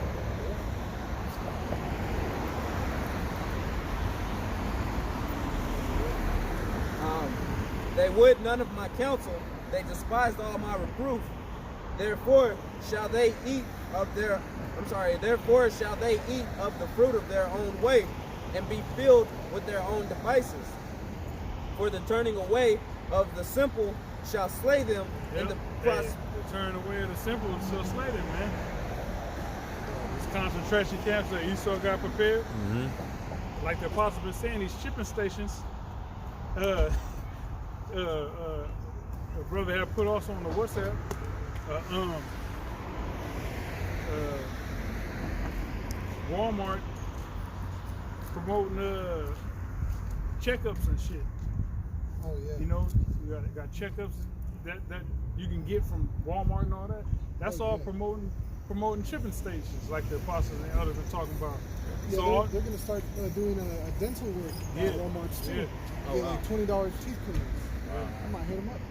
They would none of my counsel. They despised all my reproof. Therefore shall they eat of the fruit of their own way, and be filled with their own devices. For the turning away of the simple shall slay them in the process. The turning away of the simple shall slay them, man. These concentration camps that Esau got prepared, like the apostle been saying, these shipping stations. A brother had put also on the WhatsApp. Walmart promoting checkups and shit. Oh yeah. You know, you got checkups that you can get from Walmart and all that. That's all promoting shipping stations, like the apostles and others are talking about. Yeah, So they're gonna start doing a dental work at Walmart too. Yeah. Like $20 teeth cleaners. I might hit them up.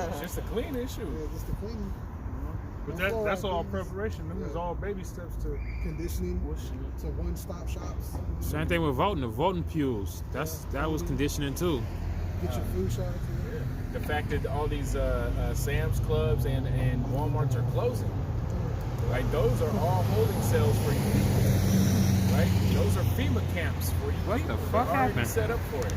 It's just a clean issue. Yeah, just the cleaning. But No that's fluoride all cleaners. preparation. Them is all baby steps to Conditioning to one-stop shops. Same thing with voting. The voting pews. That was conditioning too. Get your flu shot. The fact that all these Sam's Clubs and Walmarts are closing, like, those are all holding cells for you people, right? Those are FEMA camps for you. What people. the fuck They're already happened? set up for it.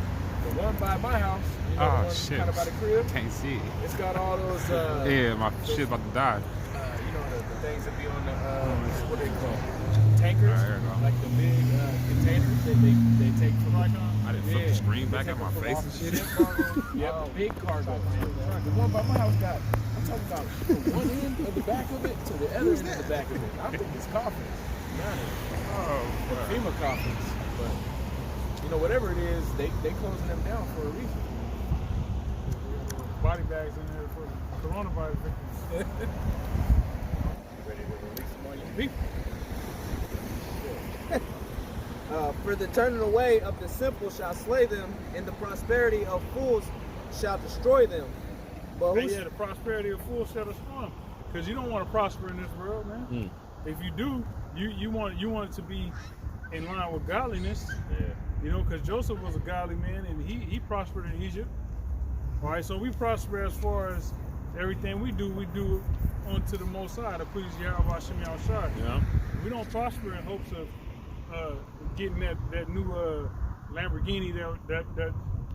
The one by my house, you know, the Oh one shit. kind of by the crib, Can't see it. it's got all those. Yeah, my shit's about to die. You know, the things that be on the what are they called? Tankers, All right, here we go. like the big containers that they take from Icon. I didn't flip the screen back at my face and shit. Yeah, big cargo. The one by my house got, I'm talking about from one end of the back of it to the other end of the back of it. I think it's coffins. Oh, FEMA coffins. But, you know, whatever it is, they closing them down for a reason. body bags in there for the coronavirus victims. Ready to release more of you people. For the turning away of the simple shall slay them, and the prosperity of fools shall destroy them. But Hey, yeah, the prosperity of fools shall destroy them. Because you don't want to prosper in this world, man. If you do, you want it to be in line with godliness. Yeah. You know, because Joseph was a godly man, and he prospered in Egypt. All right, so we prosper as far as everything we do unto the Most High, to please YAHAWASHI. yeah. We don't prosper in hopes of getting that new Lamborghini that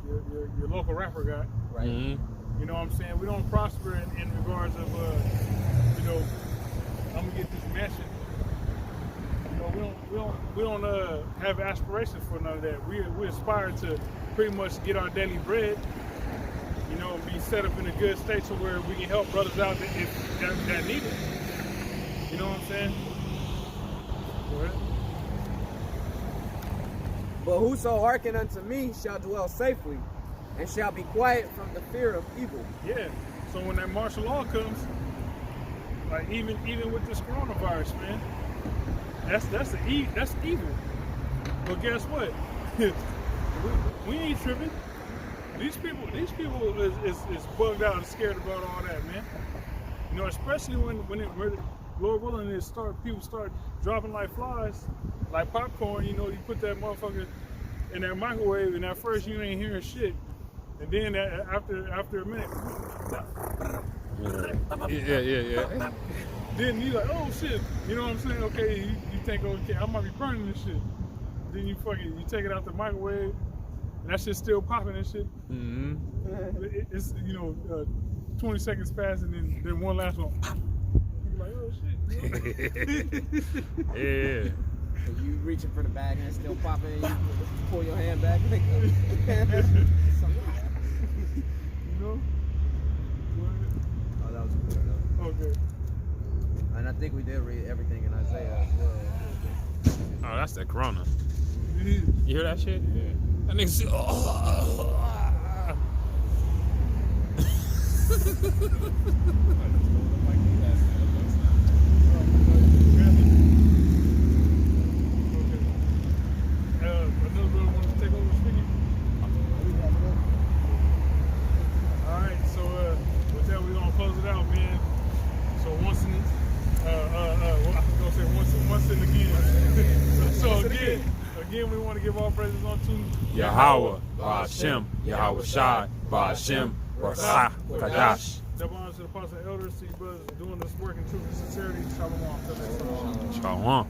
your local rapper got. right. You know what I'm saying? We don't prosper in regards of, you know, I'm gonna get this mansion. You know, we don't have aspirations for none of that. We aspire to pretty much get our daily bread. You know, and be set up in a good state to where we can help brothers out that need it. You know what I'm saying? Go ahead. But whoso hearken unto me shall dwell safely, and shall be quiet from the fear of evil. Yeah. So when that martial law comes, like even with this coronavirus, man, that's evil. But guess what? we ain't tripping. These people is bugged out and scared about all that, man. You know, especially when Lord willing, people start dropping like flies, like popcorn. You know, you put that motherfucker in that microwave, and at first you ain't hearing shit, and then after a minute, Yeah. then you like, oh shit, you know what I'm saying? Okay, you think, okay, I might be burning this shit. Then you take it out the microwave, and that shit's still popping and shit. Mm-hmm. It's 20 seconds pass, and then one last one. You're like, oh shit. Yeah. And you reaching for the bag and it's still popping, and you pull your hand back. You know? Oh, that was good though. Okay. And I think we did read everything in Isaiah as well. Oh, that's the corona. Yeah. You hear that shit? Yeah. That nigga said, Another brother wants to take over speaking. Alright, so with that we're gonna close it out, man. So once in again we want to give all praises unto Yahawah, Ba'ashem, Yahawashai, Ba'ashem, Rasah, Kadash. Double honor to the apostles and elders, to you brothers doing this work in truth and sincerity. Shalom. Shalom.